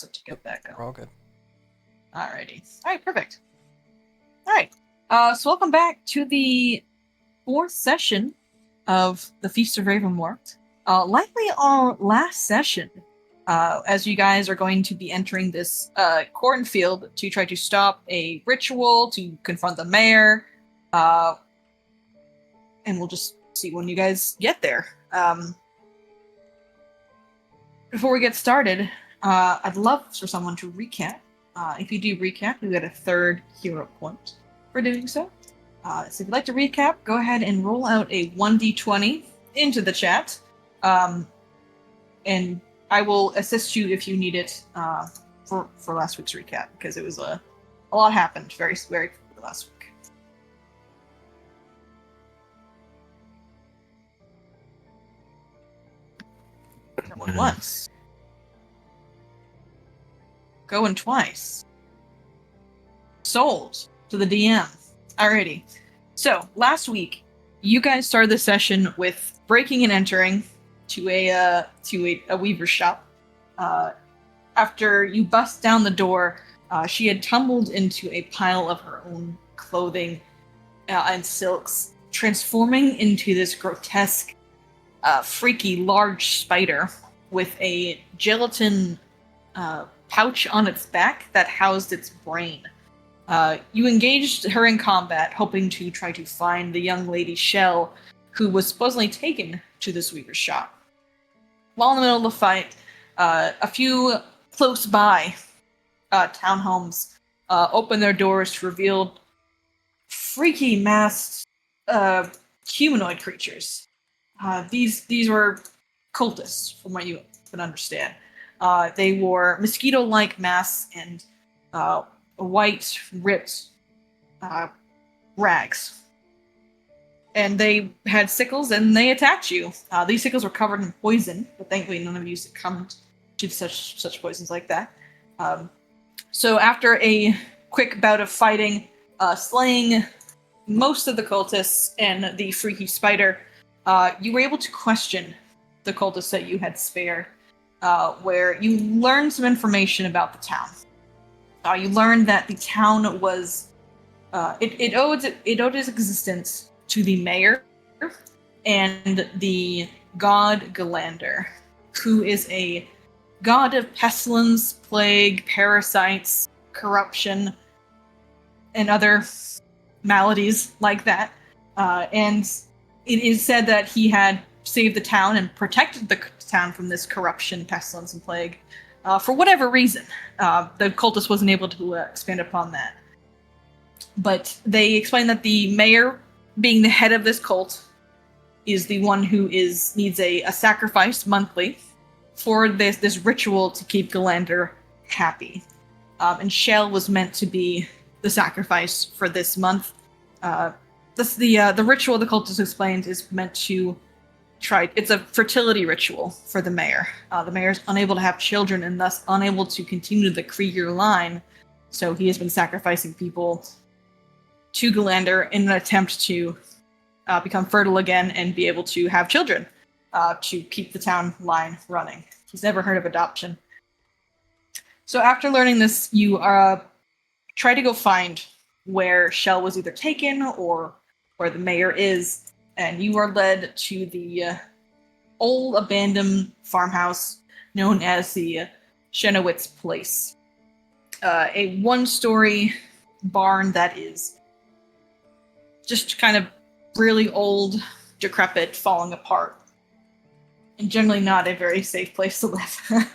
it to get back up. We're all good. Alrighty. Alright, perfect. Alright. So welcome back to the 4th session of the Feast of Ravenmoor. Likely our last session, as you guys are going to be entering this cornfield to try to stop a ritual, to confront the mayor, and we'll just see when you guys get there. Before we get started, I'd love for someone to recap. If you do recap, you get a 3rd hero point for doing so. So if you'd like to recap, go ahead and roll out a 1d20 into the chat. And I will assist you if you need it for last week's recap, because it was a lot happened very last week. Going once. Going twice. Sold to the DM. Alrighty. So, last week, you guys started the session with breaking and entering to a weaver's shop. After you bust down the door, she had tumbled into a pile of her own clothing and silks, transforming into this grotesque, freaky, large spider with a gelatin pouch on its back that housed its brain. You engaged her in combat, hoping to try to find the young lady Shell, who was supposedly taken to this weaver's shop. While in the middle of the fight, a few close by townhomes opened their doors to reveal freaky masked humanoid creatures. These were cultists, from what you can understand. They wore mosquito-like masks and white, ripped rags. And they had sickles, and they attacked you. These sickles were covered in poison, but thankfully none of you succumbed to such poisons like that. So after a quick bout of fighting, slaying most of the cultists and the freaky spider, you were able to question the cultists that you had spared, where you learned some information about the town. You learned that the town was it owed its existence to the mayor and the god Galander, who is a god of pestilence, plague, parasites, corruption, and other maladies like that. And it is said that he had saved the town and protected the town from this corruption, pestilence, and plague. For whatever reason, the cultist wasn't able to expand upon that. But they explained that the mayor, being the head of this cult, is the one who needs a sacrifice monthly for this ritual to keep Galander happy. And Shell was meant to be the sacrifice for this month. The ritual the cultist explained is meant to it's a fertility ritual for the mayor. The mayor's unable to have children and thus unable to continue the Krieger line, so he has been sacrificing people to Galander in an attempt to become fertile again and be able to have children to keep the town line running. He's never heard of adoption. So after learning this, you try to go find where Shell was either taken or where the mayor is, and you are led to the old abandoned farmhouse known as the Shenowitz Place. A one-story barn that is just kind of really old, decrepit, falling apart, and generally not a very safe place to live.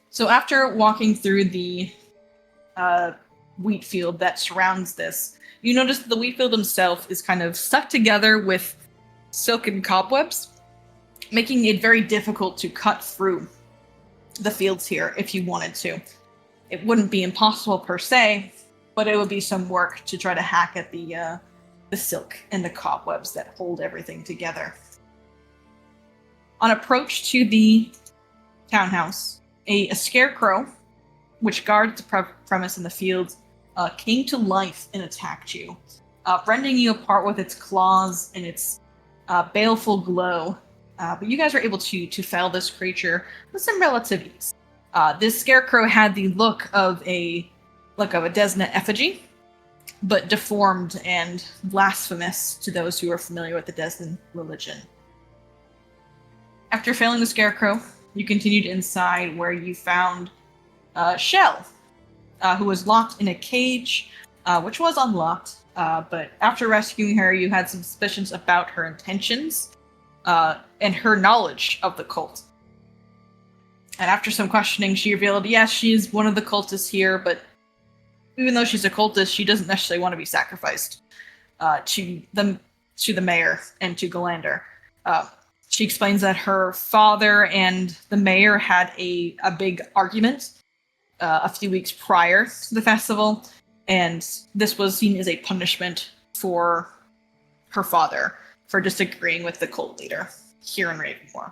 So after walking through the wheat field that surrounds this, you notice that the wheat field himself is kind of stuck together with silken cobwebs, making it very difficult to cut through the fields here if you wanted to. It wouldn't be impossible per se, but it would be some work to try to hack at the silk and the cobwebs that hold everything together. On approach to the townhouse, a scarecrow, which guards the premise in the fields, came to life and attacked you, rending you apart with its claws and its baleful glow. But you guys were able to fell this creature with some relative ease. This scarecrow had the look of a Desna effigy, but deformed and blasphemous to those who are familiar with the Desna religion. After failing the scarecrow, you continued inside where you found Shell, who was locked in a cage, which was unlocked. But after rescuing her, you had some suspicions about her intentions and her knowledge of the cult. And after some questioning, she revealed, yes, she is one of the cultists here, but even though she's a cultist, she doesn't necessarily want to be sacrificed to the mayor and to Galander. She explains that her father and the mayor had a big argument a few weeks prior to the festival, and this was seen as a punishment for her father for disagreeing with the cult leader here in Ravenmoor.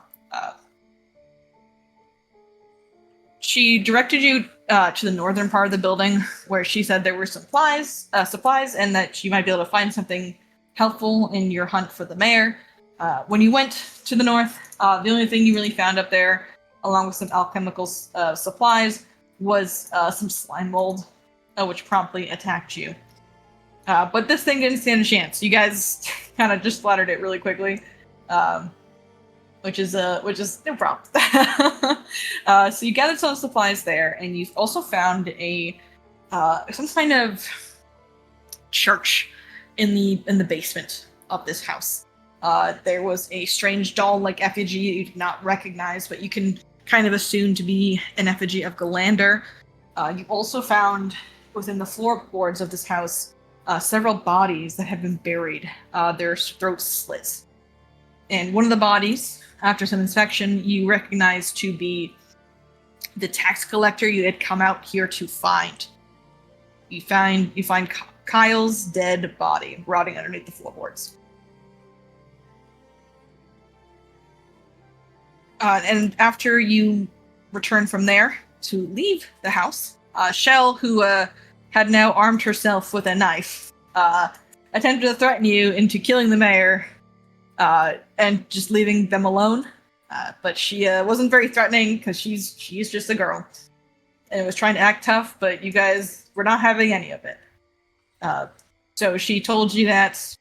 She directed you to the northern part of the building, where she said there were supplies, and that you might be able to find something helpful in your hunt for the mayor. When you went to the north, the only thing you really found up there, along with some alchemical supplies, was some slime mold, which promptly attacked you. But this thing didn't stand a chance. You guys kind of just slaughtered it really quickly, which is no problem. So you gathered some supplies there, and you also found some kind of church in the basement of this house. There was a strange doll-like effigy you did not recognize, but you can kind of assume to be an effigy of Galander. You also found within the floorboards of this house several bodies that had been buried, their throats slit. And one of the bodies, after some inspection, you recognize to be the tax collector you had come out here to find. You find Kyle's dead body rotting underneath the floorboards. And after you return from there to leave the house, Shell, who had now armed herself with a knife, attempted to threaten you into killing the mayor and just leaving them alone. But she wasn't very threatening because she's just a girl and was trying to act tough, but you guys were not having any of it. So she told you that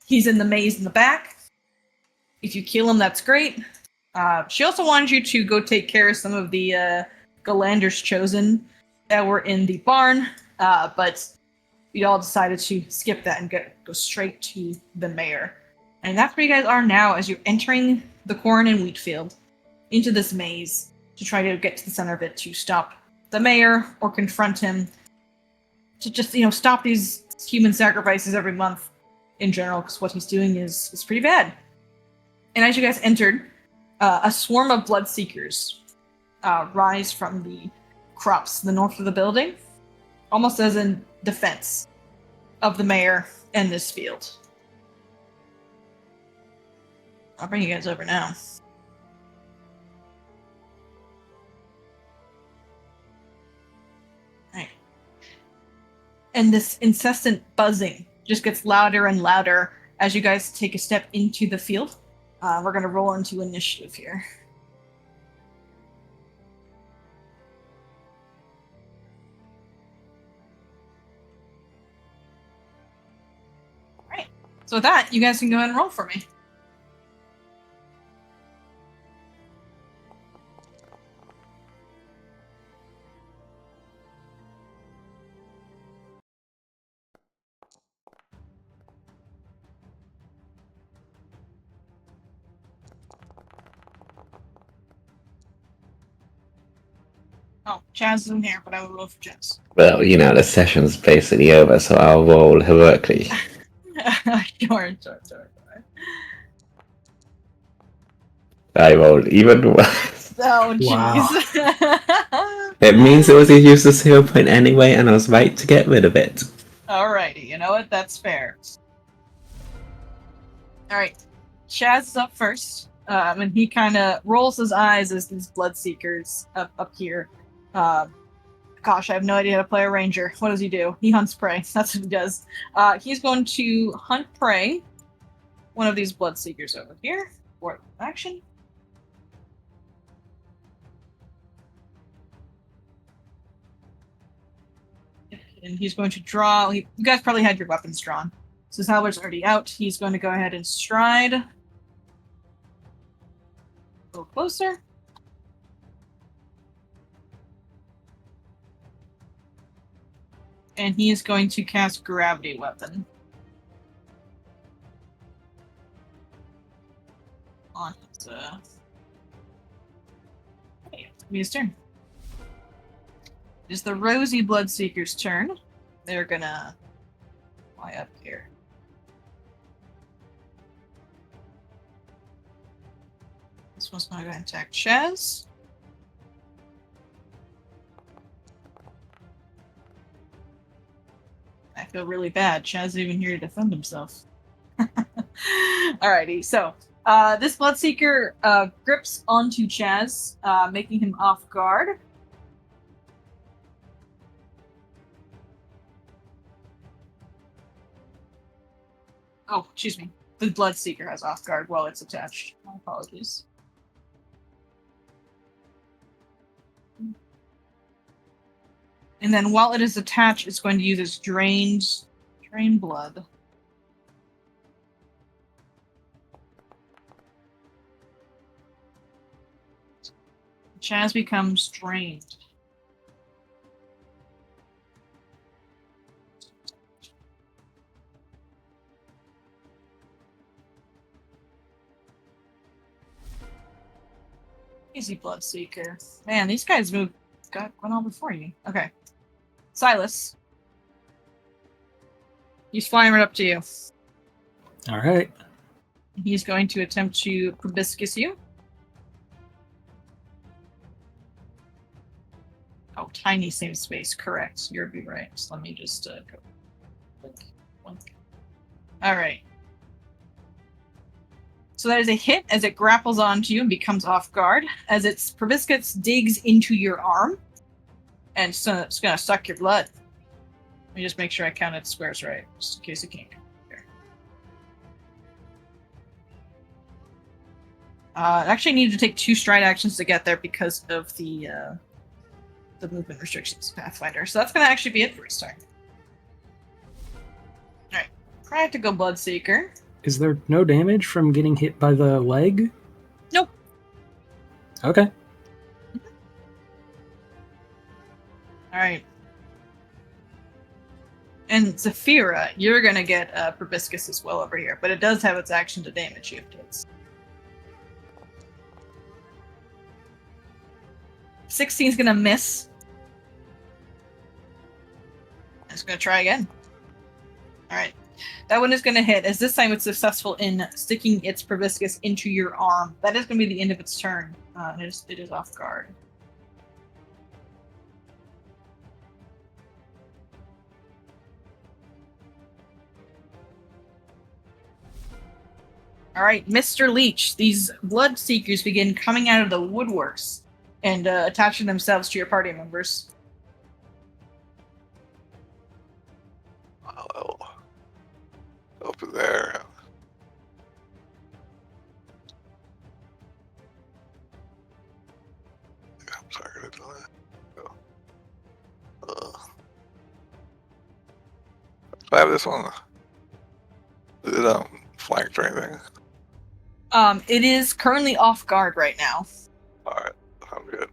he's in the maze in the back. If you kill him, that's great. She also wanted you to go take care of some of the Galander's Chosen that were in the barn, but we all decided to skip that and go straight to the mayor. And that's where you guys are now as you're entering the corn and wheat field into this maze to try to get to the center of it to stop the mayor or confront him to just, stop these human sacrifices every month in general, because what he's doing is pretty bad. And as you guys entered, a swarm of bloodseekers rise from the crops to the north of the building, almost as in defense of the mayor and this field. I'll bring you guys over now. Right. And this incessant buzzing just gets louder and louder as you guys take a step into the field. We're going to roll into initiative here. Alright. So with that, you guys can go ahead and roll for me. Oh, Chaz isn't here, but I will roll for Chaz. Well, the session's basically over, so I'll roll heroically. Sure. I rolled even worse. Oh, jeez. Wow. It means it was a useless hero point anyway, and I was right to get rid of it. Alrighty, you know what? That's fair. Alright, Chaz is up first, and he kind of rolls his eyes as these bloodseekers up here. Gosh, I have no idea how to play a ranger. What does he do? He hunts prey. That's what he does. He's going to hunt prey. One of these bloodseekers over here. For action. and he's going to draw. You guys probably had your weapons drawn. So his halberd's already out. He's going to go ahead and stride. A little closer. And he is going to cast Gravity Weapon on his, hey, it's his turn. It is the Rosy Bloodseeker's turn. They're gonna fly up here. This one's gonna go and attack Chaz. I feel really bad. Chaz isn't even here to defend himself. Alrighty, so this Bloodseeker grips onto Chaz, making him off guard. Oh, excuse me. The Bloodseeker has off guard while it's attached. My apologies. And then while it is attached, it's going to use its drain blood. Chaz becomes drained. Easy, Bloodseeker. Man, these guys went on before you. Okay. Silas. He's flying right up to you. Alright. He's going to attempt to proboscis you. Oh, tiny same space. Correct. You're right. So let me just go. Alright. So that is a hit as it grapples onto you and becomes off guard. As its proboscis digs into your arm. And so it's going to suck your blood. Let me just make sure I counted squares right, just in case it can't come here. Actually, I needed to take 2 stride actions to get there because of the movement restrictions of Pathfinder. So that's going to actually be it for his turn. Alright. Practical Bloodseeker. Is there no damage from getting hit by the leg? Nope. Okay. Alright. And Zafira, you're gonna get proboscis as well over here, but it does have its action to damage you. 16's gonna miss. It's gonna try again. Alright. That one is gonna hit, as this time it's successful in sticking its proboscis into your arm. That is gonna be the end of its turn. It is off guard. Alright, Mr. Leech, these Bloodseekers begin coming out of the woodworks and attaching themselves to your party members. Oh, over there. I'm sorry to do that. I have this one. Is it flanked or anything? It is currently off guard right now. Alright, I'm good.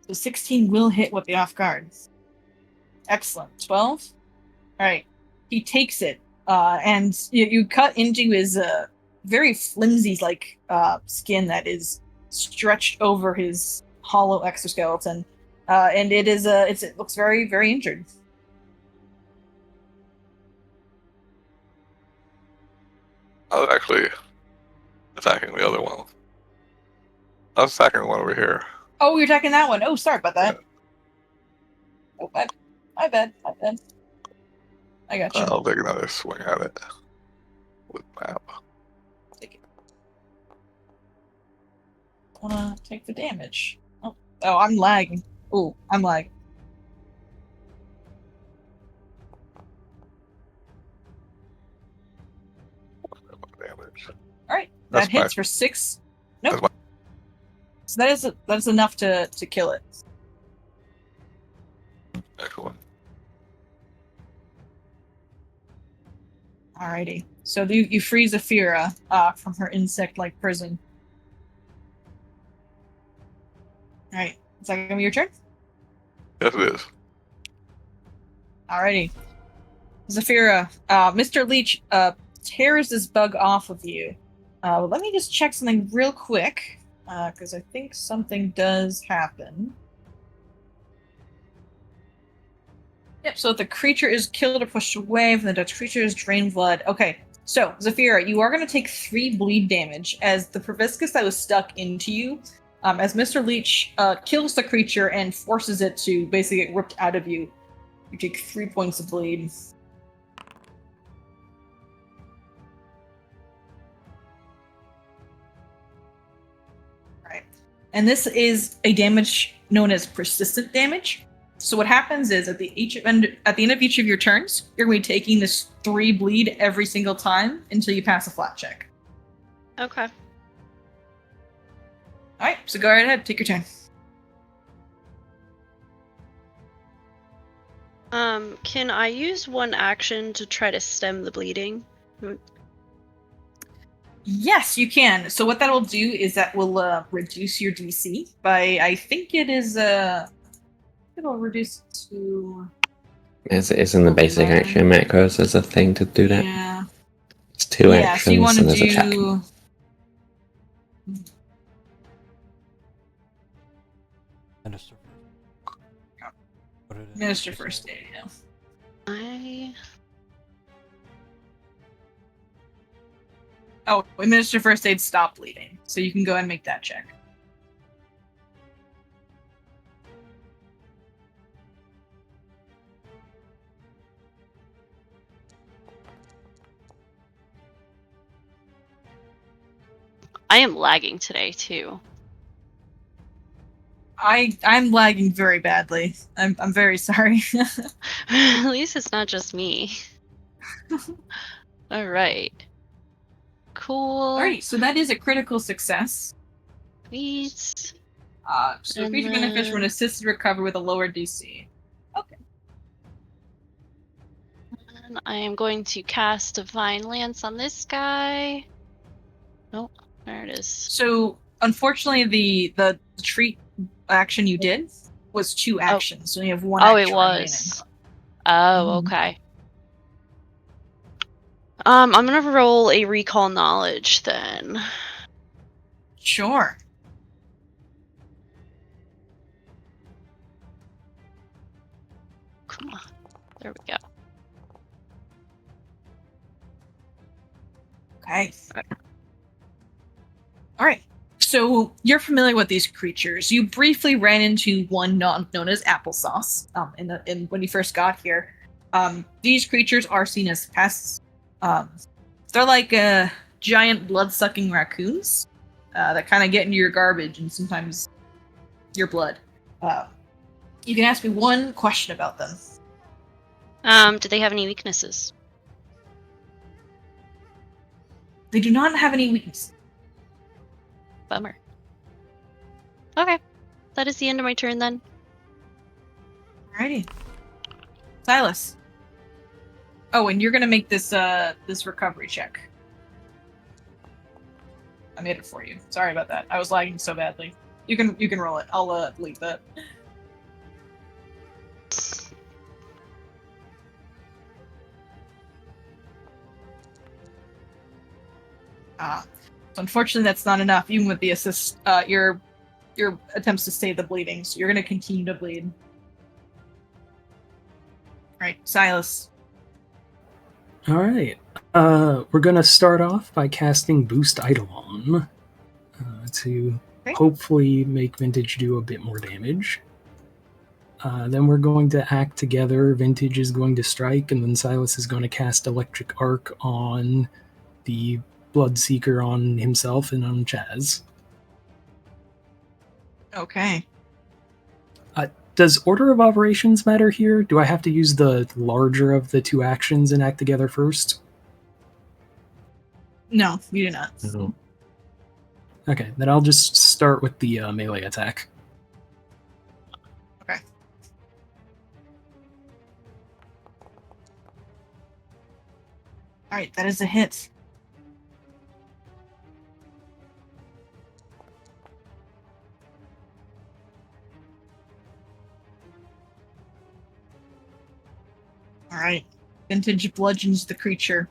So 16 will hit with the off guard. Excellent. 12? Alright. He takes it, and you cut into his very flimsy skin that is stretched over his hollow exoskeleton, and it looks very, very injured. I was actually attacking the other one. I was attacking the one over here. Oh, you're attacking that one. Oh, sorry about that. Yeah. Oh, bad. My bad. I got you. I'll take another swing at it with map. Take it. Wanna take the damage? Oh, I'm lagging. Oh, I'm lagging. That That's hits my- for 6. Nope. That's So that's enough to kill it. Excellent. Alrighty. So you free Zafira from her insect-like prison. Alright. Is that gonna be your turn? Yes, it is. Alrighty. Zafira, Mr. Leech tears this bug off of you. Let me just check something real quick, because I think something does happen. Yep, so if the creature is killed or pushed away from the touched creature is drained blood. Okay, so Zafira, you are going to take 3 bleed damage as the proboscis that was stuck into you, as Mr. Leech kills the creature and forces it to basically get ripped out of you. You take 3 points of bleed. Right. And this is a damage known as persistent damage. So what happens is at the end of each of your turns, you're going to be taking this 3 bleed every single time until you pass a flat check. Okay. All right, so go right ahead, take your turn. Can I use one action to try to stem the bleeding? Yes, you can. So what that will do is that will reduce your DC by, I think it is it'll reduce it to. It's in the basic action macros as a thing to do that. Yeah. It's 2 Yeah, so you actions want and to there's a check. do. Minister. Minister first aid, yeah. Oh, administer first aid, stop bleeding. So you can go ahead and make that check. I am lagging today too. I'm lagging very badly. I'm very sorry. At least it's not just me. Alright. Cool. Alright, so that is a critical success. Sweet. So And creature benefits from an then- assisted recovery with a lower DC. Okay. And I am going to cast Divine Lance on this guy. Nope. There it is. So unfortunately, the treat action you did was 2 actions, so you have 1 Oh, action it remaining. was. Oh, Mhm. okay. I'm gonna roll a recall knowledge then. Sure. Come on. There we go. Okay. Alright. So you're familiar with these creatures. You briefly ran into one known as Applesauce when you first got here. These creatures are seen as pests. They're like giant blood-sucking raccoons that kind of get into your garbage and sometimes your blood. You can ask me one question about them. Do they have any weaknesses? They do not have any weaknesses. Bummer. Okay. That is the end of my turn then. Alrighty. Silas. Oh, and you're gonna make this this recovery check. I made it for you. Sorry about that. I was lagging so badly. You can roll it. I'll leave that. So unfortunately, that's not enough. Even with the assist, your attempts to stay the bleeding, so you're gonna continue to bleed. Right, Silas. All right. We're going to start off by casting Boost Eidolon to hopefully make Vintage do a bit more damage. Then we're going to act together. Vintage is going to strike, and then Silas is going to cast Electric Arc on the Bloodseeker on himself and on Chaz. Okay. Does order of operations matter here? Do I have to use the larger of the 2 actions and act together first? No, you do not. No. Okay, then I'll just start with the melee attack. Okay. Alright, that is a hit. Alright. Vintage bludgeons the creature.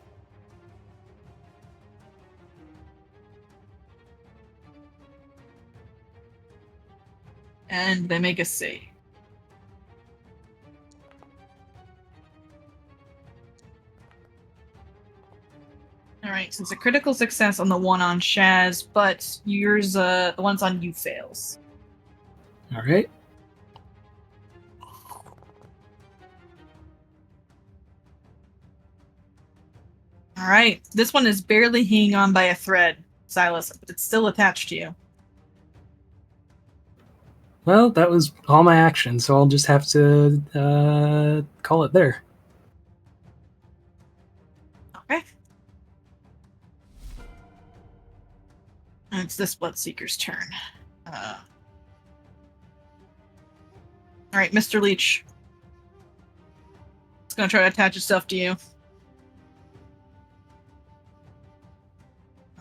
And they make a save. Alright, so it's a critical success on the one on Shaz, but yours, the ones on you fails. Alright. Alright, this one is barely hanging on by a thread, Silas, but it's still attached to you. Well, that was all my action, so I'll just have to call it there. Okay. And it's this Bloodseeker's turn. Alright, Mr. Leech. It's gonna try to attach itself to you.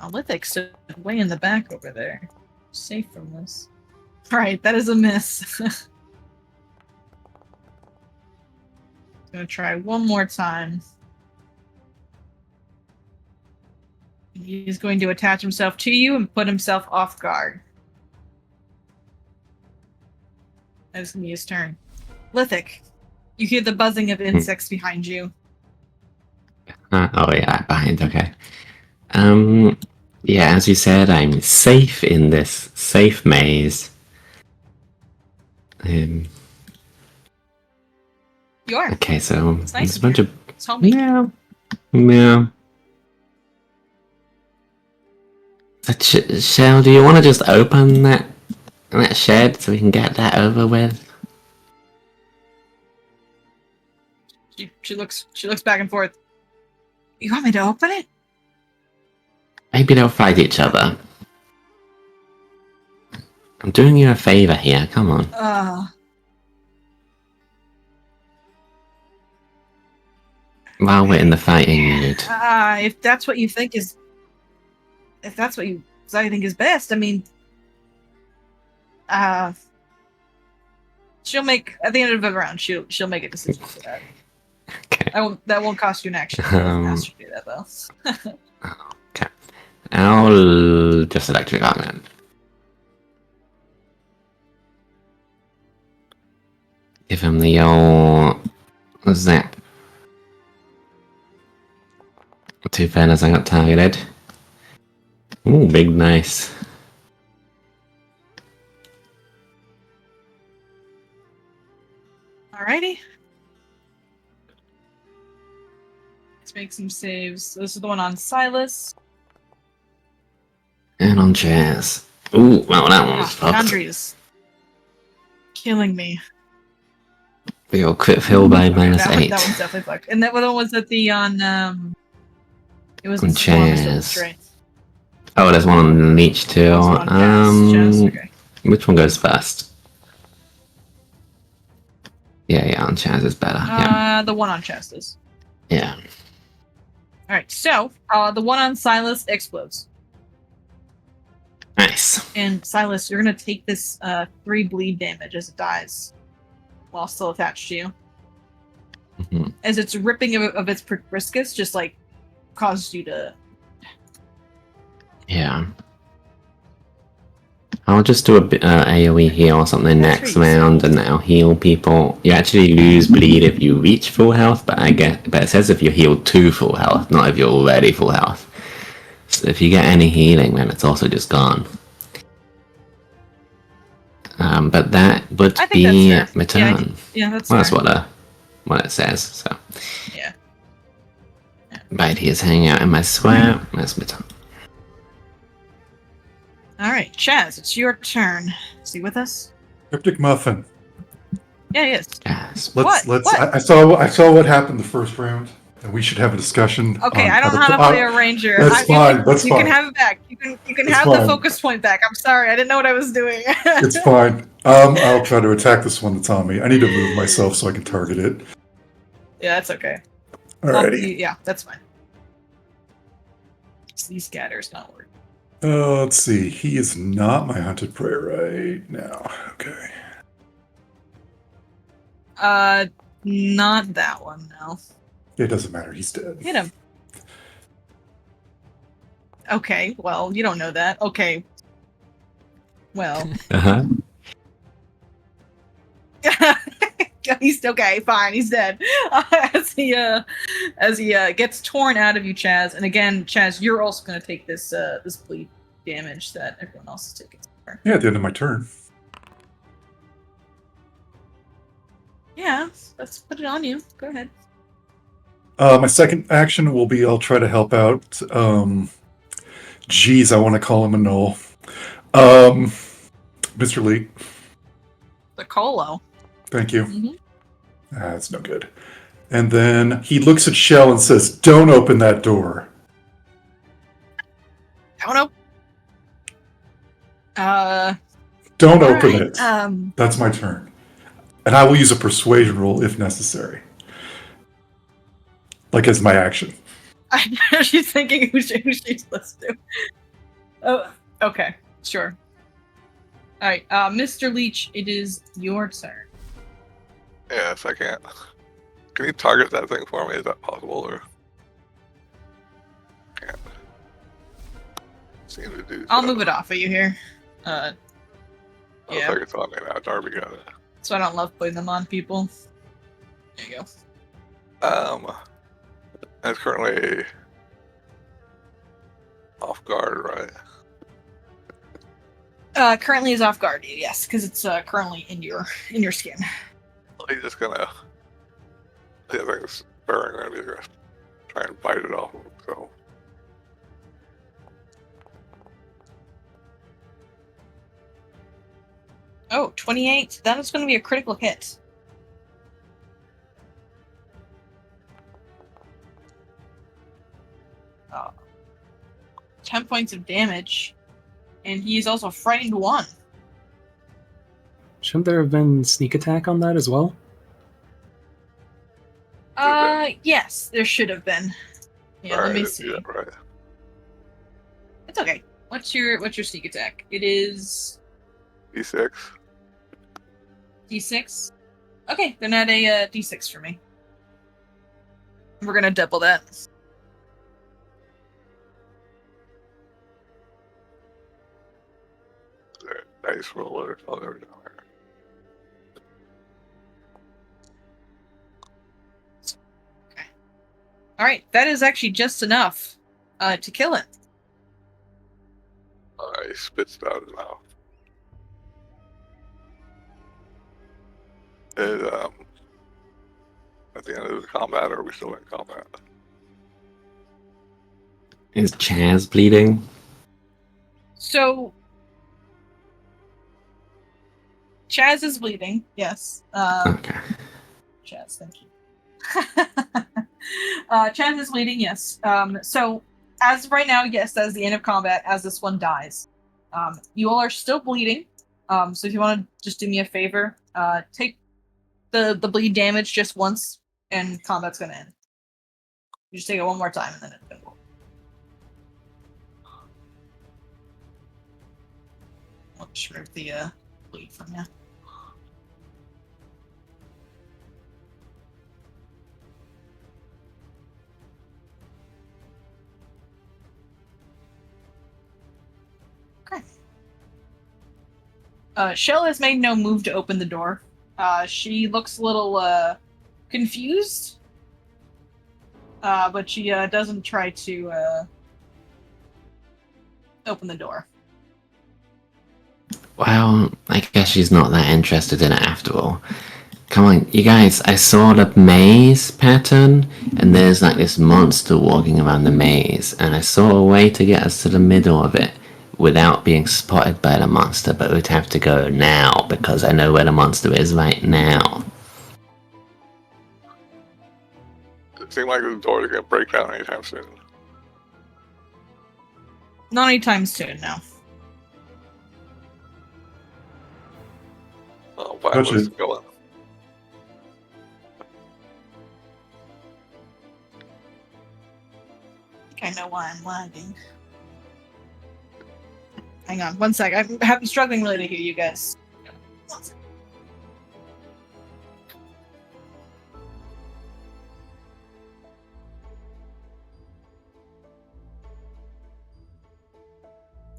Oh, Lithic's way in the back over there. Safe from this. Alright, that is a miss. Gonna try one more time. He's going to attach himself to you and put himself off guard. That is gonna be his turn. Lithic, you hear the buzzing of insects behind you. Oh yeah, behind. Okay. Yeah, as you said, I'm safe in this safe maze. You are. Okay, so It's nice there's a bunch of It's homey. yeah. Shell, do you want to just open that shed so we can get that over with? She looks back and forth. You want me to open it? Maybe they'll fight each other. I'm doing you a favor here. Come on. While we're in the fighting mood. If that's what you think is best, I mean, she'll make at the end of the round. She'll make a decision for that. Okay. That won't cost you an action. It doesn't ask you to do that though. Okay. I'll just electric arm then. Give him the old zap. 2 feathers I got targeted. Ooh, big nice. Alrighty. Let's make some saves. This is the one on Silas. And on chairs. Ooh, well that one was fucked. Chandri is killing me. Big old crit fail by -8. That one's definitely fucked. And that one was at the it was on chairs. chairs. Oh, there's one on Leech too. Okay. Which one goes first? Yeah, on chairs is better. Yeah. The one on chest is. Yeah. Alright, so the one on Silas explodes. Nice. And Silas, you're gonna take this 3 bleed damage as it dies while still attached to you. Mm-hmm. As it's ripping of its proboscis just like causes you to. Yeah. I'll just do a bit AoE heal or something next round, and that'll heal people. You actually lose bleed if you reach full health, but it says if you heal to full health, not if you're already full health. So if you get any healing, then it's also just gone. But that would be my turn. Yeah, that's well, fair. that's what it says. So Yeah. Right, he's hanging out in my sweat. That's my turn. Alright, Chaz, it's your turn. Is he with us? Cryptic Muffin. Yeah, he is. Yes. Let's. What? I saw what happened the first round. And we should have a discussion. Okay, on I don't know how to play a ranger. That's fine. That's you fine. can have it back. You can It's have fine. the focus point back. I'm sorry, I didn't know what I was doing. It's fine. I'll try to attack this one that's on me. I need to move myself so I can target it. Yeah, that's okay. Alrighty. Yeah, that's fine. These scatters not working. Let's see. He is not my hunted prey right now. Okay. Not that one, no. It doesn't matter. He's dead. Hit him. Okay, well, you don't know that. Okay. Well. Uh-huh. He's okay, fine, he's dead. As he gets torn out of you, Chaz, and again, Chaz, you're also gonna take this bleed damage that everyone else is taking. Yeah, at the end of my turn. Yeah, let's put it on you. Go ahead. My second action will be I'll try to help out. Geez, I want to call him a null. Mr. Lee. The Colo. Thank you. Mm-hmm. That's no good. And then he looks at Shell and says, "Don't open that door." Don't Don't open right. it. That's my turn. And I will use a persuasion roll if necessary. Like as my action. I know she's thinking who she's supposed to. Oh, okay, sure. All right, Mr. Leech, it is your turn. Yes, I can't. Can you target that thing for me? Is that possible, or can't seem to do? I'll move it off of you here. Looks Yeah. like it's on me now. Darby got it. So I don't love putting them on people. There you go. It's currently off guard, right? Currently is off guard, yes, because it's currently in your skin. He's just gonna. The thing's burrowing around. He's gonna try and bite it off. So. Oh, 28. That is going to be a critical hit. Oh. 10 points of damage. And he's also frightened 1. Shouldn't there have been sneak attack on that as well? Yes, there should have been. Yeah, let me see. Yeah, right. It's okay. What's your sneak attack? It is D6. D6. Okay, then add a D6 for me. We're gonna double that. Dice roller. Oh, there we go. Okay. All right, that is actually just enough to kill it. He spits it out of his mouth. Is at the end of the combat, or are we still in combat? Is Chaz bleeding? So Chaz is bleeding, yes. Okay. Chaz, thank you. Chaz is bleeding, yes. So as of right now, yes, that is the end of combat as this one dies. You all are still bleeding. So if you want to just do me a favor, take the bleed damage just once, and combat's gonna end. You just take it one more time, and then it's gonna go. I'll just remove the bleed from you. Okay. Shell has made no move to open the door. She looks a little confused, but she doesn't try to open the door. Well, I guess she's not that interested in it after all. Come on, you guys, I saw the maze pattern, and there's like this monster walking around the maze, and I saw a way to get us to the middle of it without being spotted by the monster, but we'd have to go now, because I know where the monster is right now. seem like the door is going to break down anytime soon. Not anytime soon, no. Oh, why Gotcha. was it going? I think I know why I'm lagging. Hang on, one sec. I'm struggling really to hear you guys. One sec.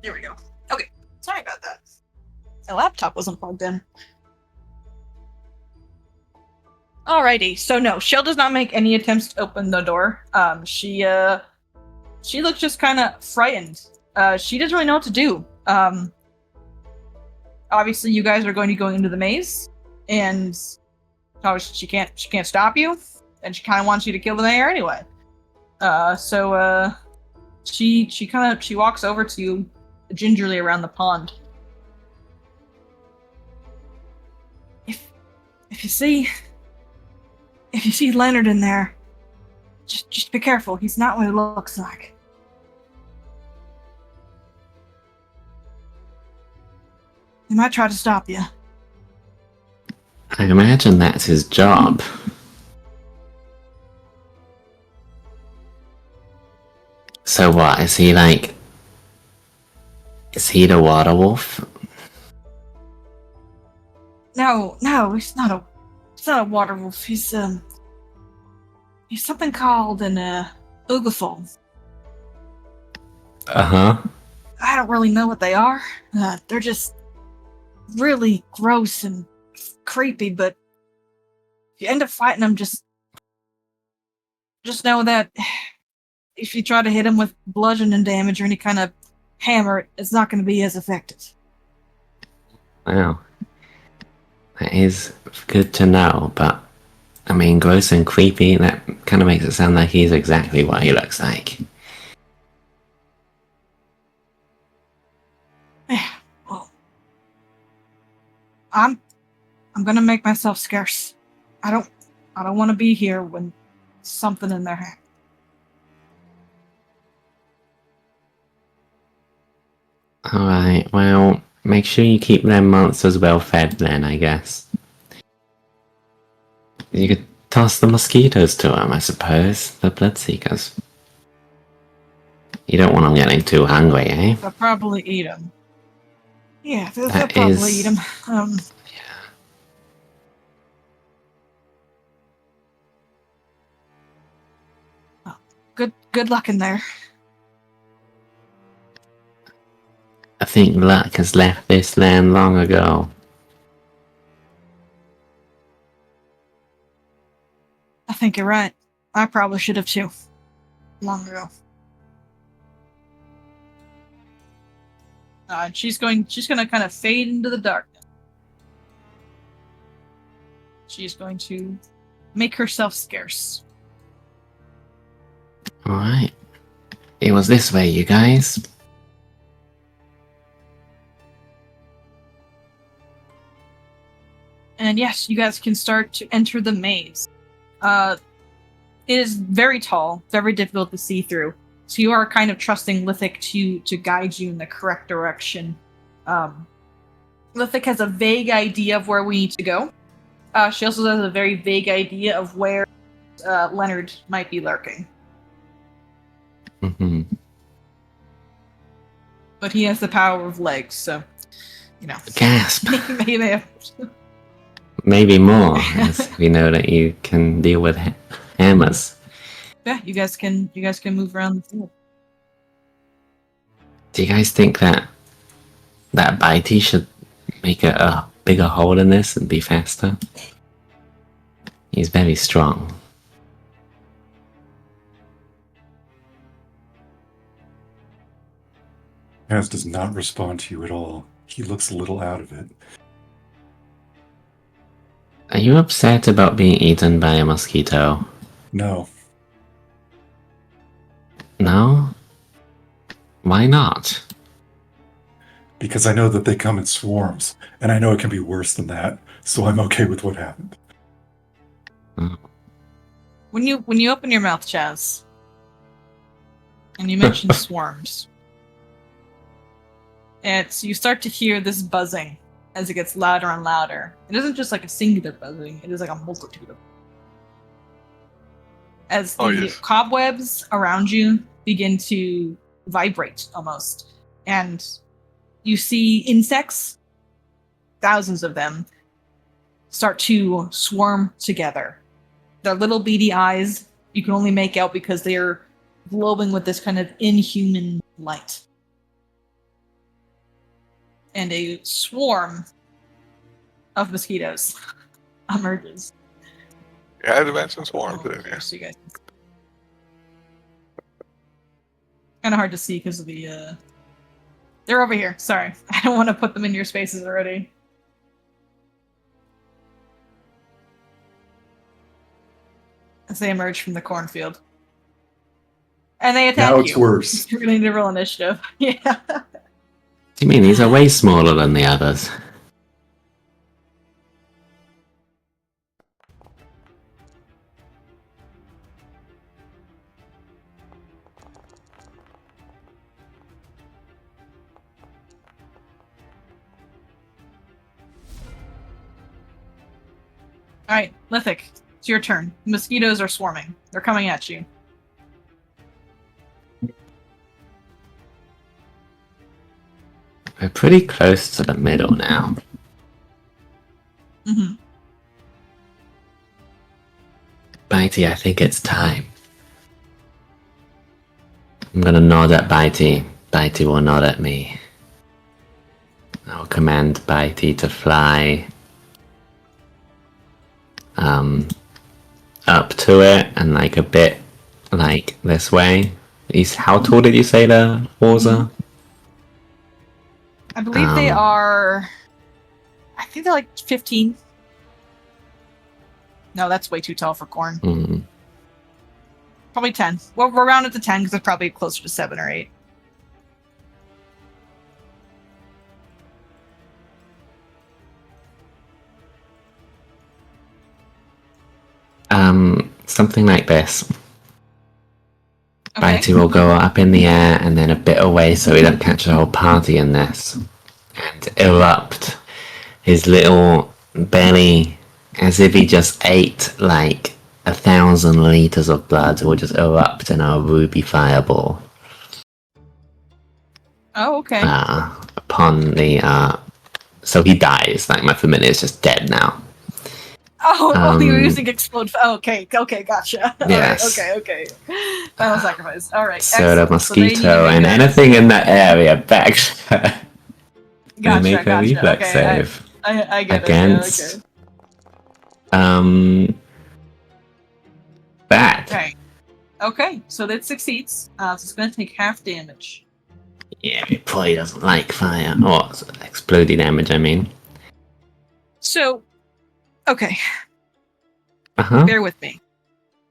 There we go. Okay, sorry about that. My laptop wasn't plugged in. Alrighty, so no, Shell does not make any attempts to open the door. She looks just kind of frightened. She doesn't really know what to do. Obviously, you guys are going to go into the maze, and she can't stop you, and she kind of wants you to kill the mayor anyway. She walks over to you gingerly around the pond. If you see Leonard in there, just be careful. He's not what he looks like. He might try to stop you. I imagine that's his job. So what, is he the water wolf? No, he's not a water wolf. He's something called an overgrown. Uh-huh. I don't really know what they are. They're just really gross and creepy, but if you end up fighting them, just know that if you try to hit him with bludgeoning damage or any kind of hammer, it's not going to be as effective. Wow. That is good to know, but I mean, gross and creepy, that kind of makes it sound like he's exactly what he looks like. Well, I'm gonna make myself scarce. I don't want to be here when something in their hand. Alright, well, make sure you keep them monsters well fed then, I guess. You could toss the mosquitoes to them, I suppose. The bloodseekers. You don't want them getting too hungry, eh? They'll probably eat them. Yeah, they'll That probably is- eat them. Good luck in there. I think luck has left this land long ago. I think you're right. I probably should have too. Long ago. She's gonna kind of fade into the darkness. She's going to make herself scarce. Alright. It was this way, you guys. And yes, you guys can start to enter the maze. It is very tall, very difficult to see through. So you are kind of trusting Lithic to guide you in the correct direction. Lithic has a vague idea of where we need to go. She also has a very vague idea of where Leonard might be lurking. Mm-hmm. But he has the power of legs, so, you know. Gasp! Maybe they have... Maybe more, as we know that you can deal with hammers. Yeah, you guys can move around the field. Do you guys think that Bitey should make a bigger hole in this and be faster? He's very strong. Hans does not respond to you at all. He looks a little out of it. Are you upset about being eaten by a mosquito? No. No? Why not? Because I know that they come in swarms, and I know it can be worse than that, so I'm okay with what happened. Oh. When you open your mouth, Chaz, and you mention swarms, you start to hear this buzzing as it gets louder and louder. It isn't just like a singular buzzing; it is like a multitude of. As the cobwebs around you begin to vibrate, almost, and you see insects, thousands of them, start to swarm together. Their little beady eyes you can only make out because they're glowing with this kind of inhuman light. And a swarm of mosquitoes emerges. Yeah, I had to mention swarms, didn't you? So you guys. Kind of hard to see because of the. They're over here. Sorry, I don't want to put them in your spaces already. As they emerge from the cornfield. And they attack you. Now it's worse. You're going to need to roll initiative. Yeah. Do you mean these are way smaller than the others? Alright, Lithic, it's your turn. Mosquitoes are swarming. They're coming at you. We're pretty close to the middle now. Mm-hmm. Bitey, I think it's time. I'm gonna nod at Bitey. Bitey will nod at me. I'll command Bitey to fly up to it and like a bit like this way. How tall did you say the walls are? I believe they are. I think they're like 15. No, that's way too tall for corn. Mm. Probably 10. Well, we're rounded to 10 because it's probably closer to 7 or 8. Something like this. Okay. Bitey will go up in the air and then a bit away so we don't catch the whole party in this. And erupt his little belly as if he just ate like 1,000 liters of blood. Will just erupt in a ruby fireball. Oh, okay. Upon the so he dies. Like my familiar is just dead now. Oh, you were using explode. Okay, gotcha. Yes. Alright, okay. Final sacrifice. Alright. So the mosquito so and anything in that area backs her. Gotcha, Make a reflex save. I get against, it. Yeah, okay. That. Okay, so that succeeds. So it's going to take half damage. Yeah, it probably doesn't like fire. Or exploding damage, I mean. So, okay. Uh-huh. Bear with me.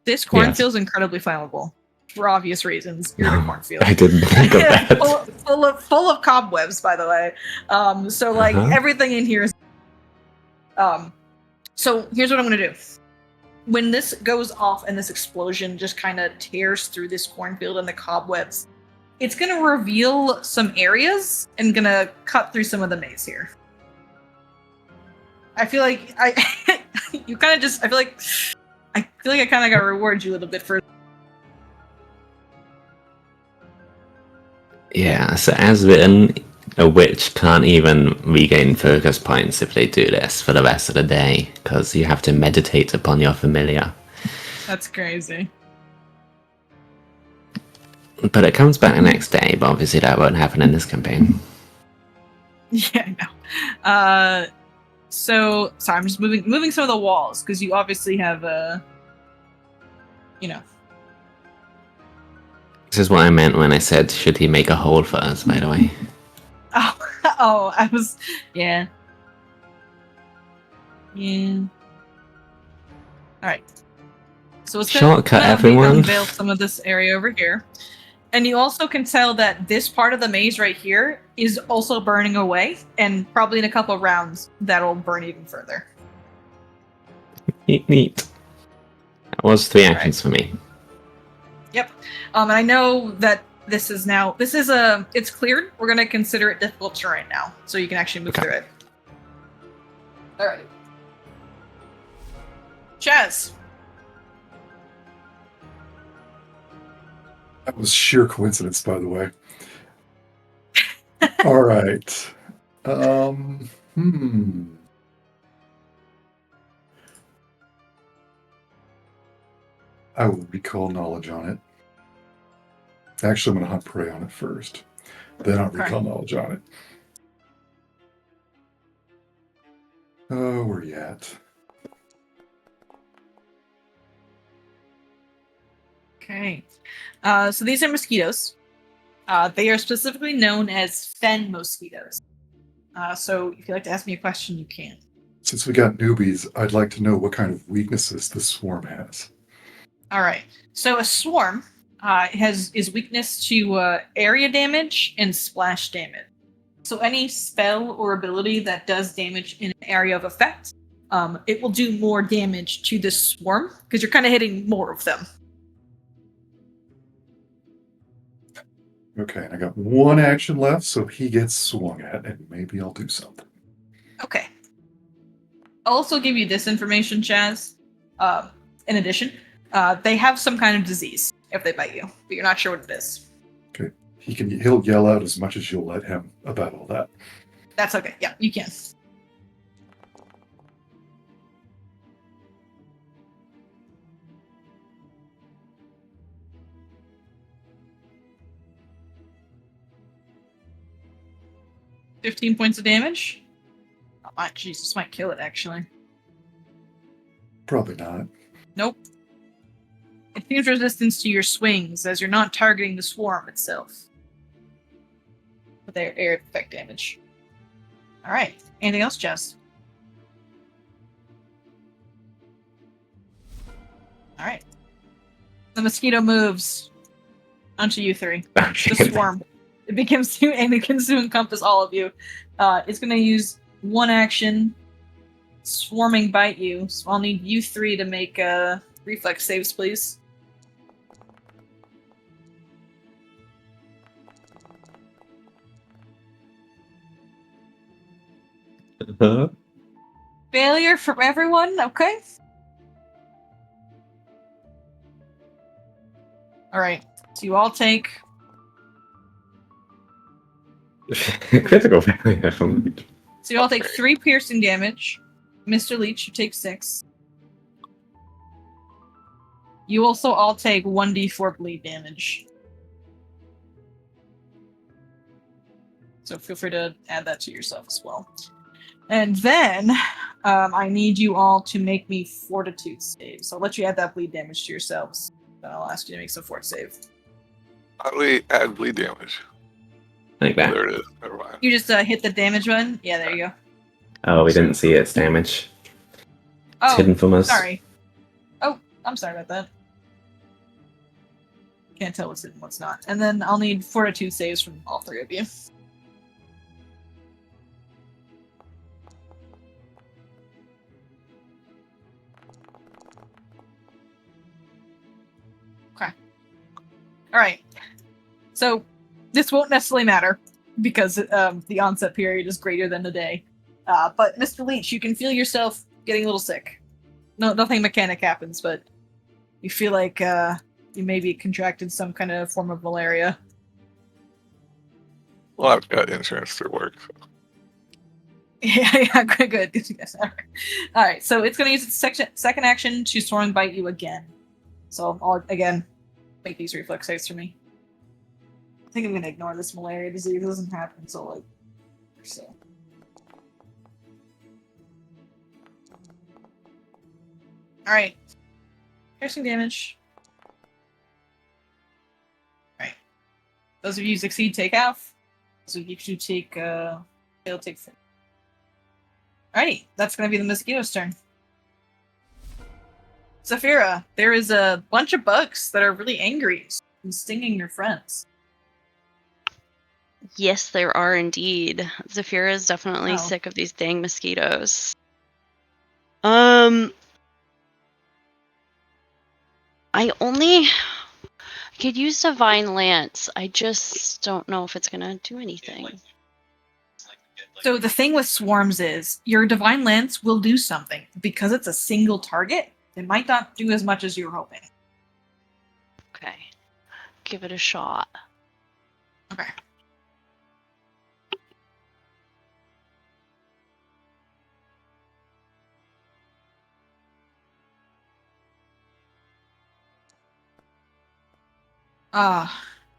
This cornfield is incredibly flammable. For obvious reasons. You're in a cornfield. I didn't think of that. full of cobwebs, by the way. So, like, everything in here is... So, here's what I'm going to do. When this goes off and this explosion just kind of tears through this cornfield and the cobwebs, it's going to reveal some areas and going to cut through some of the maze here. I feel like I feel like I kind of got to reward you a little bit for. Yeah, so as written, a witch can't even regain focus points if they do this for the rest of the day, because you have to meditate upon your familiar. That's crazy. But it comes back the next day, but obviously that won't happen in this campaign. Yeah, I know. So, sorry, I'm just moving some of the walls, because you obviously have, This is what I meant when I said, should he make a hole for us, by the way. I was, yeah. Alright. So it's Shortcut, everyone. Unveil some of this area over here. And you also can tell that this part of the maze right here is also burning away, and probably in a couple of rounds, that'll burn even further. Neat. was 3 actions for me. Yep. And I know that it's cleared. We're gonna consider it difficult terrain now, so you can actually move through it. All right. Chaz. That was sheer coincidence, by the way. All right. I will recall knowledge on it. Actually, I'm going to hunt prey on it first. Then I'll recall knowledge on it. Oh, where are you at? Okay. So these are mosquitoes. They are specifically known as fen mosquitoes. So if you'd like to ask me a question, you can. Since we got newbies, I'd like to know what kind of weaknesses the swarm has. All right. So a swarm is weakness to area damage and splash damage. So any spell or ability that does damage in an area of effect, it will do more damage to the swarm because you're kind of hitting more of them. Okay, and I got 1 action left, so he gets swung at, and maybe I'll do something. Okay. I'll also give you this information, Chaz. In addition, they have some kind of disease if they bite you, but you're not sure what it is. Okay. He'll yell out as much as you'll let him about all that. That's okay. Yeah, you can. $15 points of damage. Oh my Jesus, might kill it actually. Probably not. Nope. It seems resistance to your swings as you're not targeting the swarm itself. But they are air effect damage. Alright. Anything else, Jess? Alright. The mosquito moves onto you 3. The swarm. It begins to encompass all of you. It's going to use 1 action, swarming bite you. So I'll need you 3 to make reflex saves, please. Failure from everyone. Okay. All right. So you all take. Critical failure from me. So you all take 3 piercing damage. Mr. Leech, you take 6. You also all take 1d4 bleed damage. So feel free to add that to yourself as well. And then I need you all to make me fortitude saves. So I'll let you add that bleed damage to yourselves. Then I'll ask you to make some fort save. How do we add bleed damage? Like that. There it is. Never mind. You just hit the damage button? Yeah, there you go. Oh, we didn't see its damage. It's Oh, hidden from us. sorry. Oh, I'm sorry about that. Can't tell what's hidden, what's not. And then I'll need fortitude saves from all 3 of you. Okay. Alright. So, this won't necessarily matter, because the onset period is greater than a day. But Mr. Leech, you can feel yourself getting a little sick. No, nothing mechanic happens, but you feel like you maybe contracted some kind of form of malaria. Well, I've got insurance through work. So. Yeah, good. All right, so it's going to use its second action to soaring bite you again. So I'll, again, make these reflex saves for me. I think I'm going to ignore this malaria disease. It doesn't happen until, like, so. Alright. Piercing damage. Alright. Those of you who succeed, take half. Those of you who take, fail, take 4. Alrighty, that's gonna be the mosquito's turn. Zafira, there is a bunch of bugs that are really angry and stinging your friends. Yes, there are indeed. Zafira is definitely sick of these dang mosquitoes. I could use Divine Lance. I just don't know if it's gonna do anything. So the thing with swarms is your Divine Lance will do something. Because it's a single target, it might not do as much as you were hoping. Okay. Give it a shot. Okay.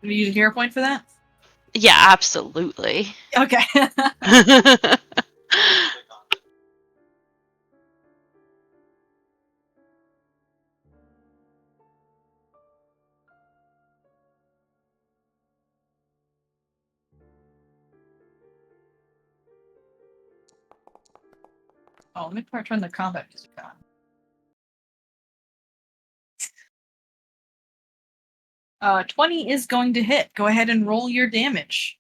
Do you use a hero point for that? Yeah, absolutely. Okay. Let me turn the combat music on. 20 is going to hit. Go ahead and roll your damage.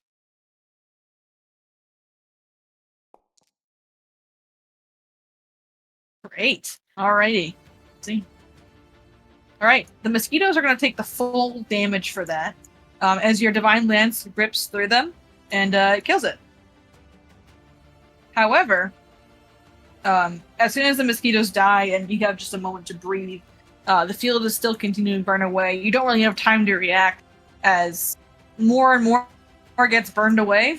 Great. Alrighty. See. Alright, the mosquitoes are going to take the full damage for that. As your Divine Lance rips through them, and it kills it. However, as soon as the mosquitoes die and you have just a moment to breathe, the field is still continuing to burn away. You don't really have time to react as more and more gets burned away.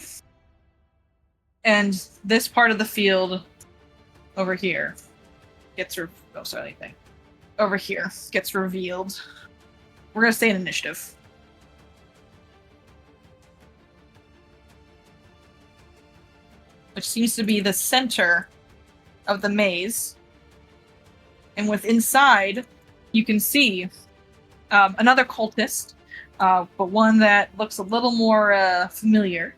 And this part of the field over here gets over here gets revealed. We're going to stay in initiative. Which seems to be the center of the maze. And with inside, you can see another cultist, but one that looks a little more familiar.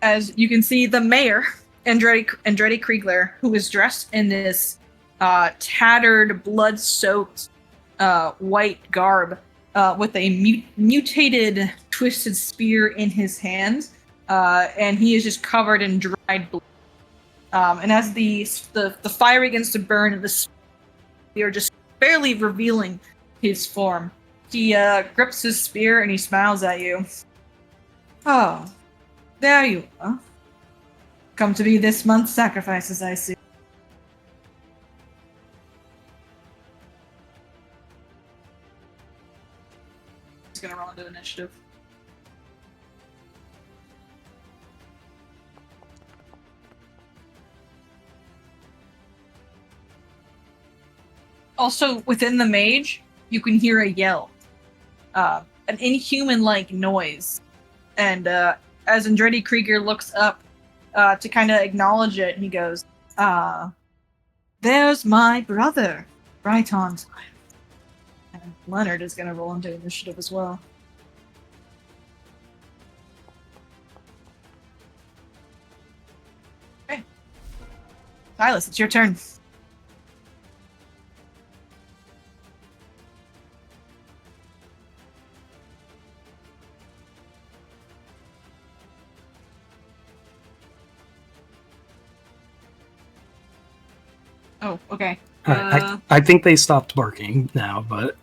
As you can see, the mayor, Andretti Kriegler, who is dressed in this tattered, blood-soaked white garb with a mutated, twisted spear in his hand, and he is just covered in dried blood. And as the fire begins to burn, and the spear just barely revealing his form, he grips his spear and he smiles at you. Oh, there you are. Come to be this month's sacrifices, I see. He's gonna roll into initiative. Also, within the mage, you can hear a yell. An inhuman-like noise. And as Andretti Krieger looks up to kind of acknowledge it, he goes, there's my brother. Right on time. And Leonard is going to roll into initiative as well. Okay. Silas, it's your turn. Oh, okay. I think they stopped barking now, but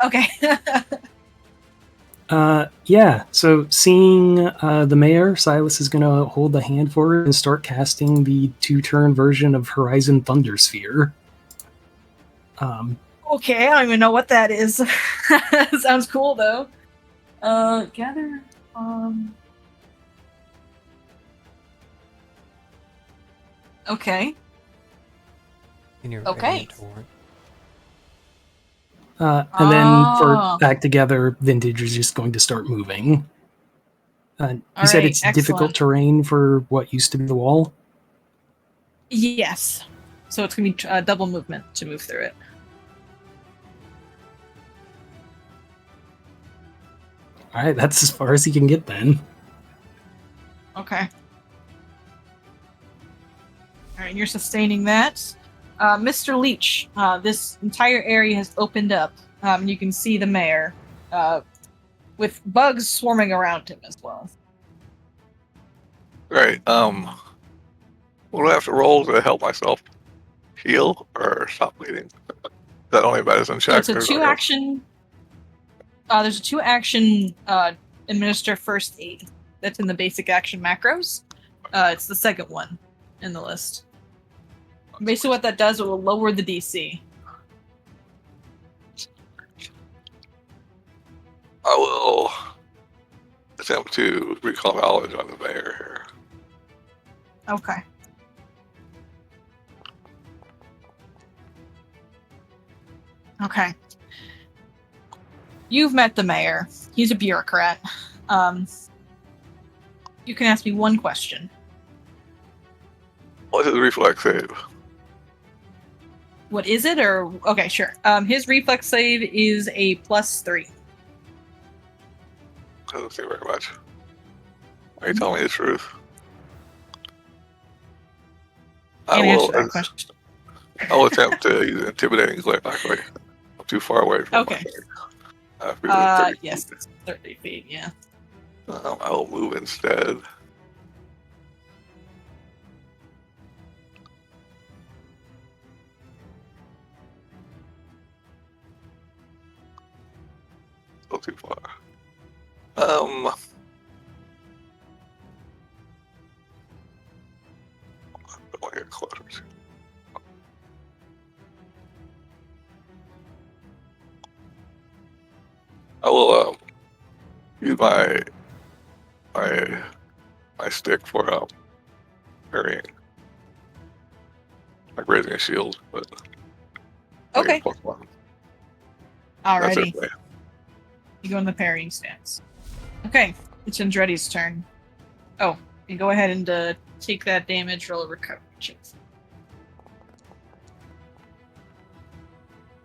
Okay. yeah. So seeing the mayor, Silas is going to hold the hand forward and start casting the 2-turn version of Horizon Thunder Sphere. Okay, I don't even know what that is. Sounds cool though. Gather. Okay. In your Okay. inventory. And then for Back Together, Vintage is just going to start moving. You said it's difficult terrain for what used to be the wall? Yes. So it's going to be double movement to move through it. Alright, that's as far as he can get then. Okay. Alright, you're sustaining that. Mr. Leech, this entire area has opened up. You can see the mayor, with bugs swarming around him as well. Right. Will I have to roll to help myself heal or stop bleeding? that only medicine check? It's a or two something else? action. There's a 2-action administer first aid. That's in the basic action macros. It's the second one in the list. Basically, what that does, it will lower the DC. I will attempt to recall knowledge on the mayor here. Okay. Okay. You've met the mayor. He's a bureaucrat. You can ask me one question. What is the reflex save? What is it? Or okay, sure. His reflex save is a +3. Doesn't seem very much. Are you telling me the truth? Can't answer that question. I'll attempt to use intimidating glare. Actually, I'm too far away from. Okay. I have to be within 30 yes, feet. it's 30 feet. Yeah. I will move instead. Still too far. I want to get closer. I will use my stick for parrying, like raising a shield, but Okay. +1. Alrighty. That's it. You go in the parrying stance. Okay, it's Andretti's turn. Oh, you go ahead and take that damage, roll a recovery check.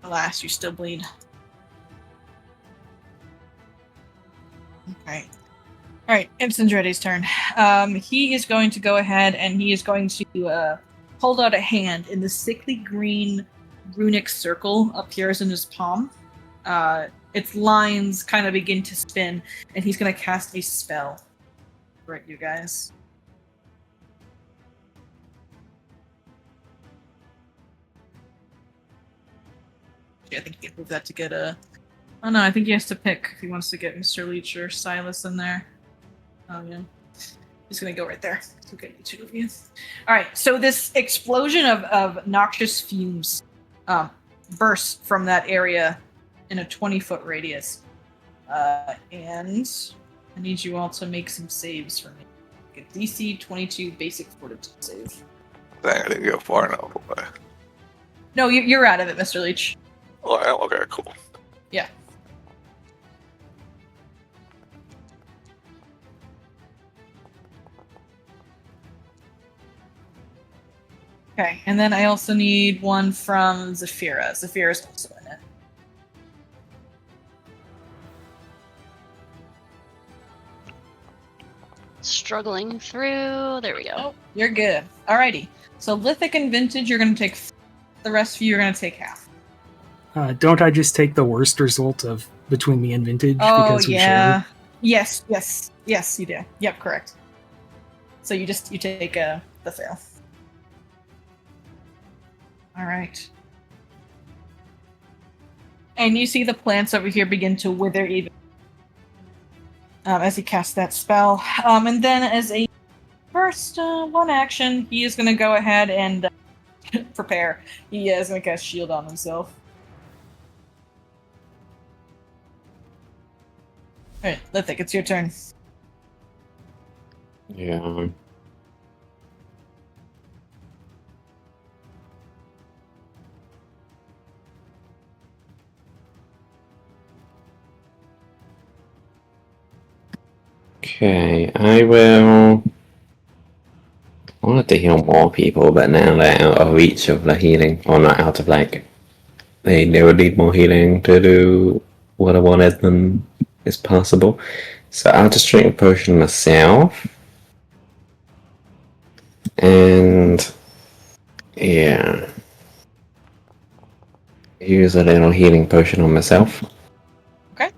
Alas, you still bleed. Okay. Alright, it's Andretti's turn. He is going to go ahead and he is going to hold out a hand, and the sickly green runic circle appears in his palm. Its lines kind of begin to spin, and he's going to cast a spell. Right, you guys. Yeah, I think he can move that to get a... Oh no, I think he has to pick if he wants to get Mr. Leech or Silas in there. Oh yeah. He's going to go right there. He'll get you two of you. Alright, so this explosion of noxious fumes bursts from that area in a 20-foot radius. And I need you all to make some saves for me. Get DC 22 basic fortitude save. Dang, I didn't go far enough away. No, you're out of it, Mr. Leech. Oh, I am? Okay, cool. Yeah. Okay, and then I also need one from Zafira. Zafira's also in it. Struggling through. There we go. Oh, you're good. Alrighty. So Lithic and Vintage, you're going to take... The rest of you are going to take half. Don't I just take the worst result of between me and Vintage? Oh, because we yeah. shared? Yes, you do. Yep, correct. So you take the fail. Alright. And you see the plants over here begin to wither even as he casts that spell. And then as a first one action, he is going to go ahead and prepare. He is going to cast Shield on himself. Alright, Lithic, it's your turn. Yeah. Okay, I wanted to heal more people, but now they're out of reach of the healing, or not out of like, they would need more healing to do what I wanted than is possible. So I'll just drink a potion myself. And yeah, use a little healing potion on myself. Okay.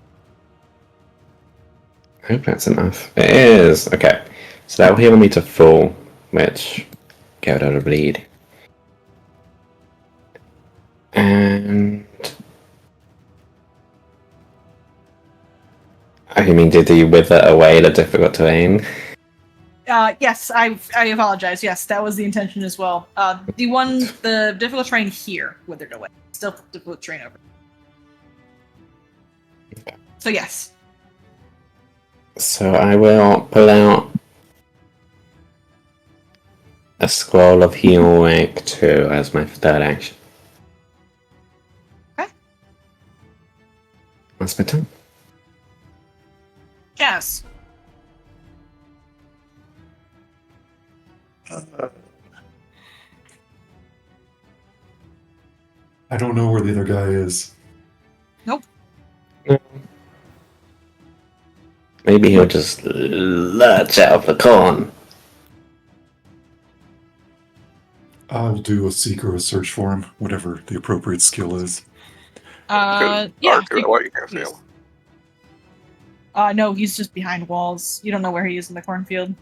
I hope that's enough. It is. Okay, so that will heal me to full, which get out of bleed. And I mean, did you wither away the difficult terrain? Yes, I apologize. Yes, that was the intention as well. The difficult terrain here withered away. Still difficult terrain over. So yes. So I will pull out a scroll of heal rank 2 as my third action. Okay. That's my turn. Yes. I don't know where the other guy is. Nope. Maybe he'll just lurch out of the corn. I'll do a seek or a search for him, whatever the appropriate skill is. Yeah. Dark, what you can see him. No, he's just behind walls. You don't know where he is in the cornfield.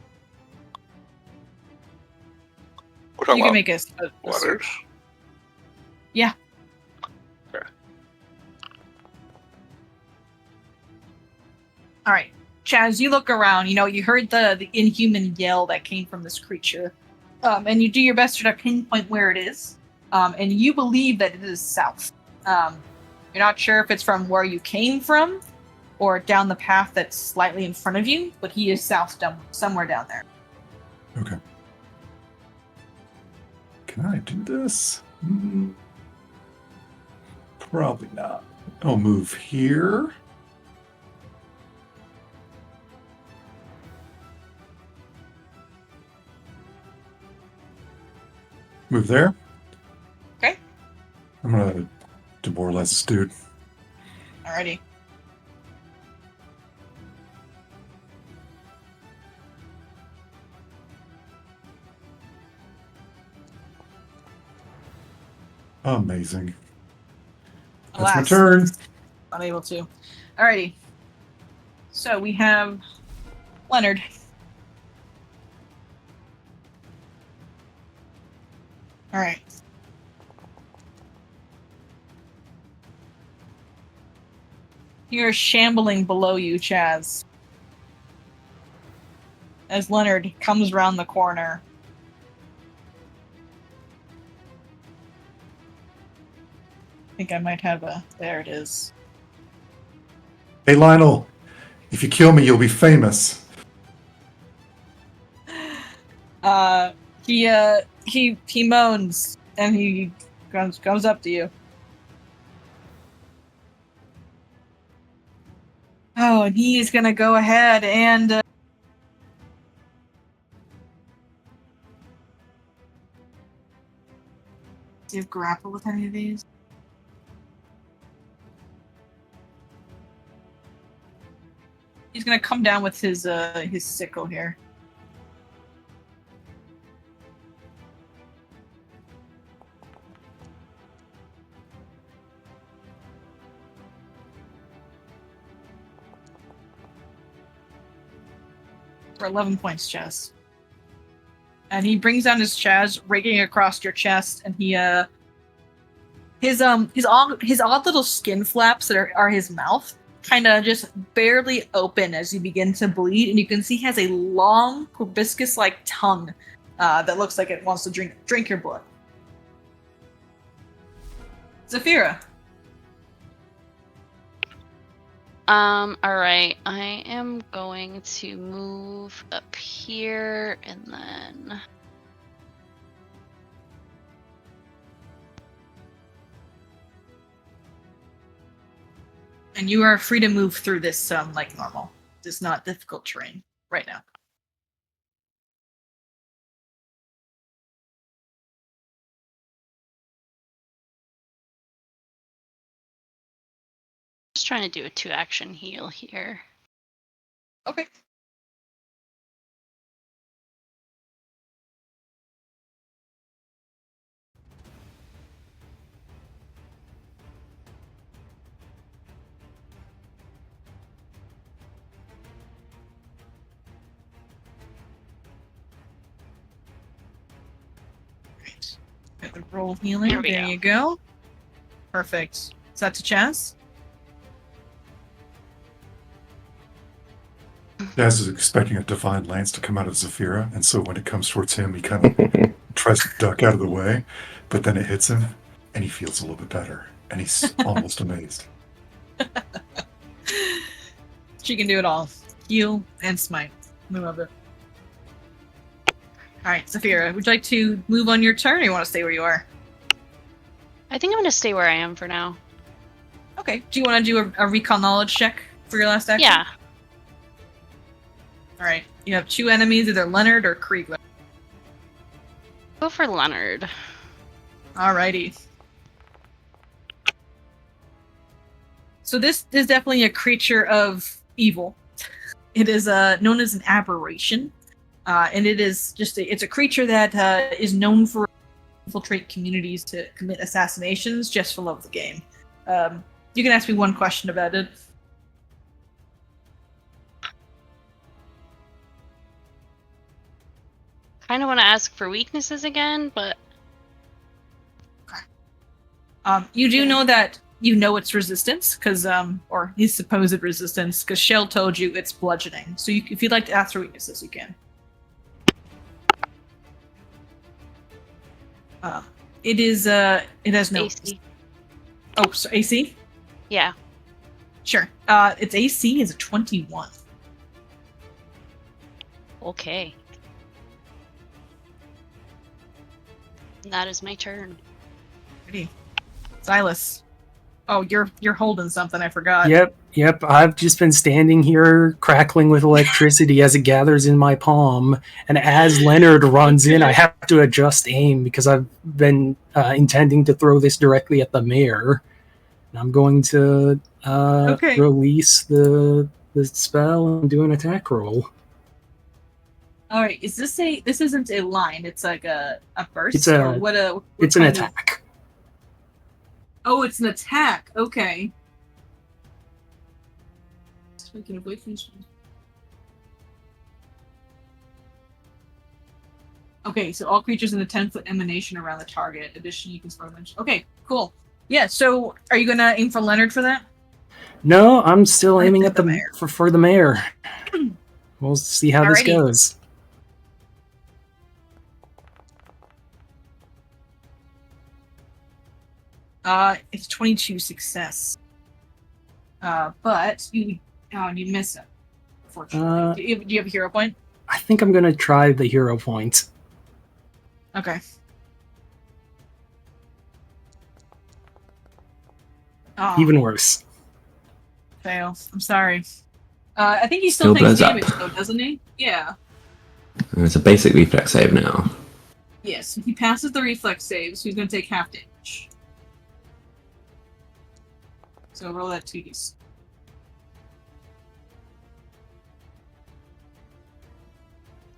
We're talking You can about make a letters. search. Yeah. Okay. All right, Chaz, you look around. You heard the inhuman yell that came from this creature, and you do your best to try to pinpoint where it is. And you believe that it is south. You're not sure if it's from where you came from, or down the path that's slightly in front of you. But he is south, somewhere down there. Okay. Can I do this? Probably not. I'll move here. Move there. Okay. I'm gonna demoralize this dude. Alrighty. Amazing. That's Alas, my turn. unable to. Alrighty. So we have Leonard. Alright. You're shambling below you, Chaz. As Leonard comes around the corner. I think I might have a... There it is. Hey, Lionel. If you kill me, you'll be famous. He moans and he comes up to you. Oh, and he's gonna go ahead and do you grapple with any of these? He's gonna come down with his sickle here. For 11 points, Chaz. And he brings down his Chaz, raking across your chest, and he his odd little skin flaps that are his mouth kind of just barely open as you begin to bleed, and you can see he has a long proboscis-like tongue that looks like it wants to drink your blood. Zafira. Alright, I am going to move up here and then... And you are free to move through this like normal. It's not difficult terrain right now. Just trying to do a 2-action heal here. Okay. Great. Got the roll healing. There we There go. you go. Perfect. Is that to Chaz? Daz is expecting a divine lance to come out of Zafira, and so when it comes towards him, he kind of tries to duck out of the way, but then it hits him, and he feels a little bit better, and he's almost amazed. She can do it all. Heal and smite. We love it. Alright, Zafira, would you like to move on your turn, or you want to stay where you are? I think I'm gonna stay where I am for now. Okay. Do you want to do a recall knowledge check for your last action? Yeah. Alright. You have two enemies, either Leonard or Kriegler. Go for Leonard. Alrighty. So this is definitely a creature of evil. It is known as an aberration. And it is just it's a creature that is known for infiltrate communities to commit assassinations just for love of the game. You can ask me one question about it. Kind of want to ask for weaknesses again, but You do know that its resistance, because or his supposed resistance, because Shell told you it's bludgeoning. So if you'd like to ask for weaknesses, you can. It is it has no AC. Oh, so AC? Yeah. Sure. Its AC is a 21. Okay. And that is my turn. Ready. Silas. Oh, you're holding something, I forgot. Yep. I've just been standing here crackling with electricity as it gathers in my palm, and as Leonard runs in, I have to adjust aim because I've been intending to throw this directly at the mayor. And I'm going to release the spell and do an attack roll. Alright, this isn't a line, it's like a burst? It's It's an attack. Oh, it's an attack. Okay. Speaking of which, okay, so all creatures in the 10-foot emanation around the target. Additionally, you can spell them. Okay, cool. Yeah, so are you gonna aim for Leonard for that? No, I'm still aiming at the mayor. for the mayor. We'll see how this goes. It's 22 success. But you miss it. Unfortunately. Do you have a hero point? I think I'm gonna try the hero point. Okay. Oh, Even worse. fail. I'm sorry. I think he still takes blows up. damage though, doesn't he? Yeah. It's a basic reflex save now. Yes, if he passes the reflex save, so he's going to take half damage. So roll that 2d6.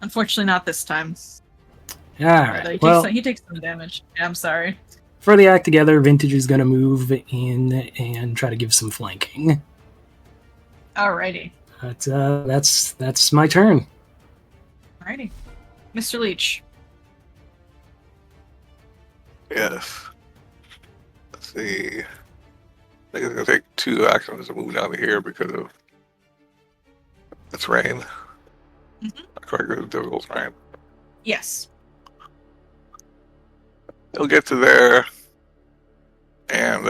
Unfortunately, not this time. Alright, He takes some damage. Yeah, I'm sorry. For the act together, Vintage is going to move in and try to give some flanking. Alrighty. But that's my turn. Alrighty. Mr. Leech. Yes. Let's see. I think it's gonna take 2 actions to move down to here because of it's rain. Mm-hmm. Quite good, difficult rain. Yes. He'll get to there, and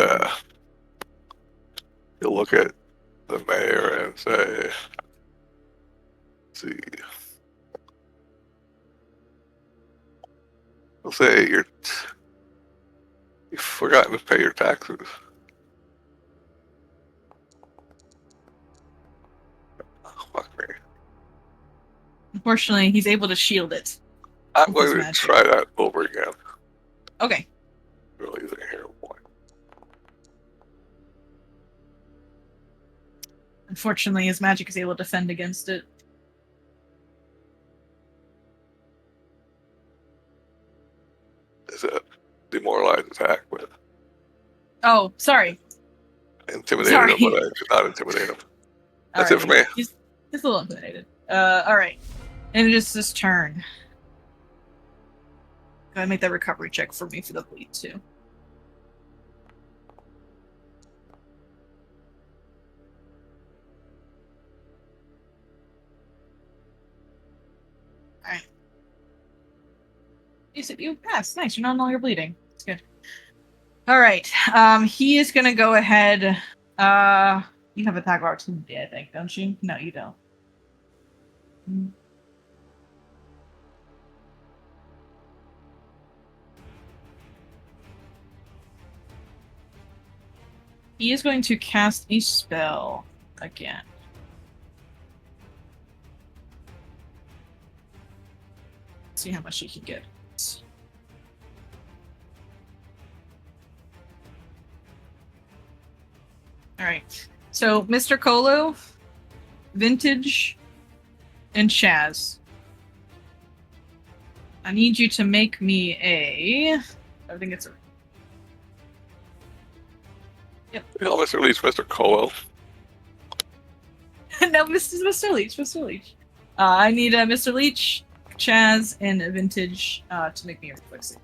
he'll look at the mayor and say, let's see. He'll say, you've forgotten to pay your taxes. Oh, fuck me. Unfortunately, he's able to shield it. I'm with his going to magic. try that over again. Okay. Really using a hero point. Unfortunately, his magic is able to defend against it. It's a demoralized attack with Oh, sorry. intimidated Sorry. him, but I did not intimidate him. That's it for me. He's a little intimidated. Alright. And it is his turn. Go ahead and make that recovery check for me for the bleed, too. You passed. Nice. You're not no longer bleeding. It's good. All right. He is gonna go ahead. You have attack of opportunity, I think, don't you? No, you don't. He is going to cast a spell again. Let's see how much he can get. All right. So, Mr. Colo, Vintage, and Chaz. I need you to make me I think it's a... Yep. Mr. Leach, Mr. Colo. No, Mr. Leach. Mr. Leach. I need Mr. Leach, Chaz, and a Vintage to make me a reflex save.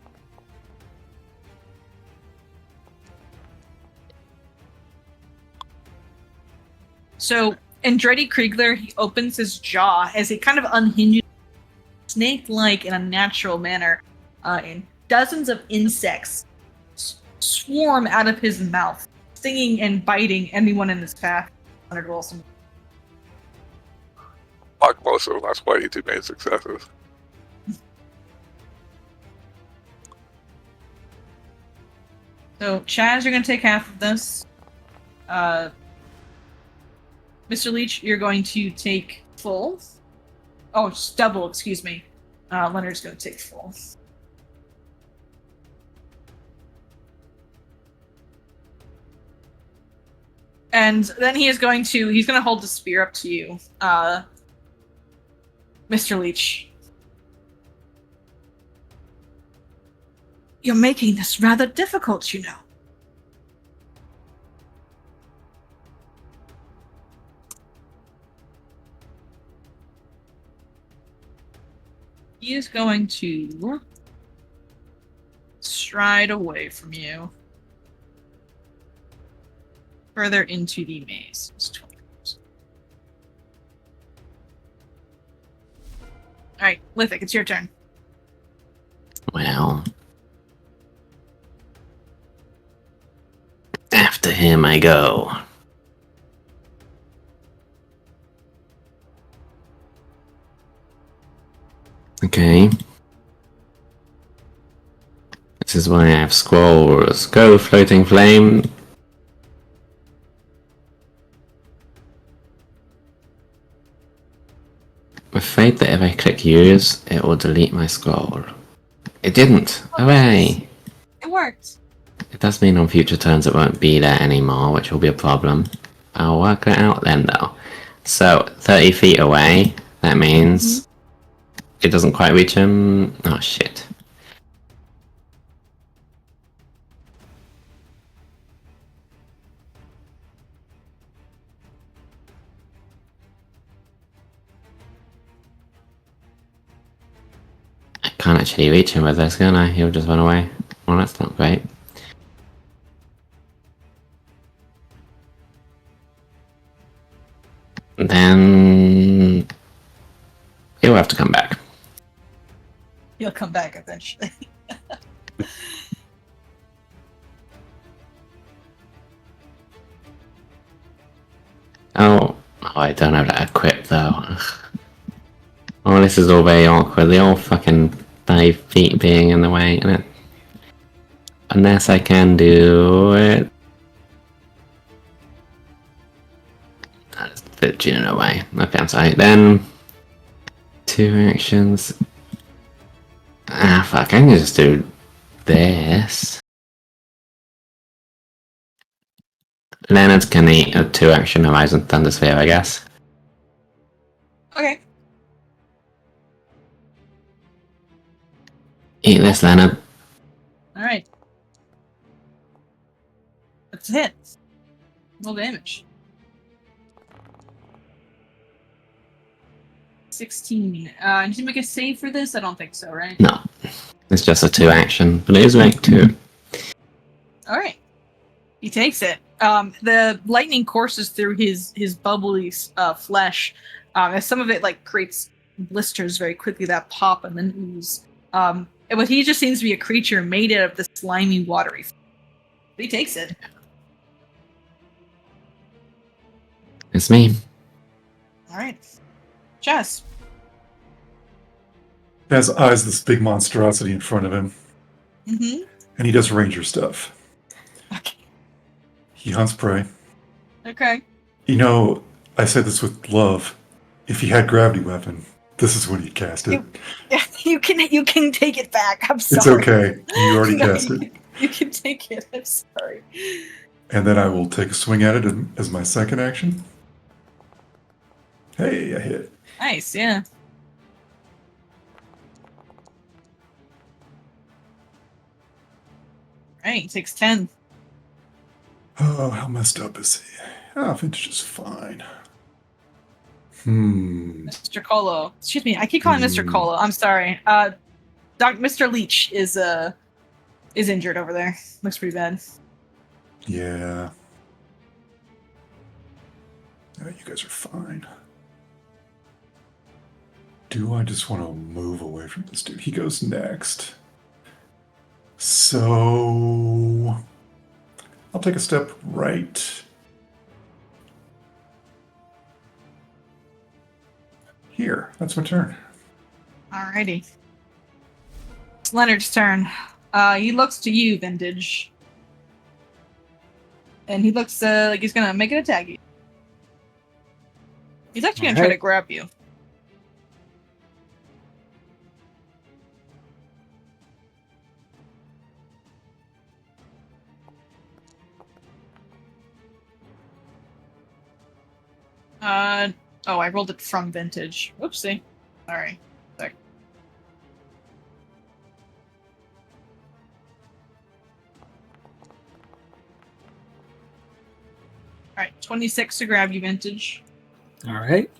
So, Andretti Kriegler, he opens his jaw as he kind of unhinges, snake-like in a natural manner, and dozens of insects swarm out of his mouth, stinging and biting anyone in his path. Leonard Wilson. Like most of them, that's why you two made successes. So, Chaz, you're going to take half of this. Mr. Leach, you're going to take full. Oh, just double, excuse me. Leonard's going to take full. And then he's going to hold the spear up to you. Mr. Leach. You're making this rather difficult, you know. He is going to stride away from you. Further into the maze. Alright, Lithic, it's your turn. Well, after him I go. Okay. This is why I have scrolls. Go, floating flame. With faith that if I click use, it will delete my scroll. It didn't. Hooray! It worked. It does mean on future turns it won't be there anymore, which will be a problem. I'll work it out then, though. So, 30 feet away, that means it doesn't quite reach him. Oh, shit. I can't actually reach him with this, can I? He'll just run away. Well, that's not great. Then he'll have to come back. He'll come back eventually. Oh, I don't have that equipped though. Oh, this is all very awkward. The old fucking 5 feet being in the way, and it. Unless I can do it. That's 15 in a way. Okay, I'm sorry. Then 2 actions. Ah, fuck! I can just do this. Leonard can eat a 2-action Horizon Thunder Sphere, I guess. Okay. Eat this, Leonard. Alright. That's a hit. Roll damage. 16. Did you make a save for this? I don't think so, right? No. It's just a 2-action, but it is rank 2. Alright. He takes it. The lightning courses through his bubbly flesh. As some of it creates blisters very quickly that pop and then ooze. But he just seems to be a creature made out of the slimy, watery. But he takes it. It's me. All right. Jess. Has eyes this big monstrosity in front of him, Mm-hmm. and he does ranger stuff. Okay. He hunts prey. Okay. You know, I said this with love. If he had gravity weapon, this is when he'd cast it. You can take it back. I'm sorry. It's okay. You already cast it. You can take it. I'm sorry. And then I will take a swing at it as my second action. Hey, I hit. Nice, yeah. Right, he takes 10. Oh, how messed up is he? Oh, Vintage is fine. Mr. Colo. Excuse me, I keep calling Mr. Colo. I'm sorry. Mr. Leech is injured over there. Looks pretty bad. Yeah. Oh, you guys are fine. Do I just want to move away from this dude? He goes next. So I'll take a step right here. That's my turn. Alrighty. It's Leonard's turn. He looks to you, Vintage. And he looks like he's gonna make an attack. He's actually gonna try to grab you. Oh, I rolled it from Vintage. Whoopsie. Sorry. Alright, 26 to grab you, Vintage. Alright.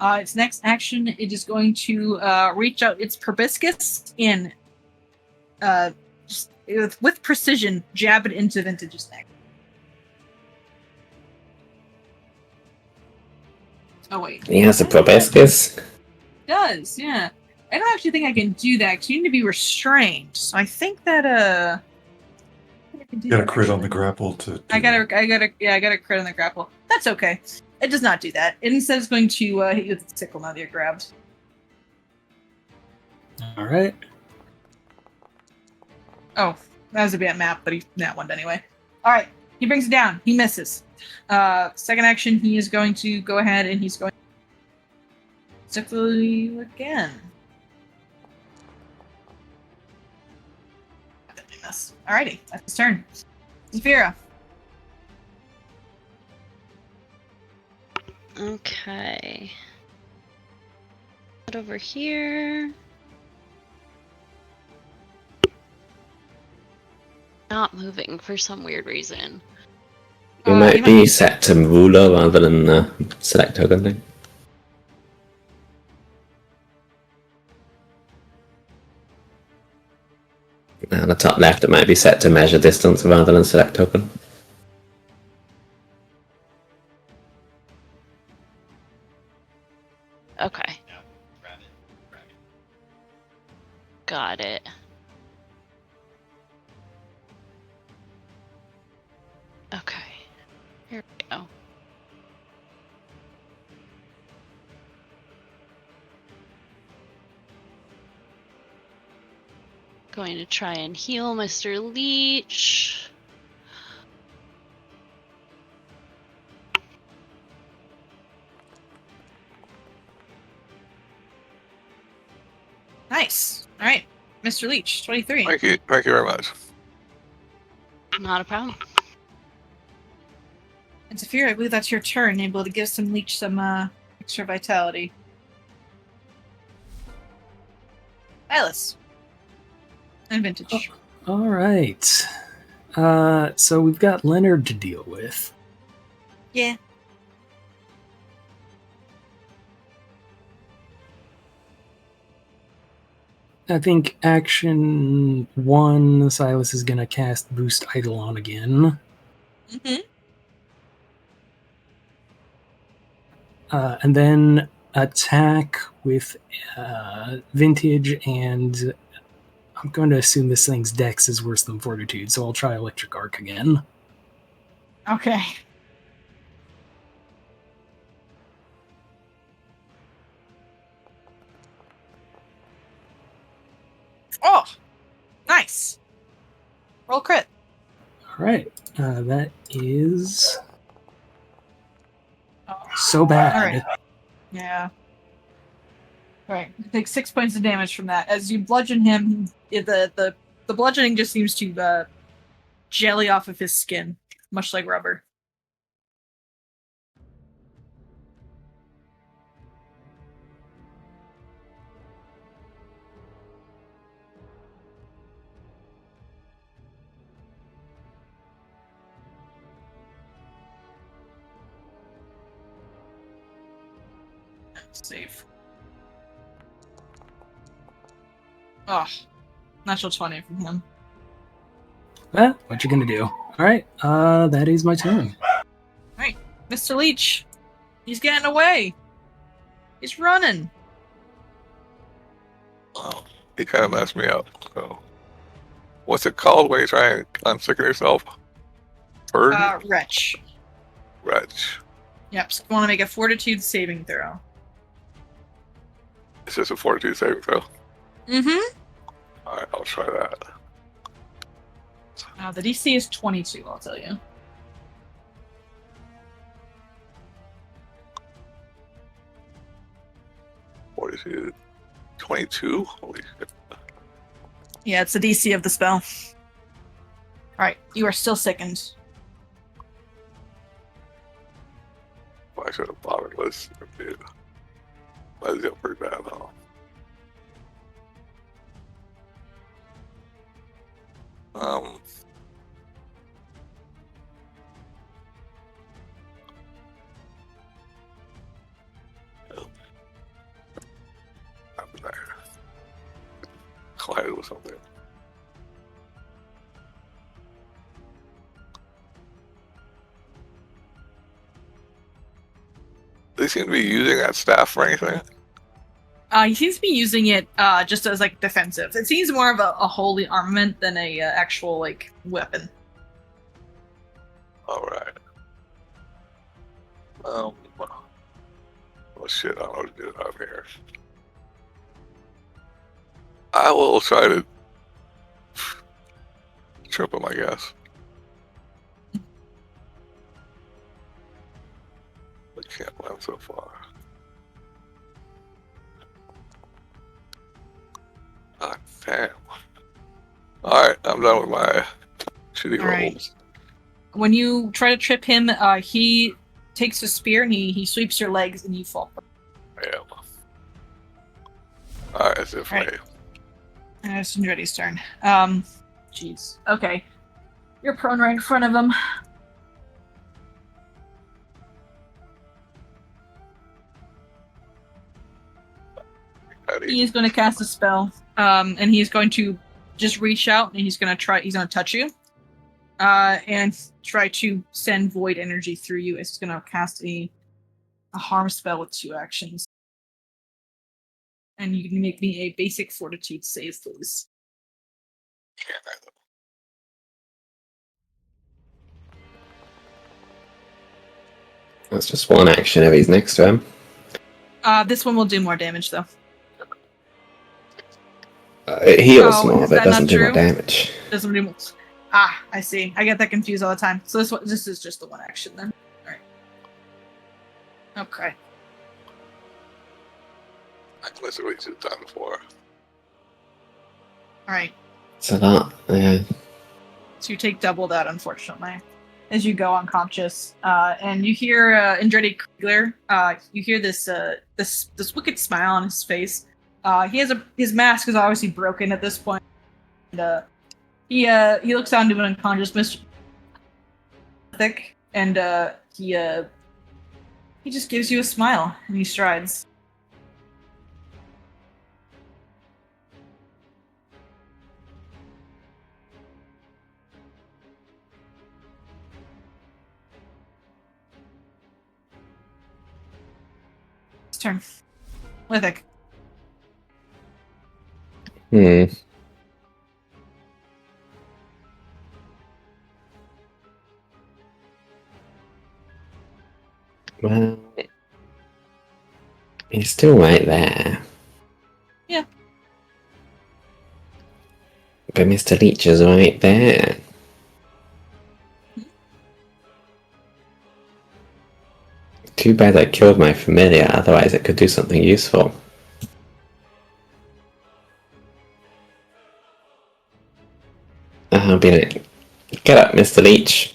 Its next action, it is going to reach out its proboscis and just with precision jab it into Vintage's neck. Oh wait. He has a proboscis. Does, yeah. I don't actually think I can do that because you need to be restrained. So I think that I can do You got a that, crit on actually. the grapple to. I got a crit on the grapple. That's okay. It does not do that. It instead is going to hit you with the sickle now that you're grabbed. Alright. Oh, that was a bad map, but he that one anyway. Alright, he brings it down. He misses. Second action, he is going to go ahead and he's going to sickle you again. Miss. Alrighty, that's his turn. Zafira. Okay. Head over here. Not moving for some weird reason. You might be set to ruler rather than select token thing. Now the top left, it might be set to measure distance rather than select token. Okay. Got it. Okay. Here we go. Going to try and heal Mr. Leech. Nice. Alright. Mr. Leech, 23. Thank you very much. Not a problem. And Zafira, I believe that's your turn. Able to give some Leech some extra vitality. Alice. And Vintage. Alright. So we've got Leonard to deal with. Yeah. I think action 1, Silas is going to cast Boost Eidolon again. Mm-hmm. And then attack with vintage, and I'm going to assume this thing's dex is worse than fortitude, so I'll try electric arc again. Okay. Oh, nice. Roll crit. All right, that is Oh, so bad. all right. Yeah. All right. You take 6 points of damage from that. As you bludgeon him, the bludgeoning just seems to jelly off of his skin, much like rubber. Save. Oh, natural 20 from him. Well, what you gonna do? All right, that is my turn. Alright, Mr. Leech. He's getting away. He's running. Well, he kind of messed me up. So, what's it called when you try and unsicken yourself? Purge? Wretch. Wretch. Yep, so you want to make a fortitude saving throw. It's just a fortitude saving throw. Mm-hmm. Alright, I'll try that. The DC is 22, I'll tell you. Fortitude 22? Holy shit. Yeah, it's the DC of the spell. Alright, you are still sickened. I should have bothered this. Dude. That's pretty bad, huh? I'm there. Collided with something. They seem to be using that staff for anything. He seems to be using it just as like defensive. It seems more of a holy armament than a actual like weapon. Alright. Oh shit, I don't know what to do out here. I will try to trip him, I guess. I can't land so far. God damn. Alright, I'm done with my shitty Alright. rolls. When you try to trip him, he takes a spear and he sweeps your legs and you fall. Yeah. Alright, that's it for Alright. me. And it's Andretti's turn. Jeez. Okay. You're prone right in front of him. He is going to cast a spell, and he's going to just reach out and he's going to touch you, and try to send void energy through you. It's going to cast a harm spell with 2 actions. And you can make me a basic fortitude save, please. That's just one action if he's next to him. This one will do more damage, though. It heals Oh, more, is but that doesn't not do more true? damage. Doesn't do more. Ah, I see. I get that confused all the time. So this is just the one action then. All right. Okay. I can literally just done for. All right. So that, yeah. So you take double that, unfortunately, as you go unconscious. And you hear Andretti Kriegler. You hear this wicked smile on his face. His mask is obviously broken at this point. And he looks down to an unconscious Mr. Thick, and he just gives you a smile and he strides. turn. Lithic. Hmm. Well, he's still right there. Yeah. But Mr. Leech is right there. Too bad I killed my familiar, otherwise it could do something useful. I'll be like, get up, Mr. Leech.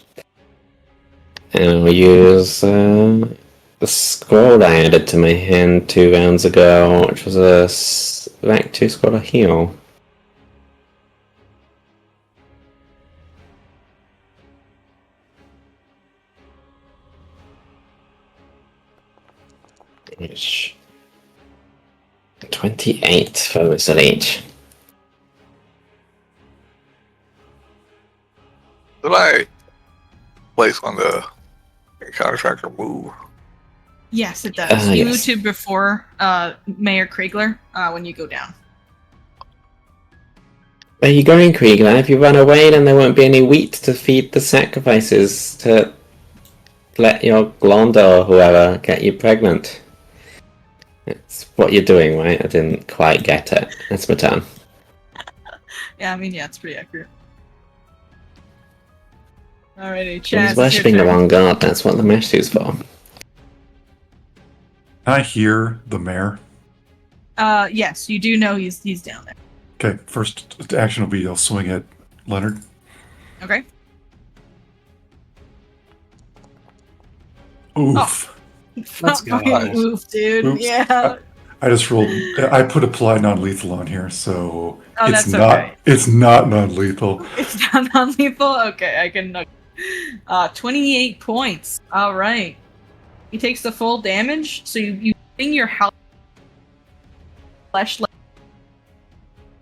And I'll use the scroll I added to my hand 2 rounds ago, which was a rank 2 scroll of heal. Which 28 for Mr. Leech. Did I place on the encounter tracker move? Yes, it does. You Yes. move to before Mayor Kriegler when you go down. Where are you going, Kriegler? If you run away, then there won't be any wheat to feed the sacrifices to let your Glonda or whoever get you pregnant. It's what you're doing, right? I didn't quite get it. That's my turn. Yeah, I mean, yeah, it's pretty accurate. Alrighty, She was Chaz, it's your worshipping the turn. wrong god. That's what the mesh is for. Can I hear the mayor? Yes, you do know he's down there. Okay, first action will be I'll swing at Leonard. Okay. Oof. Let's go. Fucking oof, dude. Oops. Yeah. I just rolled. I put apply non-lethal on here, so Oh, it's that's not. okay. It's not non-lethal. It's not non-lethal? Okay, I can... 28 points. Alright. He takes the full damage, so you bring your health flesh,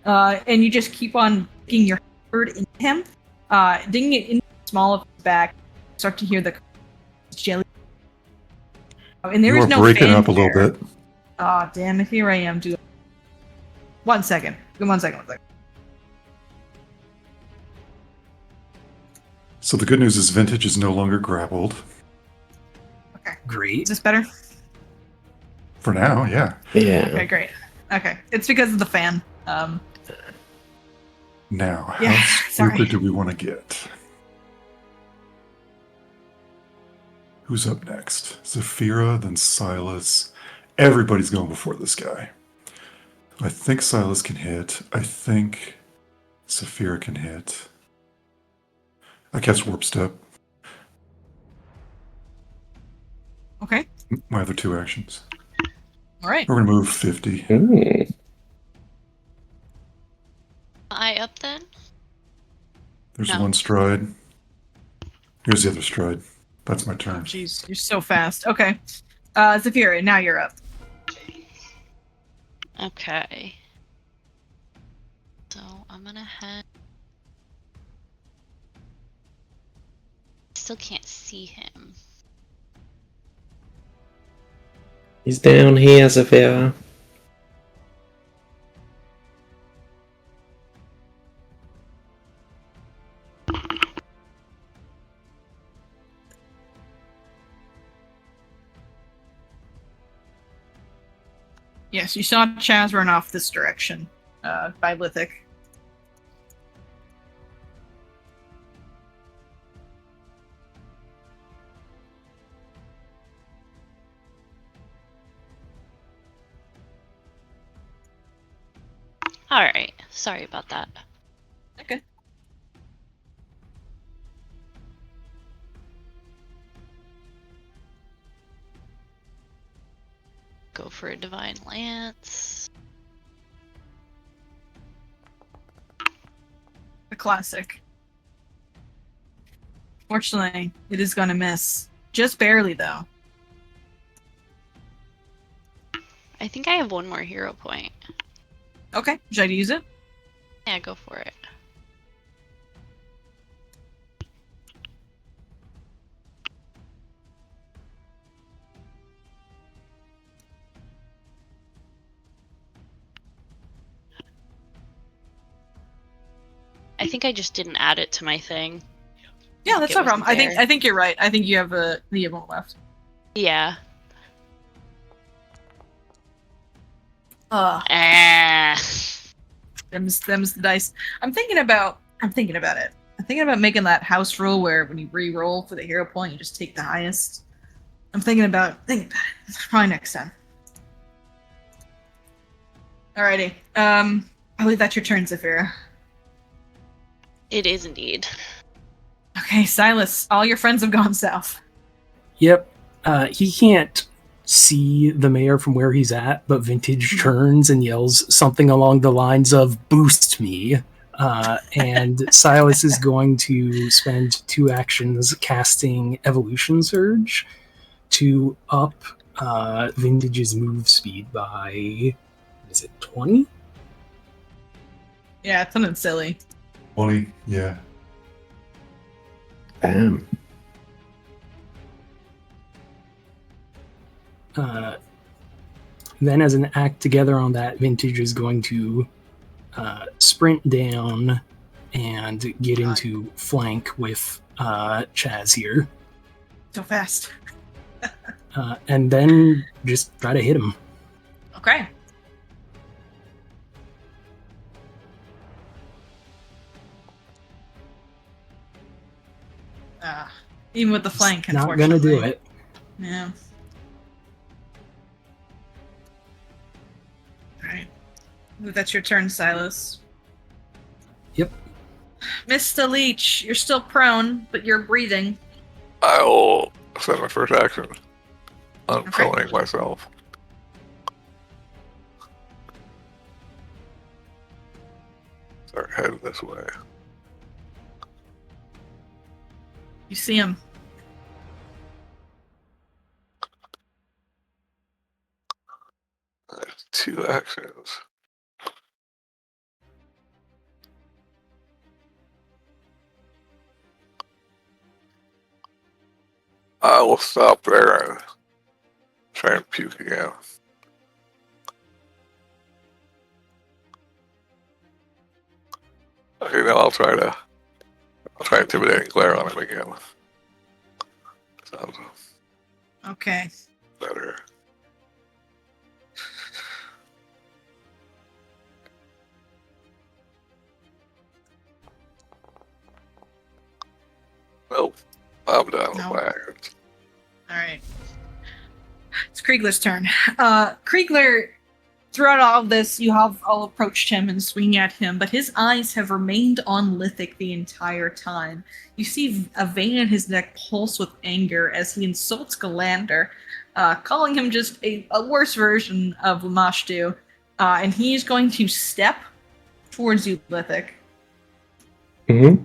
and you just keep on digging your sword into him, digging it into the small of his back. Start to hear the jelly. And there You is are no breaking up a little fanfare. bit. Ah, damn it! Here I am, dude. 1 second. Give me 1 second. 1 second. So the good news is Vintage is no longer grappled. Okay. Is Great. this better? For now, yeah. Yeah. Okay, great. Okay, it's because of the fan. Now, Yeah, how sorry. stupid do we want to get? Who's up next? Zafira, then Silas. Everybody's going before this guy. I think Silas can hit. I think Zafira can hit. I cast Warp Step. Okay. My other 2 actions. All right. We're going to move 50. Ooh. I up then? There's No. 1 stride. Here's the other stride. That's my turn. Jeez, you're so fast. Okay. Zafira, now you're up. Okay. So I'm gonna head. Still can't see him. He's down here, Zafira. Yes, you saw Chaz run off this direction by Lithic. Alright, sorry about that. Okay. Go for a Divine Lance. The classic. Fortunately, it is gonna miss. Just barely, though. I think I have 1 more hero point. Okay, should I use it? Yeah, go for it. I think I just didn't add it to my thing. Yeah, that's it no problem. wasn't there. I think you're right. I think you have the amount left. Yeah. Them's the dice. I'm thinking about it. I'm thinking about making that house rule where when you re-roll for the hero point, you just take the highest. I'm thinking about it. Probably next time. Alrighty. I believe that's your turn, Zafira. It is indeed. Okay, Silas. All your friends have gone south. Yep. He can't see the mayor from where he's at, but Vintage turns and yells something along the lines of "Boost me." And Silas is going to spend 2 actions casting Evolution Surge to up Vintage's move speed by, is it 20? Yeah, it's something silly. 20, yeah. Bam. Then as an act together on that, Vintage is going to sprint down and get into flank with Chaz here. So fast. And then just try to hit him. Okay. Even with the flank, Not gonna do it. Yeah. Alright. That's your turn, Silas. Yep. Mr. Leech, you're still prone, but you're breathing. I will spend my first action unproning myself. Start heading this way. You see him. That's 2 actions. I will stop there and try and puke again. Okay, now I'll try intimidating glare on him again. Sounds Okay. better. Nope. I'm done with my actions. Alright. It's Kriegler's turn. Kriegler, throughout all of this, you have all approached him and swinging at him, but his eyes have remained on Lithic the entire time. You see a vein in his neck pulse with anger as he insults Galander, calling him just a worse version of Lamashtu, and he's going to step towards you, Lithic. Mm-hmm.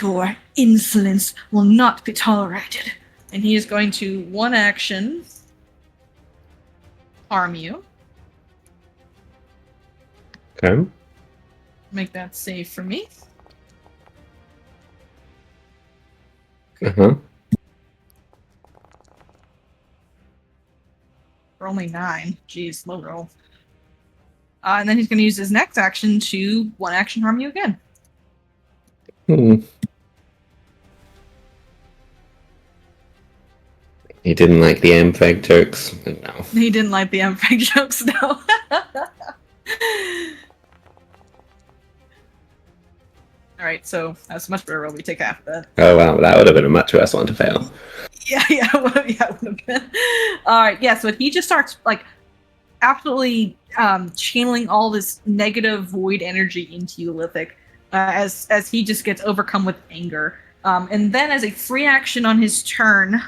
Your insolence will not be tolerated. And he is going to one action harm you. Okay. Make that save for me. Uh-huh. For only 9. Jeez, low roll. And then he's going to use his next action to one action harm you again. He didn't like the MFAG jokes. No. He didn't like the MFAG jokes, no. Alright, so that's a much better roll. We take half of that. Oh wow, that would have been a much worse one to fail. Yeah, it would have been. Alright, yeah, so he just starts, like, absolutely channeling all this negative void energy into you, Lithic, as he just gets overcome with anger. And then as a free action on his turn,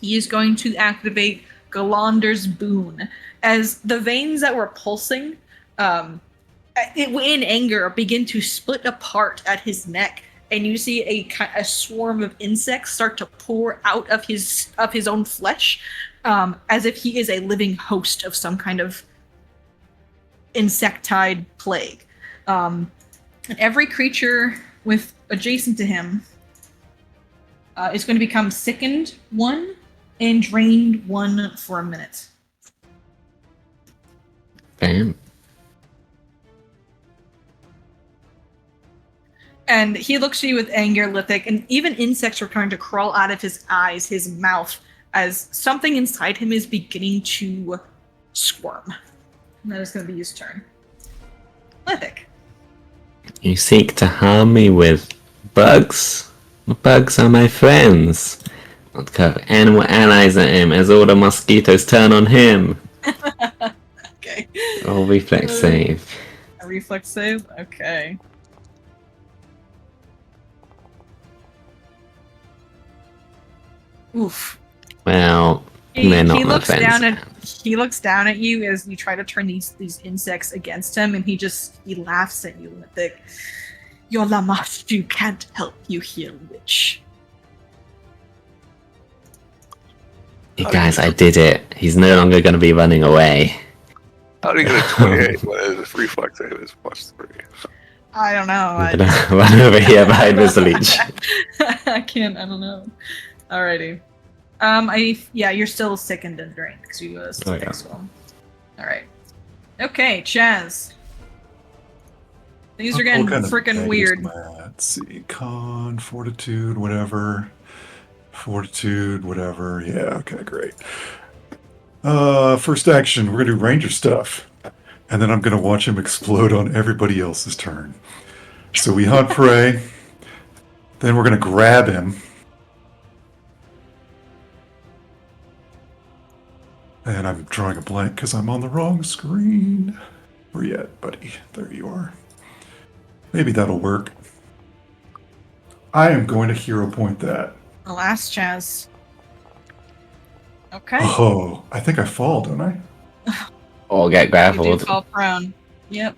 he is going to activate Galander's Boon. As the veins that were pulsing in anger begin to split apart at his neck, and you see a swarm of insects start to pour out of his own flesh, as if he is a living host of some kind of insectide plague. And every creature with adjacent to him is going to become sickened 1 and drained 1 for a minute. Bam. And he looks at you with anger, Lithic, and even insects are trying to crawl out of his eyes, his mouth, as something inside him is beginning to squirm. And that is going to be his turn. Lithic. You seek to harm me with bugs? Bugs are my friends. Not curve animal allies at him as all the mosquitoes turn on him. Okay. Roll reflex save. A reflex save? Okay. Oof. Well, He they're not my looks friends. he looks down at you as you try to turn these insects against him, and he laughs at you with the "You're Lamash, you can't help you here, witch." You guys, I did it. He's no longer going to be running away. How do you get a 28 when his reflex save is +3? I don't know. I'm going to run over here behind Mr. Leech. I don't know. Alrighty. You're still sickened and drained because you still yeah. swim. Alright. Okay, Chaz. These are getting What kind of freaking bag weird. is that? Let's see. Con, fortitude, whatever. Fortitude, whatever. Yeah, okay, great. First action, we're going to do ranger stuff. And then I'm going to watch him explode on everybody else's turn. So we hunt prey. Then we're going to grab him. And I'm drawing a blank because I'm on the wrong screen. Where you at, buddy? There you are. Maybe that'll work. I am going to hero point that. The last Chaz. Okay. Oh, I think I fall, don't I? Or get You do grappled. fall prone. Yep.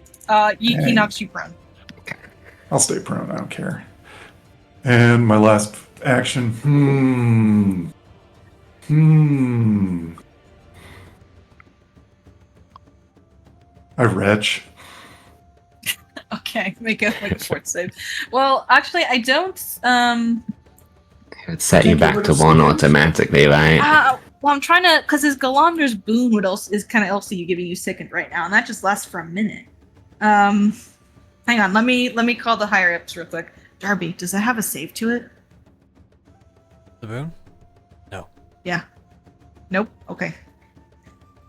He Dang. knocks you prone. I'll stay prone, I don't care. And my last action. I retch. Okay, make a fort save. Well, actually, I don't. It would set you back to 1 automatically, right? Well, I'm trying to, because his Galander's boon is kind of also you giving you sickened right now, and that just lasts for a minute. Hang on, let me call the higher ups real quick. Darby, does that have a save to it? The boon? No. Yeah. Nope. Okay.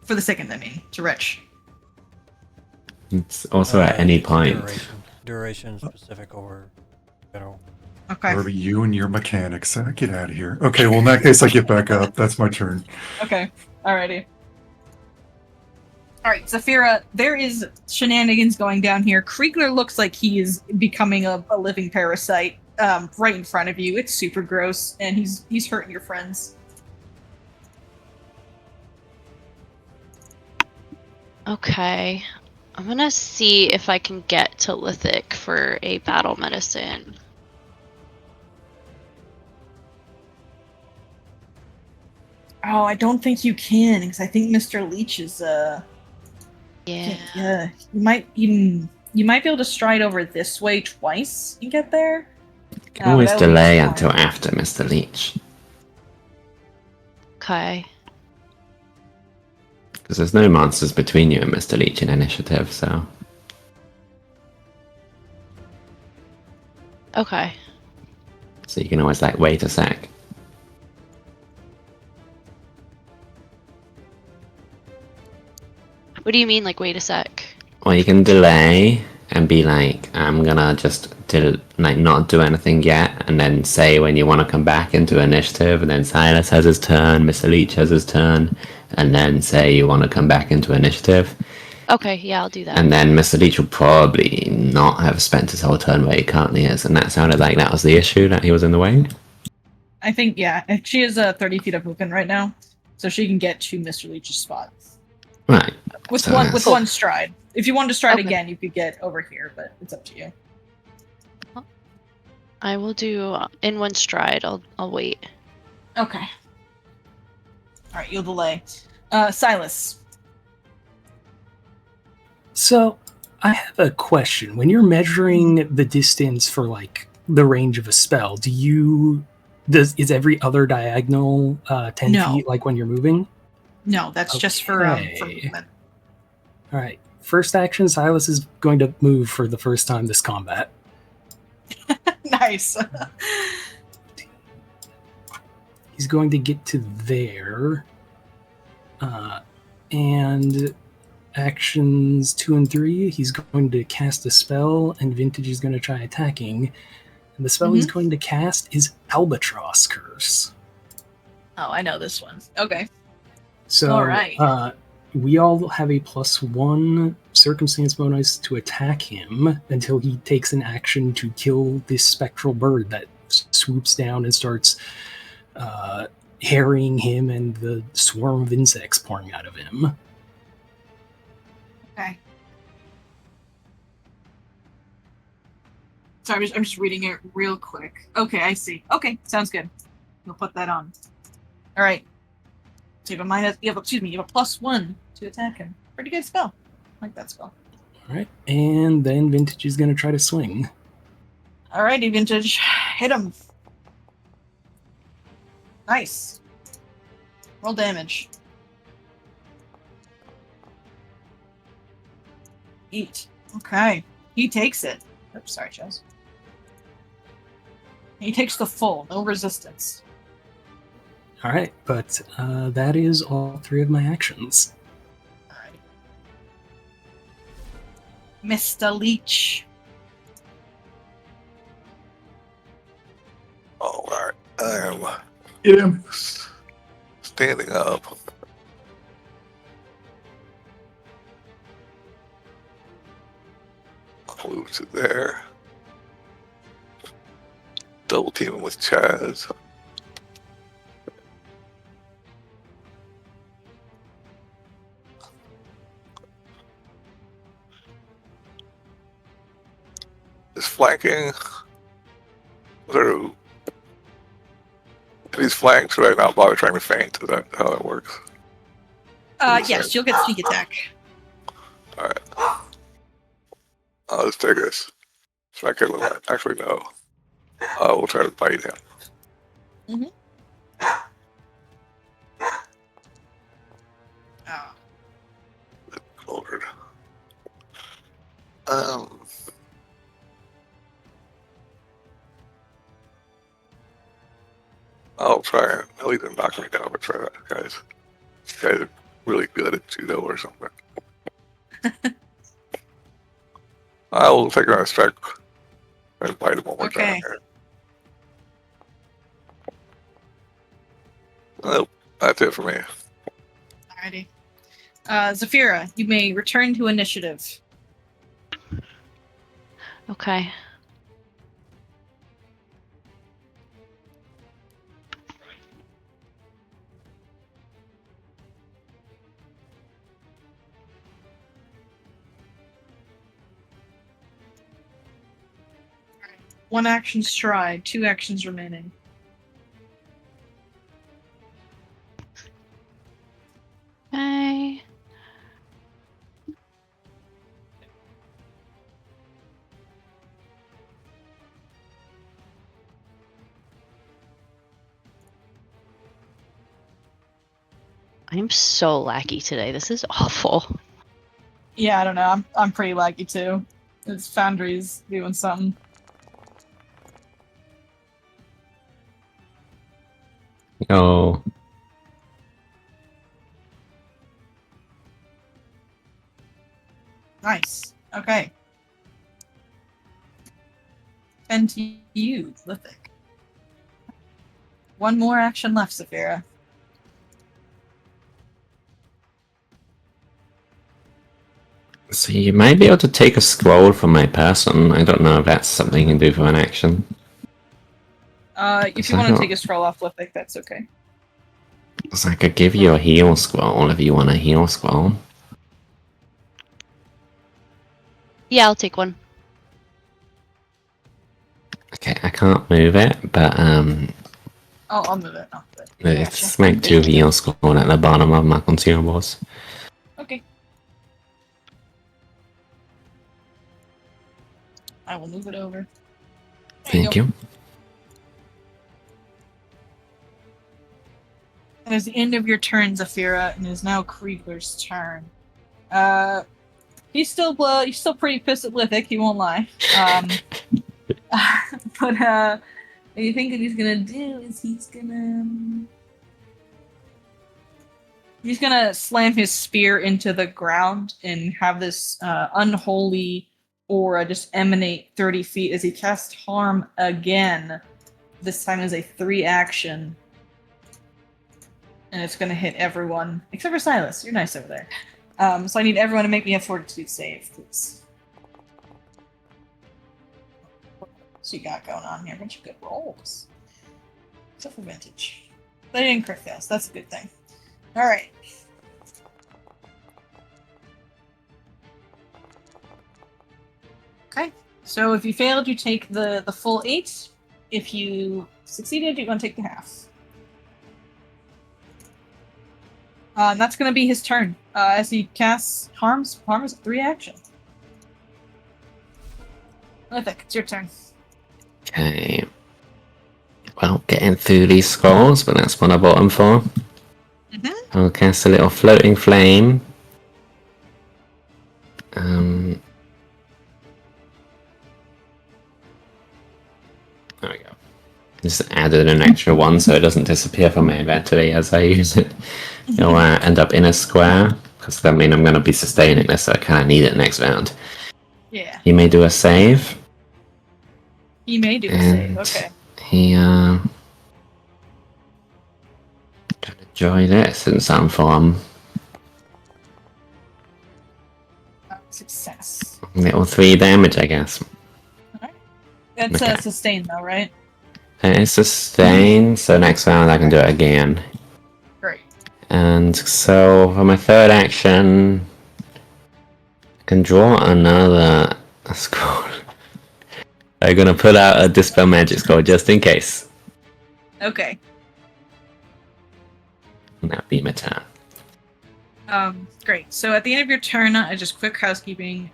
For the second, I mean, to retch. It's also at any point. Duration specific over general. Okay. Darby, you and your mechanics. Get out of here. Okay, well, in that case, I get back up. That's my turn. Okay. Alrighty. Alright, Zafira, there is shenanigans going down here. Kriegler looks like he is becoming a living parasite right in front of you. It's super gross, and he's hurting your friends. Okay. I'm gonna see if I can get to Lithic for a battle medicine. Oh, I don't think you can, because I think Mr. Leech is Yeah. You might be able to stride over this way twice and get there. You can always that would be delay fine. until after Mr. Leech. Okay. Because there's no monsters between you and Mr. Leech in initiative, so... Okay. So you can always, like, wait a sec. What do you mean, like, wait a sec? Or you can delay and be like, I'm gonna just not do anything yet, and then say when you want to come back into initiative, and then Silas has his turn, Mr. Leech has his turn, and then say you want to come back into initiative. Okay, yeah, I'll do that. And then Mr. Leech will probably not have spent his whole turn where he currently is, and that sounded like that was the issue, that he was in the way. I think, yeah. She is 30 feet of movement right now, so she can get to Mr. Leech's spot. Right. With So one that's- one stride. If you wanted to stride Okay. again, you could get over here, but it's up to you. I will do in one stride. I'll wait. Okay. Alright, you'll delay. Silas. So, I have a question. When you're measuring the distance for, like, the range of a spell, is every other diagonal 10 No. feet, like, when you're moving? No, that's just for Okay. movement. Alright. First action, Silas is going to move for the first time this combat. Nice. He's going to get to there. And actions 2 and 3, he's going to cast a spell, and Vintage is going to try attacking. And the spell he's going to cast is Albatross Curse. Oh, I know this one. Okay. So, all right. We all have a +1 circumstance bonus to attack him until he takes an action to kill this spectral bird that swoops down and starts harrying him and the swarm of insects pouring out of him. Okay. Sorry, I'm just reading it real quick. Okay, I see. Okay, sounds good. We'll put that on. All right. So you have you have a +1 to attack him. Pretty good spell. I like that spell. All right, and then Vintage is going to try to swing. Alrighty, Vintage. Hit him. Nice. Roll damage. 8. Okay. He takes it. Oops, sorry, Chaz. He takes the full. No resistance. All right, but that is all 3 of my actions. Alright. Mr. Leech. Alright. I am Get him. standing up. I'll move to there. Double teaming with Chaz. Is flanking. If he's flanked, should I not bother trying to feint? Is that how that works? Yes, you'll get sneak attack. Alright. I'll just take this. So I can actually no. We'll try to bite him. Oh. Lord. I'll try and at least knock me down, but try that, guys. This guys are really good at judo or something. I will take another strike and bite him one more time here. Nope, that's it for me. Alrighty. Zafira, you may return to initiative. Okay. One action stride, 2 actions remaining. Okay. I'm so laggy today. This is awful. Yeah, I don't know. I'm pretty laggy too. It's Foundry's doing something. Oh, Nice. Okay. And to you, Lithic. One more action left, Zafira. so you might be able to take a scroll from my person. I don't know if that's something you can do for an action. If you want to take a scroll off Lithic, that's okay. So I could give you a heal scroll if you want a heal scroll. Yeah, I'll take one. Okay, I can't move it, but I'll move it. it's like 2 heal scroll at the bottom of my consumables. Okay. I will move it over. Thank you. That is the end of your turn, Zafira, and it is now Kriegler's turn. He's still pretty pissed at Lithic, he won't lie. What you think that he's gonna do is he's gonna slam his spear into the ground and have this unholy aura just emanate 30 feet as he casts harm again. This time as a 3 action. And it's gonna hit everyone except for Silas. You're nice over there. So I need everyone to make me a fortitude save, please. What you got going on here? A bunch of good rolls. Except for vintage. They didn't crit fail, so that's a good thing. Alright. Okay. So if you failed, you take the full 8. If you succeeded, you're going to take the half. And that's going to be his turn. As he casts harm is a 3 action. Mythic, it's your turn. Okay. Well, getting through these scrolls, but that's what I bought them for. Mm-hmm. I'll cast a little floating flame. There we go. Just added an extra one so it doesn't disappear from my inventory as I use it. It'll end up in a square, because that means I'm going to be sustaining this, so I kind of need it next round. Yeah. He may do a save. He may do a save, okay. He, gonna enjoy this in some form. Success. Little 3 damage, I guess. Alright. That's Okay. sustained though, right? It's sustained, so next round I can do it again. Great. And so for my 3rd action, I can draw another scroll. I'm gonna pull out a Dispel Magic scroll just in case. Okay. And that'll be my turn. Great. So at the end of your turn, just quick housekeeping.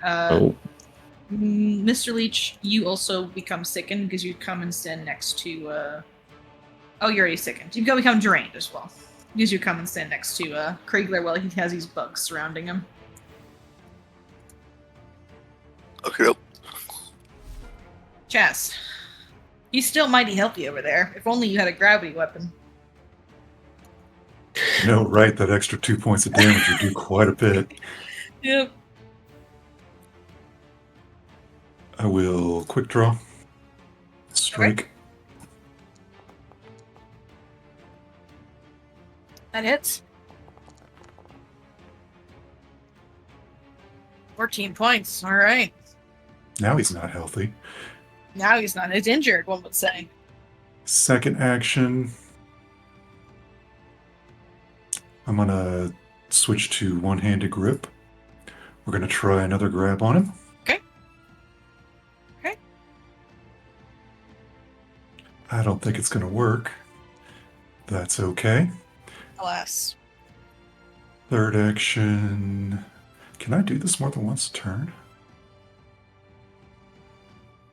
Mr. Leech, you also become sickened because you come and stand next to. Oh, you're already sickened. You become drained as well because you come and stand next to Kriegler while he has these bugs surrounding him. Okay. Chas, he's still mighty healthy over there. If only you had a gravity weapon. No, right, that extra 2 points of damage would do quite a bit. Yep. I will quick draw. Strike. That hits. 14 points. All right. Now he's not healthy. Now he's not. He's injured, one would say. Second action. I'm going to switch to one-handed grip. We're going to try another grab on him. Okay. Okay. I don't think it's going to work. That's okay. Alas. Third action. Can I do this more than once a turn?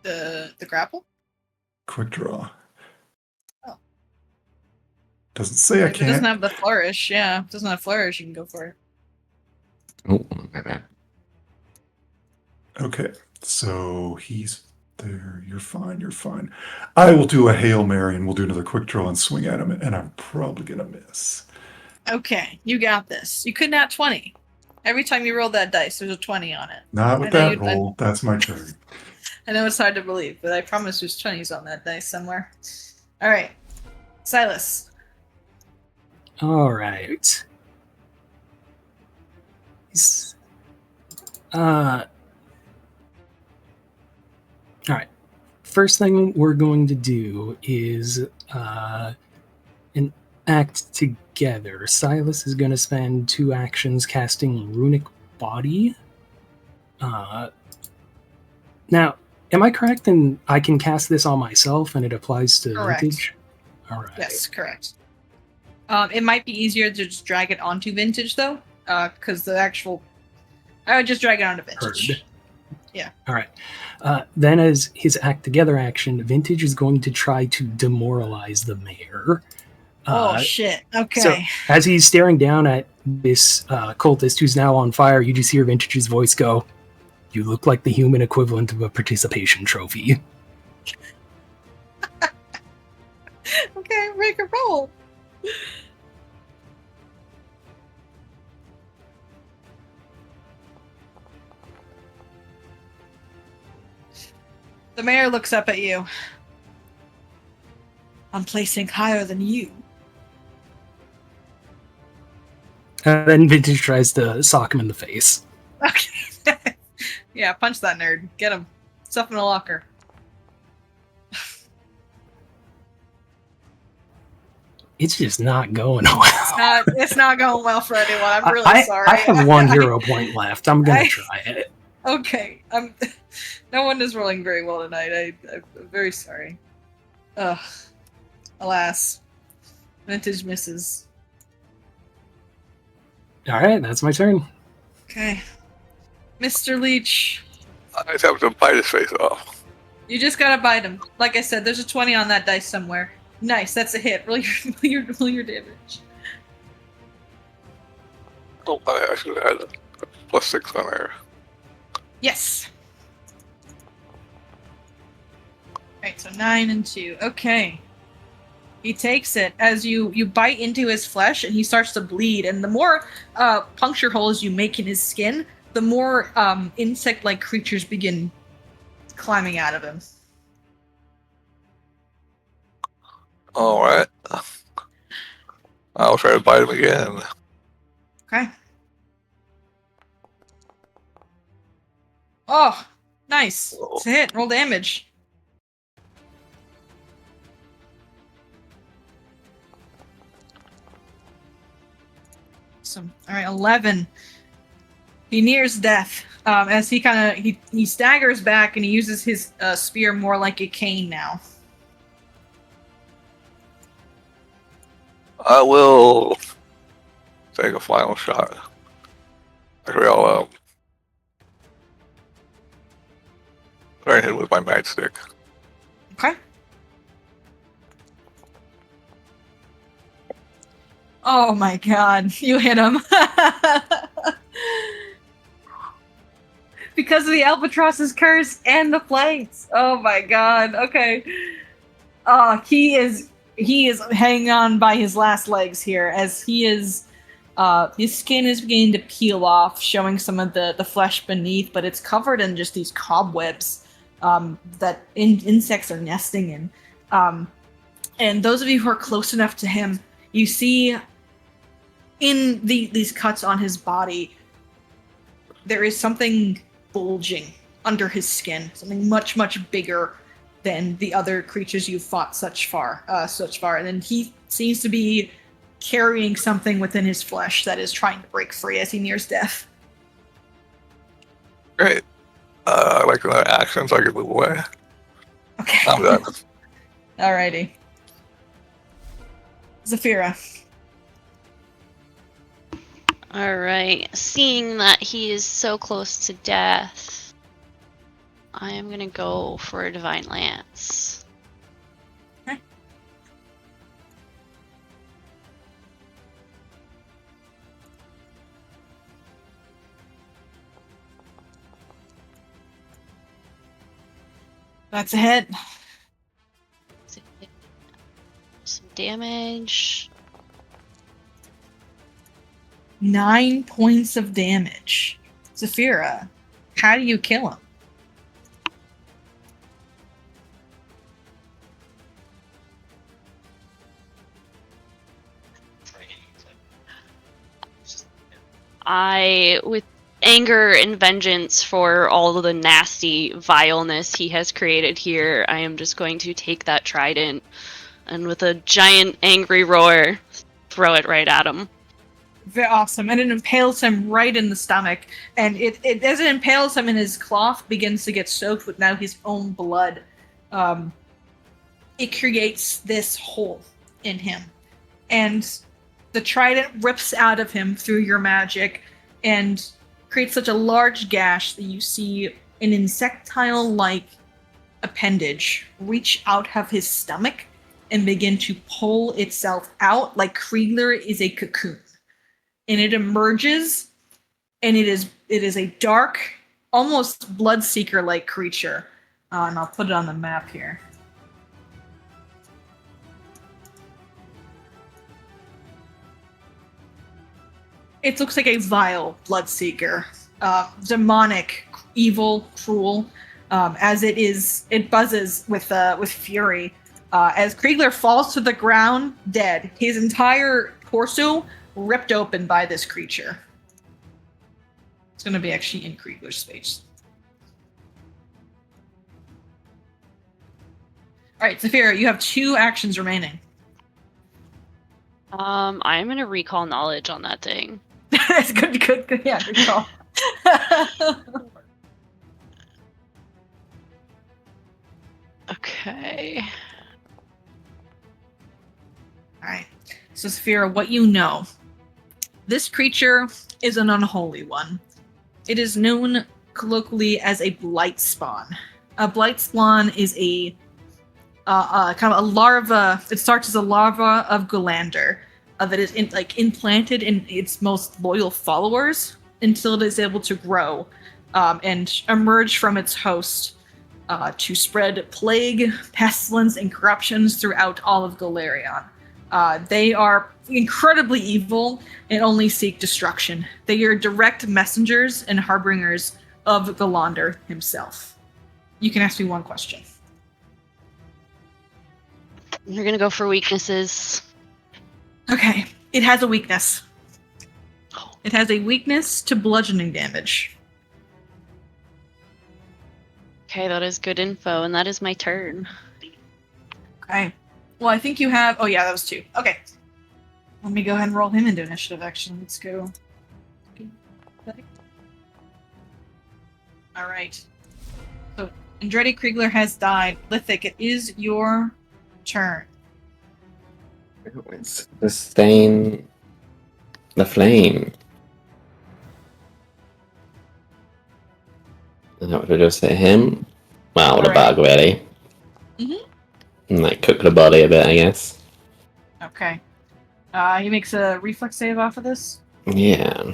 The grapple? Quick draw. Oh. Doesn't say I If it doesn't can't. have the flourish, yeah. If it doesn't have flourish, you can go for it. Oh, my bad. Okay, so he's there. You're fine. You're fine. I will do a Hail Mary and we'll do another quick draw and swing at him, and I'm probably going to miss. Okay, you got this. You could nat 20. Every time you roll that dice, there's a 20 on it. Not with that roll. That's my turn. I know it's hard to believe, but I promise there's 20s on that dice somewhere. All right. Silas. All right. All right. First thing we're going to do is an act together. Silas is going to spend 2 actions casting Runic Body. Now, am I correct in I can cast this on myself and it applies to Correct. Vintage? All right. Yes, correct. It might be easier to just drag it onto Vintage, though, because the actual... I would just drag it onto Vintage. Heard. Yeah. All right. Then as his act together action, Vintage is going to try to demoralize the mayor. Oh, shit. Okay. So as he's staring down at this cultist who's now on fire, you just hear Vintage's voice go, "You look like the human equivalent of a participation trophy." Okay, make a roll. The mayor looks up at you. I'm placing higher than you. And then Vintage tries to sock him in the face. Okay. Yeah, punch that nerd. Get him. Stuff in a locker. It's just not going well. It's not going well for anyone. I'm really sorry. I have one hero point left. I'm gonna try it. Okay. No one is rolling very well tonight. I'm very sorry. Ugh. Alas. Vintage misses. Alright, that's my turn. Okay. Mr. Leech. I just have to bite his face off. You just gotta bite him. Like I said, there's a 20 on that dice somewhere. Nice, that's a hit. Roll your damage. Oh, I should have had a +6 on there. Yes. Right, so 9 and 2. Okay. He takes it as you bite into his flesh and he starts to bleed. And the more puncture holes you make in his skin, the more insect-like creatures begin climbing out of him. Alright. I'll try to bite him again. Okay. Oh, nice. It's a hit. Roll damage. Awesome. All right, 11. He nears death as he staggers back and he uses his spear more like a cane now. I will take a final shot. Actually, I'll try and hit him with my matchstick. Okay. Oh my god, you hit him. Because of the albatross's curse and the flanks. Oh my god, okay. He is hanging on by his last legs here as he is his skin is beginning to peel off, showing some of the flesh beneath, but it's covered in just these cobwebs that insects are nesting in. And those of you who are close enough to him, you see in these cuts on his body, there is something bulging under his skin, something much, much bigger than the other creatures you've fought such far. And then he seems to be carrying something within his flesh that is trying to break free as he nears death. Great. I like another action so I can move away. Okay. I'm done. Alrighty. Zafira. Alright, seeing that he is so close to death, I am gonna go for a Divine Lance. Okay. That's a hit. Some damage. 9 points of damage. Zafira, how do you kill him? With anger and vengeance for all of the nasty vileness he has created here, I am just going to take that trident and with a giant angry roar, throw it right at him. Very awesome. And it impales him right in the stomach. And it as it impales him, and his cloth begins to get soaked with now his own blood, it creates this hole in him. And the trident rips out of him through your magic and creates such a large gash that you see an insectile-like appendage reach out of his stomach and begin to pull itself out like Kriegler is a cocoon. And it emerges, and it is a dark, almost Bloodseeker-like creature. And I'll put it on the map here. It looks like a vile bloodseeker, demonic, evil, cruel. As it buzzes with fury. As Kriegler falls to the ground, dead. His entire torso ripped open by this creature. It's going to be actually in Kriegler's space. All right, Zafira, you have 2 actions remaining. I'm gonna recall knowledge on that thing. That's good. Yeah, good call. Okay. All right. So, Zafira, what you know. This creature is an unholy one. It is known colloquially as a blight spawn. A blight spawn is a kind of a larva. It starts as a larva of Gulander that is implanted in its most loyal followers until it is able to grow and emerge from its host to spread plague, pestilence, and corruptions throughout all of Golarion. They are incredibly evil and only seek destruction. They are direct messengers and harbingers of Gulander himself. You can ask me one question. You're gonna go for weaknesses. Okay, it has a weakness. It has a weakness to bludgeoning damage. Okay, that is good info, and that is my turn. Okay. Well, I think you have... Oh, yeah, that was 2. Okay. Let me go ahead and roll him into initiative action. Let's go. All right. So, Andretti Kriegler has died. Lithic, it is your turn. Sustain the flame. And that would just hit him. Wow, what a Alright. bug, really. Mhm. And like cook the body a bit, I guess. Okay. He makes a reflex save off of this. Yeah.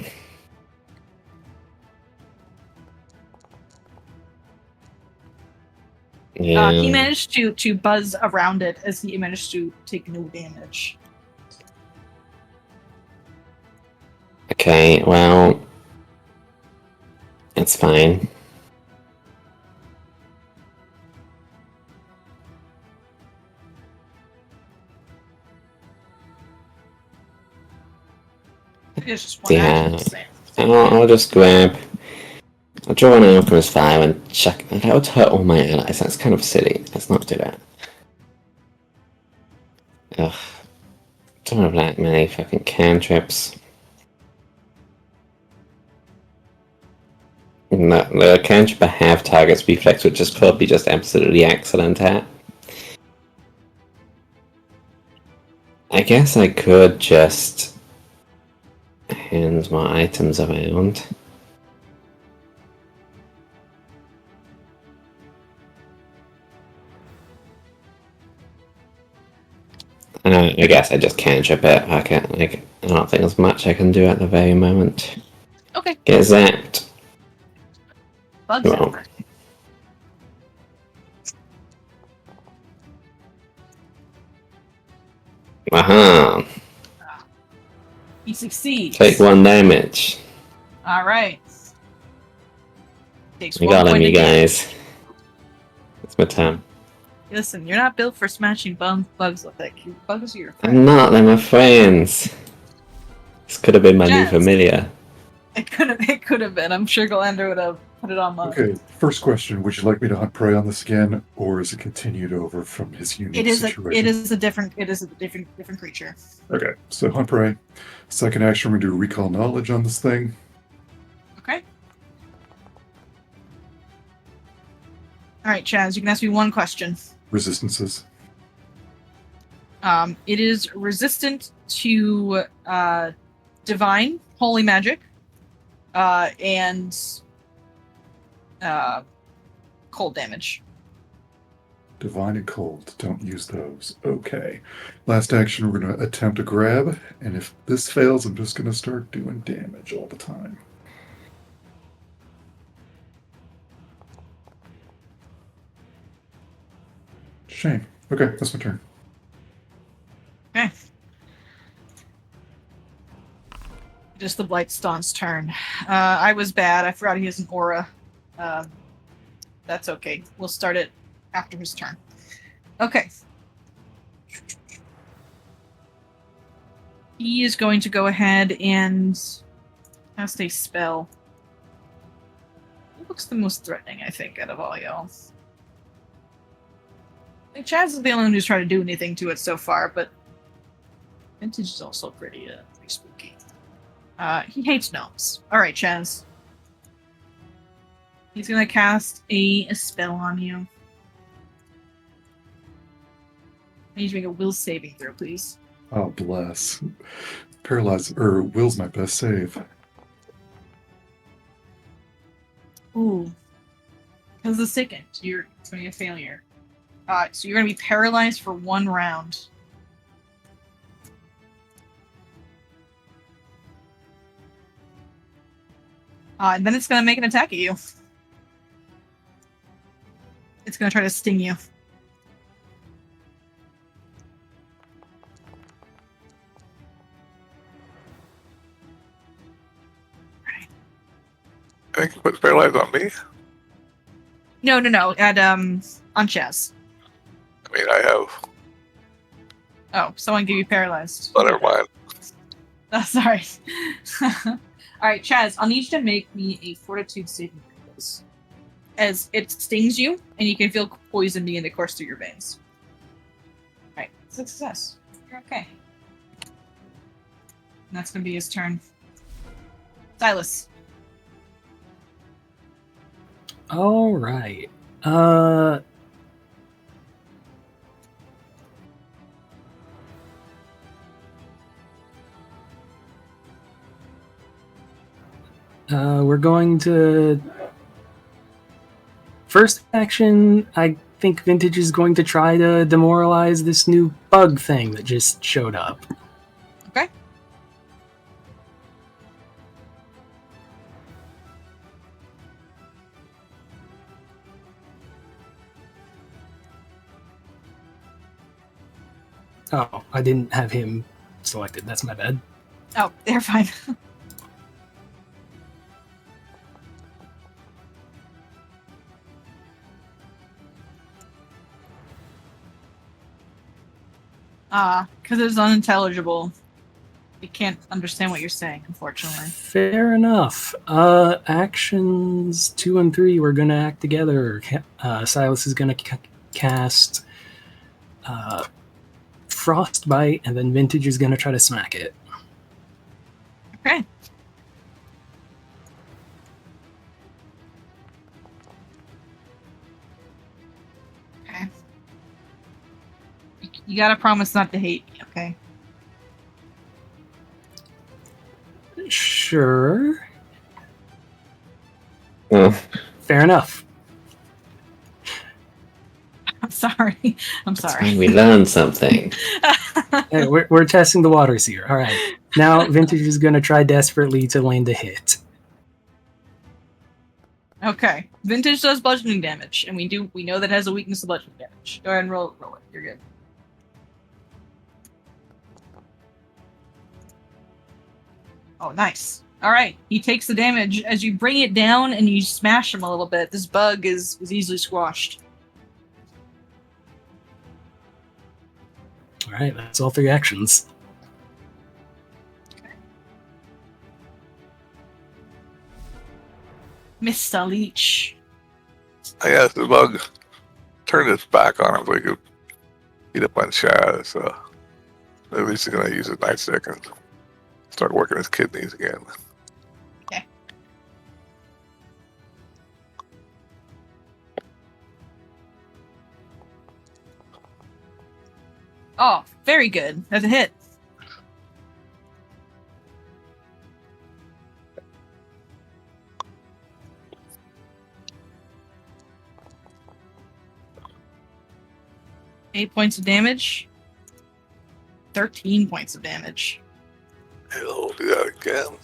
Yeah. He managed to buzz around it as he managed to take no damage. Okay, well, it's fine. It's just one Yeah. action to save. I'll just grab. I'll draw an alchemist fire and chuck. That would hurt all my allies. That's kind of silly. Let's not do that. Ugh. Don't have that many fucking cantrips. No, the cantrip I have targets reflex, which is probably just absolutely excellent at. I guess I could just hand my items around. I guess I just cantrip it. I don't think there's much I can do at the very moment. Okay. Get zapped. Bugs Well. over. Aha! He succeeds. Take 1 damage. All right. Takes You 1 got him, point you again. guys. It's my turn. Listen, you're not built for smashing bugs with it. Bugs are your friend. I'm not, they're my friends. This could have been my new Jazz. familiar. It could have been. I'm sure Galander would have put it on the... Okay, first question. Would you like me to hunt prey on this again, or is it continued over from his unique situation? It is a different creature. Okay, so hunt prey. Second action, we're going to do recall knowledge on this thing. Okay. All right, Chaz, you can ask me one question. Resistances. It is resistant to divine, holy magic, and cold damage. Divine and cold. Don't use those. Okay. Last action, we're going to attempt a grab, and if this fails, I'm just going to start doing damage all the time. Shame. Okay, that's my turn. Okay. It Just the Blightstone's turn. I was bad. I forgot he has an aura. That's okay. We'll start it after his turn. Okay. He is going to go ahead and cast a spell. Who looks the most threatening, I think, out of all y'all? I think Chaz is the only one who's tried to do anything to it so far, but Vintage is also pretty spooky. He hates gnomes. Alright, Chaz. He's gonna cast a spell on you. I need you to make a will saving throw, please. Oh, bless. Paralyzed, or will's my best save. Ooh. Because the second, you're going to be a failure. So you're going to be paralyzed for 1 round. And then it's going to make an attack at you. It's going to try to sting you. I think he puts paralyzed on me. No. At, on Chaz. I mean, I have. Oh, someone gave you paralyzed. Oh, never mind. Oh, sorry. Alright, Chaz, I'll need you to make me a fortitude saving throw, please. As it stings you, and you can feel poison begin to course through your veins. Alright, success. You're okay. And that's going to be his turn. Silas. All right. We're going to... First action, I think Vintage is going to try to demoralize this new bug thing that just showed up. Okay. Oh, I didn't have him selected. That's my bad. Oh, they're fine. Because it's unintelligible. We can't understand what you're saying, unfortunately. Fair enough. Actions 2 and 3, we're going to act together. Silas is going to cast Frostbite, and then Vintage is going to try to smack it. Okay. Okay. You gotta promise not to hate me, okay? Sure. Oh, Fair enough. I'm sorry. I'm that's sorry. fine, we learned something. Hey, we're testing the waters here. All right. Now Vintage is going to try desperately to land a hit. Okay. Vintage does bludgeoning damage, and we know that it has a weakness to bludgeoning damage. Go ahead and roll it. You're good. Oh, nice. Alright. He takes the damage. As you bring it down and you smash him a little bit, this bug is easily squashed. All right, that's all 3 actions. Mr. Leech. I asked the bug turned its back on him so he could beat up on Chaz. So at least he's going to use his nightstick and start working his kidneys again. Okay. Oh, very good. That's a hit. Eight points of damage. 13 points of damage. He'll do that again.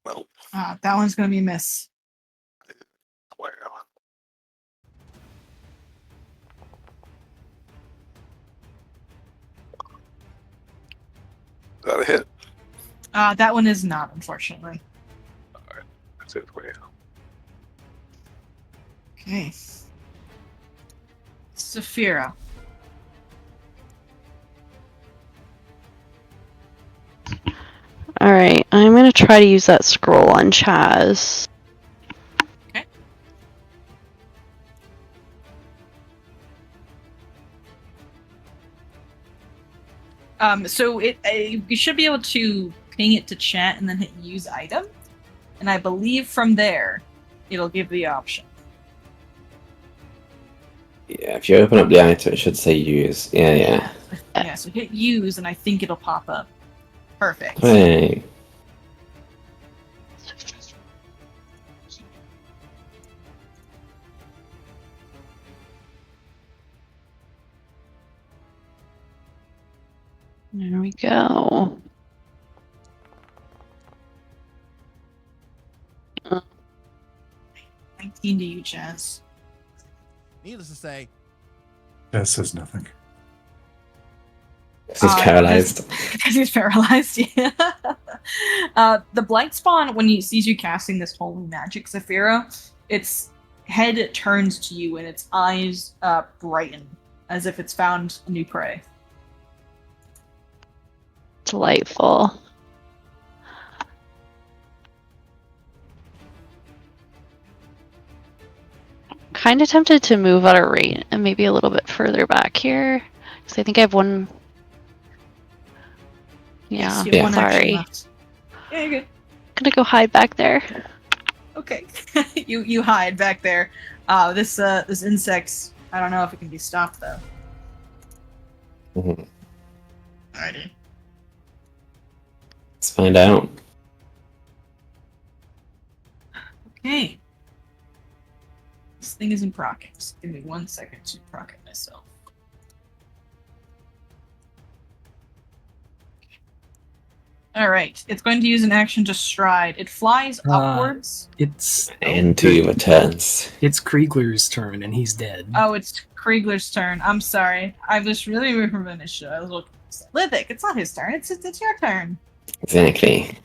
Nope. That one's going to be a miss. Wow. Is that a hit? That one is not, unfortunately. That's it for you. Okay. Saphira. Alright, I'm gonna try to use that scroll on Chaz. Okay. So you should be able to ping it to chat and then hit use item. And I believe from there, it'll give the option. Yeah, if you open up the item, it should say use. Yeah. Yeah, so hit use and I think it'll pop up. Perfect. Hey. There we go. 19 to you, Chaz. Needless to say, That says nothing. This is paralyzed. Because he's paralyzed, yeah. The blight spawn, when he sees you casting this holy magic, Saphira, its head turns to you and its eyes brighten, as if it's found a new prey. Delightful. Kind of tempted to move out of rate and maybe a little bit further back here, because I think I have one. Yeah, Yes, you have one action sorry. left. Yeah, you're good. Gonna go hide back there. Okay. you hide back there. This insect, I don't know if it can be stopped though. Mhm. Alrighty. Let's find out. Okay. This thing isn't proccing. Just give me 1 second to proc it myself. Alright, it's going to use an action to stride. It flies upwards. It's And 2 returns. it's Kriegler's turn, and he's dead. Oh, it's Kriegler's turn. I'm sorry. I was really moved from initiative. I was looking. Lithic, it's not his turn. It's your turn. Exactly.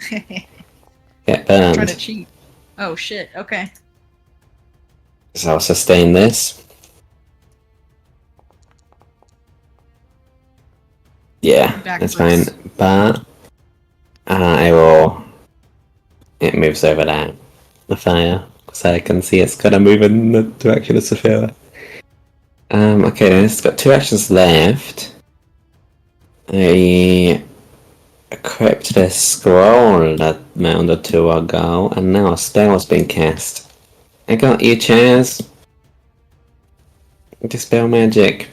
Get Trying to burned. cheat. Oh shit. Okay. So I'll sustain this. Yeah, that's fine. Backwards. But I will. It moves over there. The fire. So I can see it's gonna move in the direction of Saphira. Okay, then it's got 2 actions left. I equipped this scroll that mound or 2 ago, and now a spell has been cast. I got you, Chaz. Dispel magic.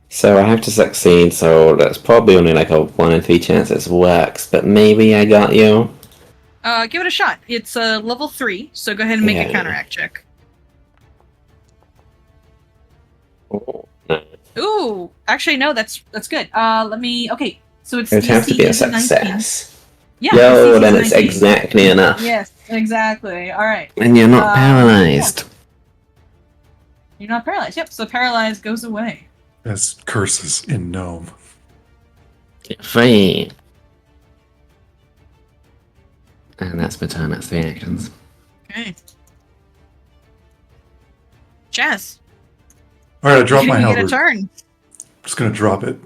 So I have to succeed, so that's probably only like a 1 in 3 chance it works, but maybe I got you. Give it a shot. It's level 3, so go ahead and make a Yeah. counteract check. Oh, no. Ooh, actually no, that's good. Let me. Okay, so it's It would have to be a DC is 19. success. Yeah. Yo, DC then is it's 19. exactly enough. Yes, exactly. All right. And you're not paralyzed. You're not paralyzed. Yep. So paralyzed goes away. As curses in Gnome. Get free. And that's my turn, that's 3 actions. Okay. Chaz. Alright, I dropped you my get a halberd. turn. Just gonna drop it.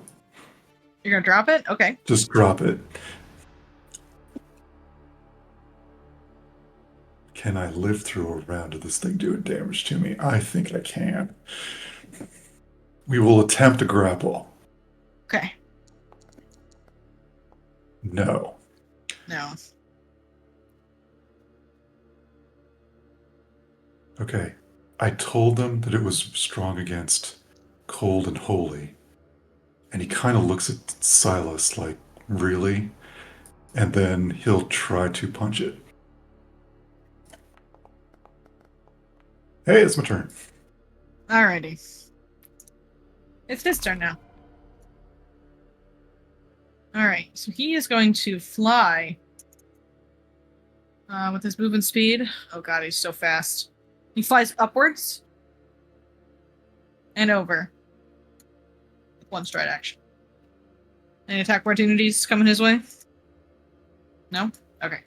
You're gonna drop it. Okay. Just drop it. Can I live through a round of this thing doing damage to me? I think I can. We will attempt a grapple. Okay. No. No. Okay. I told them that it was strong against cold and holy. And he kind of looks at Silas like, really? And then he'll try to punch it. Hey, it's my turn. Alrighty. It's his turn now. Alright, so he is going to fly. With his movement speed. Oh god, he's so fast. He flies upwards. And over. With 1 stride action. Any attack opportunities coming his way? No? Okay.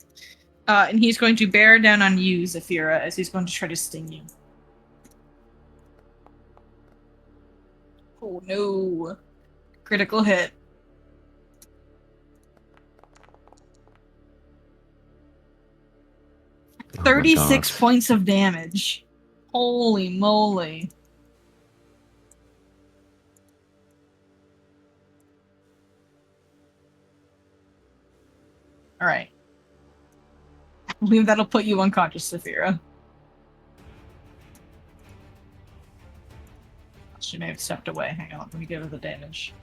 And he's going to bear down on you, Zafira, as he's going to try to sting you. Oh no. Critical hit. Oh my 36 God. points of damage. Holy moly. Alright. I believe that'll put you unconscious, Zafira. She may have stepped away. Hang on, let me give her the damage.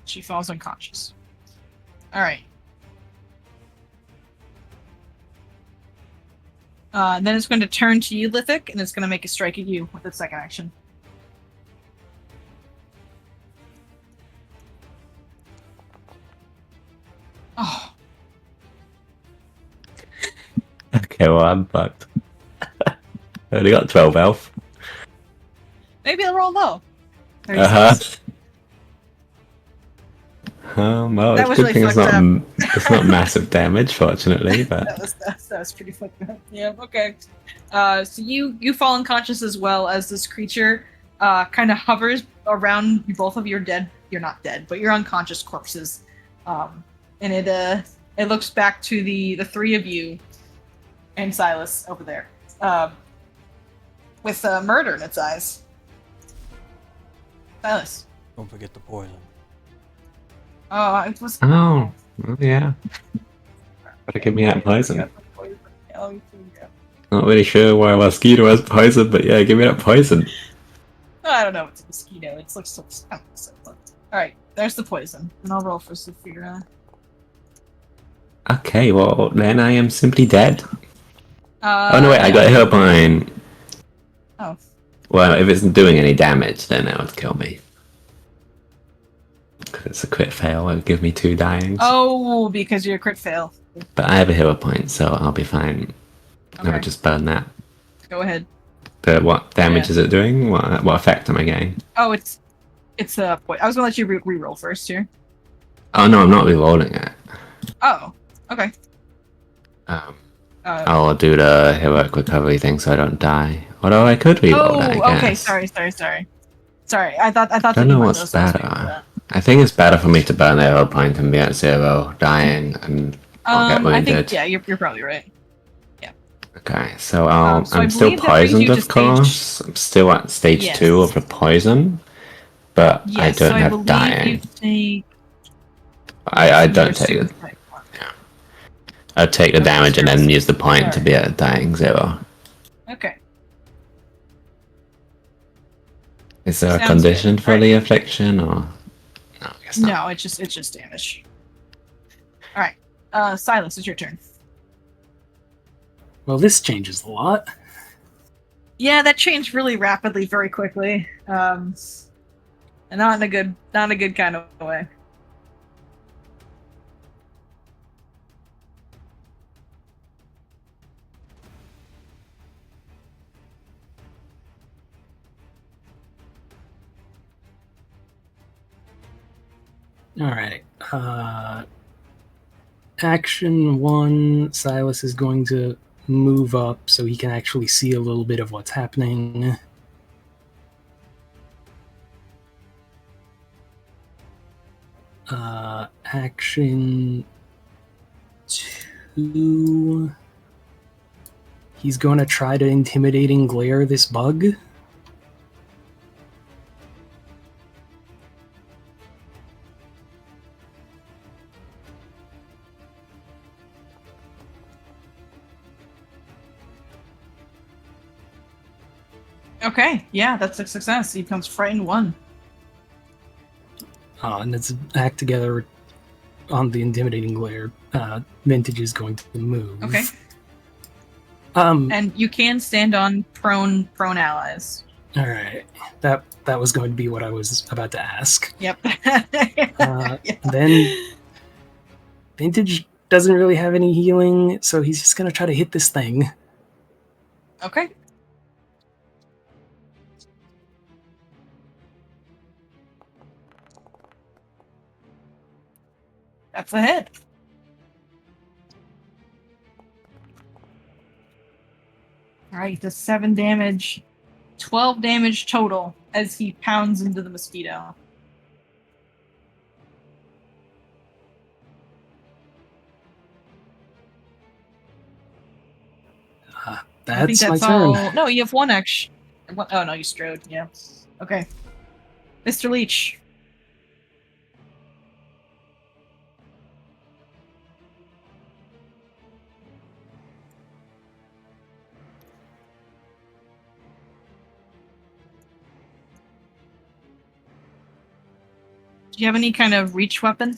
She falls unconscious. Alright. Then it's going to turn to you, Lithic, and it's going to make a strike at you with its second action. Oh. Okay, well, I'm fucked. I only got 12 health. Maybe I'll roll low. Uh-huh. Well, That it's a was good really thing it's fucked not, up. it's not massive damage, fortunately, but... that was pretty fucked up. Yeah, okay. So you fall unconscious as well as this creature kind of hovers around both of your dead, you're not dead, but your unconscious corpses. And it looks back to the three of you and Silas over there. With murder in its eyes. Silas. Don't forget the poison. Oh, it was... Oh, well, yeah. Gotta give me that poison. Not really sure why a mosquito has poison, but yeah, give me that poison. I don't know if it's a mosquito. It looks so... Alright, there's the poison. And I'll roll for Saphira. Okay, well, then I am simply dead. Oh, no, wait, I yeah. got a heal point. Oh. Well, if it's doing any damage, then that would kill me. Because it's a crit fail, it would give me 2 dyings. Oh, because you're a crit fail. But I have a hero point, so I'll be fine. Okay. I'll just burn that. Go ahead. But what damage Yeah. is it doing? What effect am I getting? Oh, it's a point. I was gonna let you re-roll first here. Oh no, I'm not re-rolling it. Oh, okay. I'll do the heroic recovery thing so I don't die. Although I could re-roll that, I guess. Okay, sorry. I thought I that don't you know might what's know, so I was better. waiting for that. I think it's better for me to burn the hero point and be at 0, dying, and I'll get wounded. I think, yeah, you're probably right. Okay, so So I I'm still believe that brings poisoned, you to of course. I'm still at stage Yes. 2 of the poison, but I Yes, don't so I have believe dying. you take... I don't take your it. super type one. I'll take the Okay, damage and so- then use the point to Alright. be at dying 0. Okay. Is there a Sounds condition good. for Alright. the affliction, or no? I guess not. No, it's just damage. Alright. Silas, it's your turn. Well, this changes a lot. Yeah, that changed really rapidly, very quickly. And not in a good kind of way. Alright. Action 1, Silas is going to move up so he can actually see a little bit of what's happening. Action 2, he's going to try to intimidating glare this bug. Okay, yeah, that's a success. He becomes frightened 1. And let's act together on the intimidating glare. Vintage is going to move. Okay. Um. And you can stand on prone allies. All right. That was going to be what I was about to ask. Yep. Yeah. Then Vintage doesn't really have any healing, so he's just gonna try to hit this thing. Okay. That's a hit. Alright, does 7 damage. 12 damage total as he pounds into the mosquito. I think That's my that's turn. all. No, you have one action. Oh no, you strode. Yeah. Okay. Mr. Leech. Do you have any kind of reach weapon?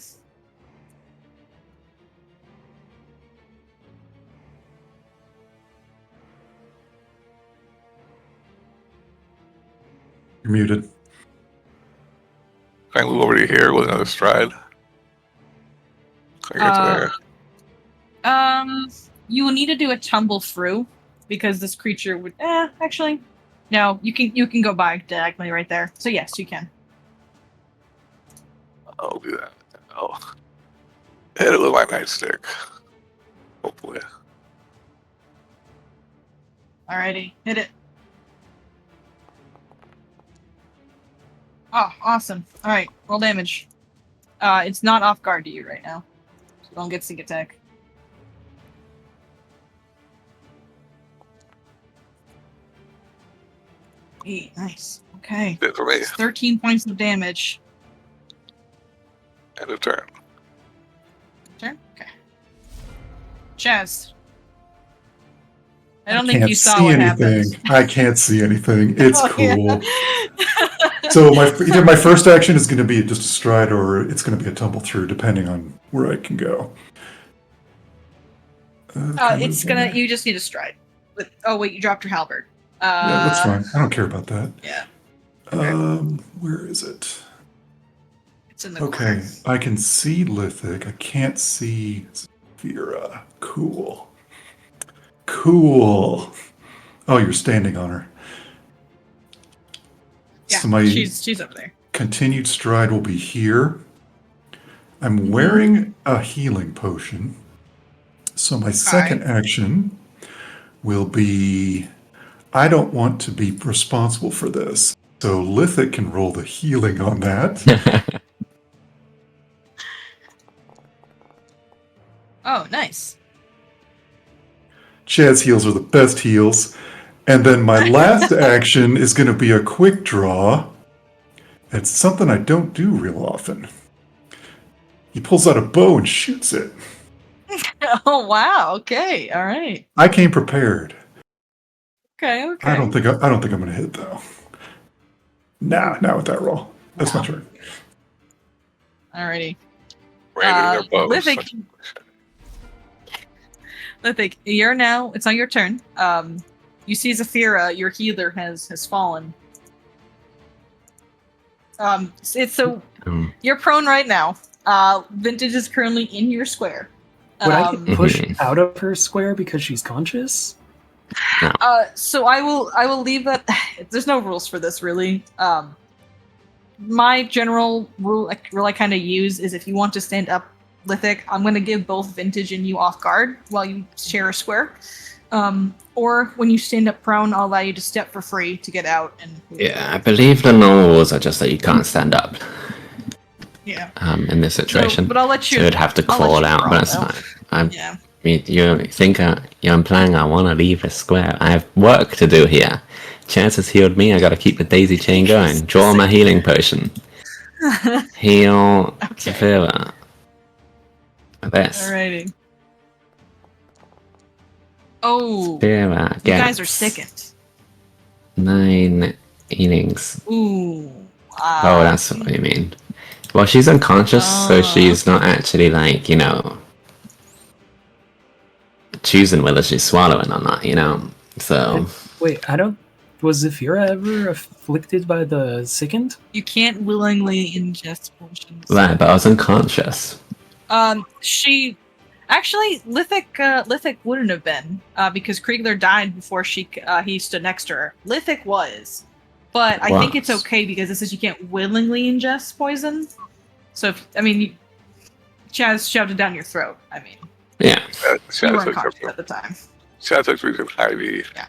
You're muted. Can I move over to here with another stride? Can I get to there? You will need to do a tumble through because this creature would. Actually, no. You can go by diagonally right there. So yes, you can. I'll do that. I'll hit it with my nightstick. Hopefully. Alrighty, hit it. Oh, awesome. Alright, roll damage. It's not off guard to you right now. So don't get sneak attack. Eight, nice. Okay. Good for me. It's 13 points of damage. End of turn. Turn? Okay. Chaz. I don't Can't think you saw see what anything. happened. I can't see anything. It's Oh, cool. yeah. So either my first action is going to be just a stride, or it's going to be a tumble through, depending on where I can go. It's gonna. You just need a stride. Oh wait, you dropped your halberd. Yeah, that's fine. I don't care about that. Yeah. Where is it? It's in the Okay, corner. I can see Lithic. I can't see Vera. Cool. Cool. Oh, you're standing on her. Yeah, So my she's up there. continued stride will be here. I'm wearing a healing potion. So my second action will be, I don't want to be responsible for this. So Lithic can roll the healing on that. Oh, nice. Chaz heals are the best heals. And then my last action is going to be a quick draw. It's something I don't do real often. He pulls out a bow and shoots it. Oh wow. Okay. All right. I came prepared. Okay. I don't think I'm going to hit though. Nah, not with that roll. That's my turn. Alrighty. Brandon, their bows. Lithic, you're now. It's on your turn. You see Zafira, your healer has fallen. You're prone right now. Vintage is currently in your square. Would I get pushed out of her square because she's conscious? No. So I will leave that. There's no rules for this really. My general rule I kind of use is if you want to stand up, Lithic, I'm going to give both Vintage and you off guard while you share a square. Or when you stand up prone, I'll allow you to step for free to get out. Yeah, I believe the normal rules are just that you can't stand up. Yeah. In this situation. But I'll let you. So you'd have to call out, but it's fine. Yeah. I mean, you think you're implying I want to leave the square? I have work to do here. Chance has healed me. I got to keep the daisy chain going. Draw my healing potion. Heal Zafira. This. Alrighty. Oh, Zafira you guys gets are sickened. 9 healings. Ooh. Oh, that's what you mean. Well, she's unconscious, so she's not actually like, choosing whether she's swallowing or not, so... Wait, I don't... Was Zafira ever afflicted by the sickened? You can't willingly ingest potions. Right, but I was unconscious. She... Actually, Lithic wouldn't have been, because Kriegler died before he stood next to her. Lithic was. But I think it's okay because it says you can't willingly ingest poison. So, Chaz shoved it down your throat. I mean, Yeah. you weren't conscious at the time. Chad took me to Ivy. Yeah.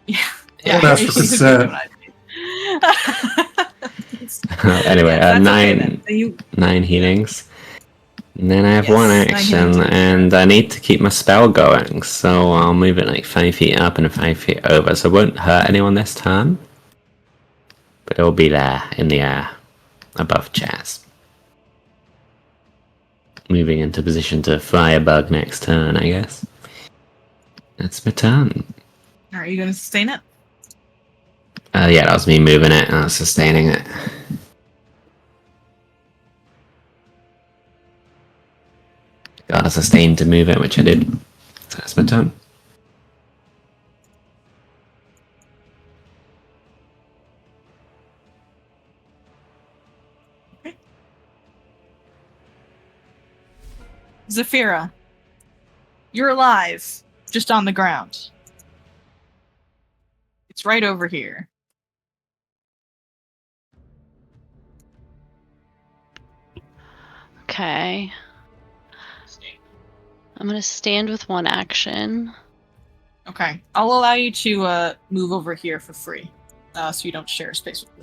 Yeah. Don't ask for consent. Anyway, that's okay then. 9 healings. And then I have Yes, 1 9 action, healings. and I need to keep my spell going, so I'll move it like 5 feet up and 5 feet over, so it won't hurt anyone this turn. But it'll be there, in the air, above Chaz. Moving into position to fly a bug next turn, I guess. That's my turn. Are you going to sustain it? Yeah, that was me moving it, and I was sustaining it. Got a sustain to move it, which I did. So that's my turn. Okay. Zafira, you're alive, just on the ground. It's right over here. Okay. I'm gonna stand with 1 action. Okay, I'll allow you to move over here for free, so you don't share space with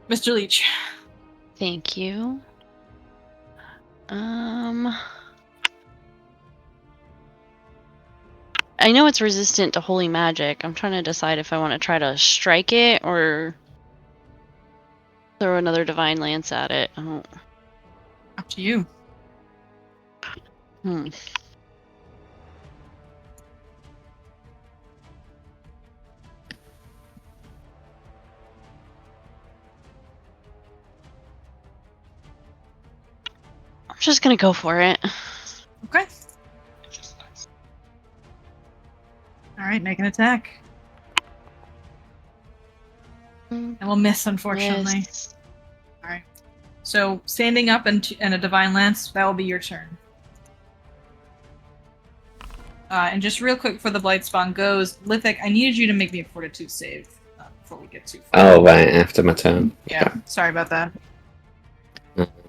Mr. Leech. Thank you. I know it's resistant to holy magic. I'm trying to decide if I want to try to strike it or throw another divine lance at it. I don't... Up to you. Hmm. I'm just gonna go for it. Okay. Alright, make an attack. And we'll miss, unfortunately. Yes. Alright. So, standing up and a divine lance, that will be your turn. And just real quick before the blight spawn goes, Lithic, I needed you to make me a fortitude save before we get too far. Oh, right, after my turn. Yeah, sorry about that.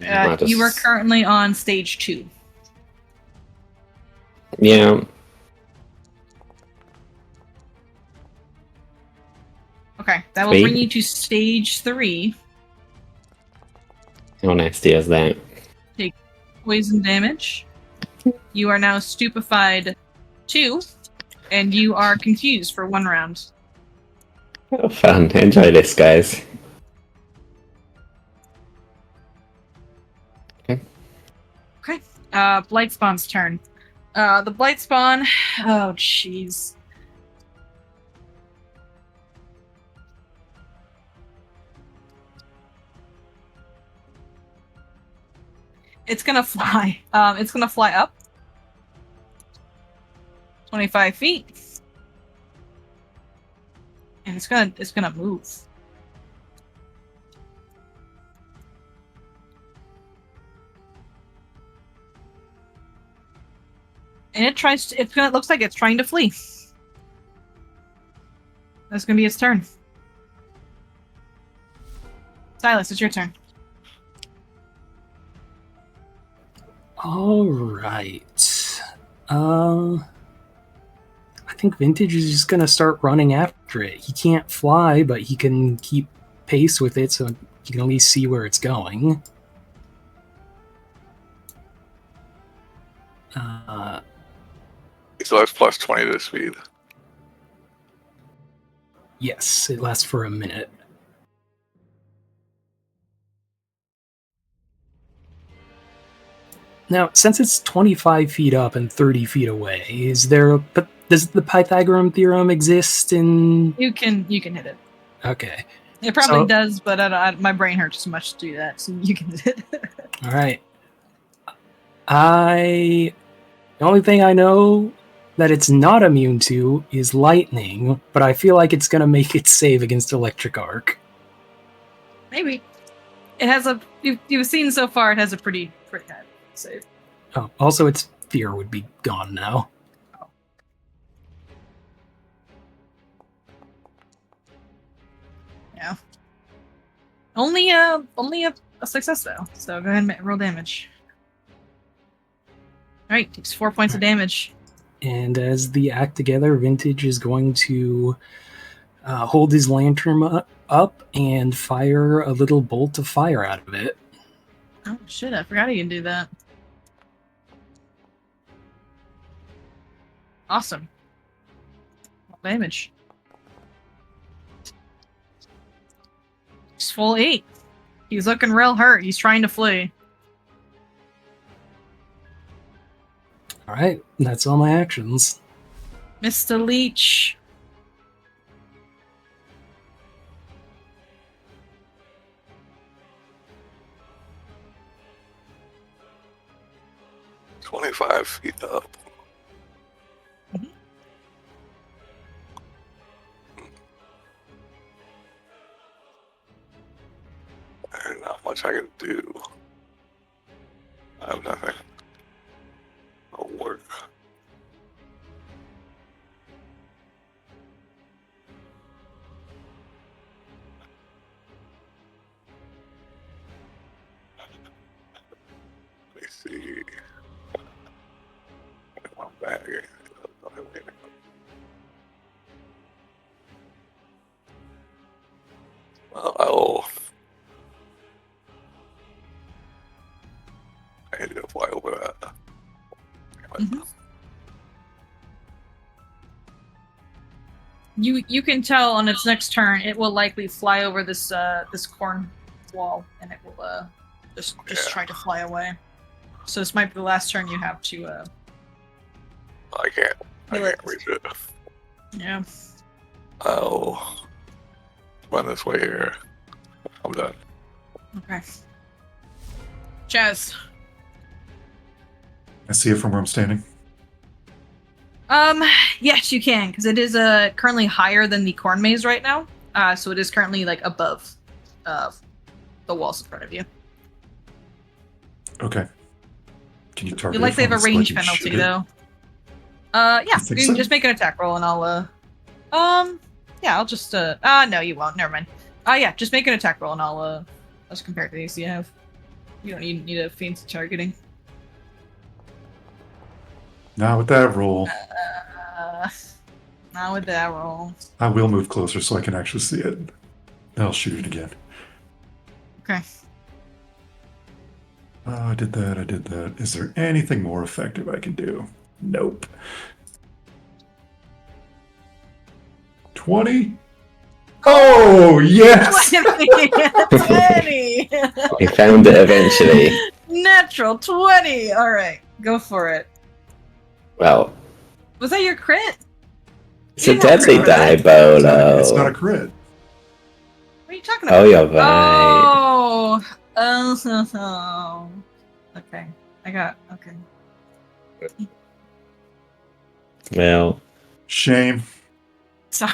I'll just- You are currently on stage 2. Yeah. Okay, that will bring you to stage 3. How nasty is that? Take poison damage. You are now stupefied 2, and you are confused for 1 round. Oh, fun. Enjoy this, guys. Okay. Okay, Blight Spawn's turn. The Blight Spawn... Oh, jeez. It's gonna fly. It's gonna fly up 25 feet, and it's gonna move. And it looks like it's trying to flee. That's gonna be its turn. Silas, it's your turn. All right. I think Vintage is just gonna start running after it. He can't fly, but he can keep pace with it, so you can at least see where it's going. So that's plus 20 to speed. Yes, it lasts for a minute. Now, since it's 25 feet up and 30 feet away, does the Pythagorean theorem exist in... You can hit it. Okay. It probably does, but my brain hurts too much to do that, so you can hit it. All right. The only thing I know that it's not immune to is lightning, but I feel like it's going to make it save against electric arc. Maybe. It has you've seen so far, it has a pretty high save. Oh, also its fear would be gone now. Oh. Yeah. Only a a success though. So go ahead and roll damage. Alright, takes 4 points of damage. And as the act together, Vintage is going to hold his lantern up and fire a little bolt of fire out of it. Oh shit, I forgot he can do that. Awesome. Roll damage. He's full 8. He's looking real hurt. He's trying to flee. Alright, that's all my actions. Mr. Leech. "25 feet up." There's not much I can do. I have nothing. No work. Let me see. My bag. Well, I had to fly over that. Mhm. You can tell on its next turn it will likely fly over this this corn wall and it will just try to fly away. So this might be the last turn you have to I can't reach it. yeah. I'll run this way here. I'm done. Okay. Chaz. I see it from where I'm standing. Yes, you can, because it is currently higher than the corn maze right now. So it is currently like above the walls in front of you. Okay. Can you target? You'd like it to have a from so I range can penalty shoot it? though. Yeah, You think you can so? just make an attack roll and I'll yeah, I'll just no you won't, never mind. Yeah, just make an attack roll and I'll just compare it to the AC I have. You don't need a fancy targeting. Now with that roll, Not with that roll. I will move closer so I can actually see it. Then I'll shoot it again. Okay. I did that. I did that. Is there anything more effective I can do? Nope. 20? Oh, yes! 20! We found it eventually. Natural 20! Alright, go for it. Well, Was that your crit? it's a You didn't have deadly crit for that. diabolo. It's not a crit. What are you talking about? Oh, you're right. Oh. Okay. Okay. Well, Shame. Sorry.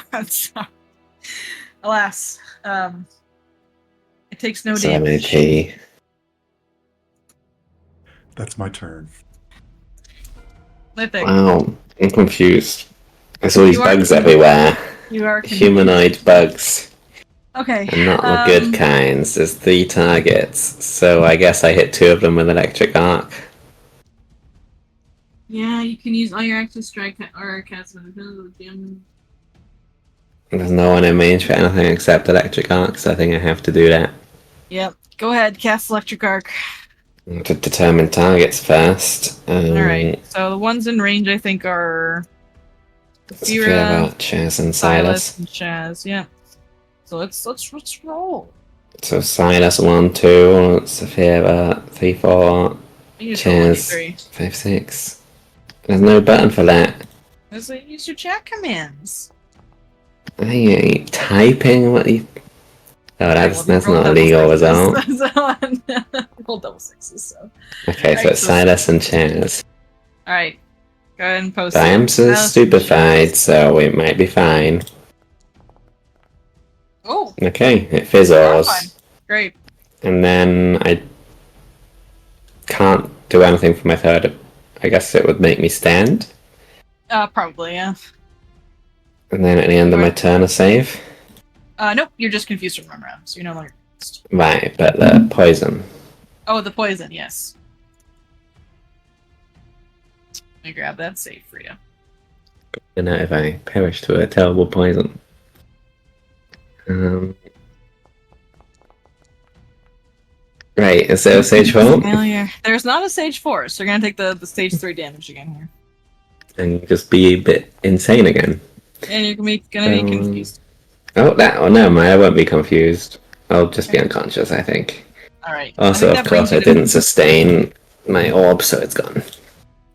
Alas, it takes no so damage. MAP. That's my turn. Mythic. Wow, I'm confused. There's all these You are bugs confused. everywhere. You are confused. Humanoid bugs. Okay. And not the good kinds. There's 3 targets, so I guess I hit 2 of them with electric arc. Yeah, you can use all your actions strike or cast an gem. There's no one in range for anything except electric arc, so I think I have to do that. Yep. Go ahead, cast electric arc. To determine targets first. Alright, so the ones in range I think are Saphira, Saphira, Chaz, and Silas, Silas. and Chaz, yeah. So let's roll. So Silas 1, 2, Saphira 3, 4, You just roll Chaz 3. 5, 6. There's no button for that. Use your chat commands. I ain't typing what you... Oh, that's Roll not double illegal as sixes. well. Roll double sixes, so. Okay, so Alright, it's so- Silas and Chaz. Alright. Go ahead and post I am it. so Silas and stupefied, Chaz. so it might be fine. Oh, Okay, it you're fizzles. fine. Great. And then I can't do anything for my third. I guess it would make me stand. Probably, yeah. And then at the end of my turn, a save. Nope, you're just confused from run around, so you're no longer Right, but the poison. Oh, the poison, yes. Let me grab that save for you. And if I perish to a terrible poison. Right, is there a stage 4? Failure. There's not a stage 4, so you're gonna take the stage 3 damage again here. And just be a bit insane again. And you're gonna be confused. Oh, no, I won't be confused. I'll just be unconscious, I think. Alright. Also, of course, I didn't sustain my orb, so it's gone.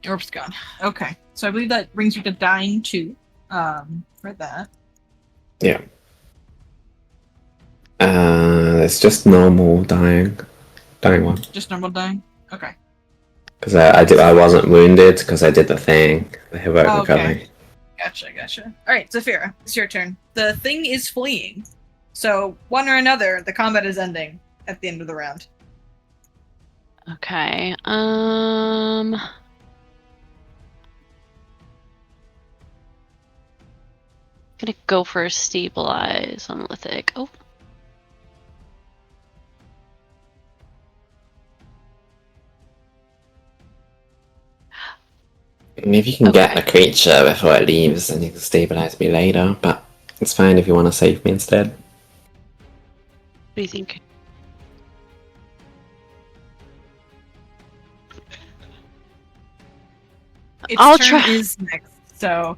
Your orb's gone. Okay. So I believe that brings you to dying 2. For that. Yeah. It's just normal dying. Dying 1. Just normal dying? Okay. Because I wasn't wounded, because I did the thing. The heroic recovery. Gotcha. Alright, Zafira, it's your turn. The thing is fleeing. So, one or another, the combat is ending at the end of the round. Okay. Gonna go for stabilize on Lithic. Oh. Maybe you can get the creature before it leaves, and you can stabilize me later, but it's fine if you want to save me instead. What do you think? Its turn is next, so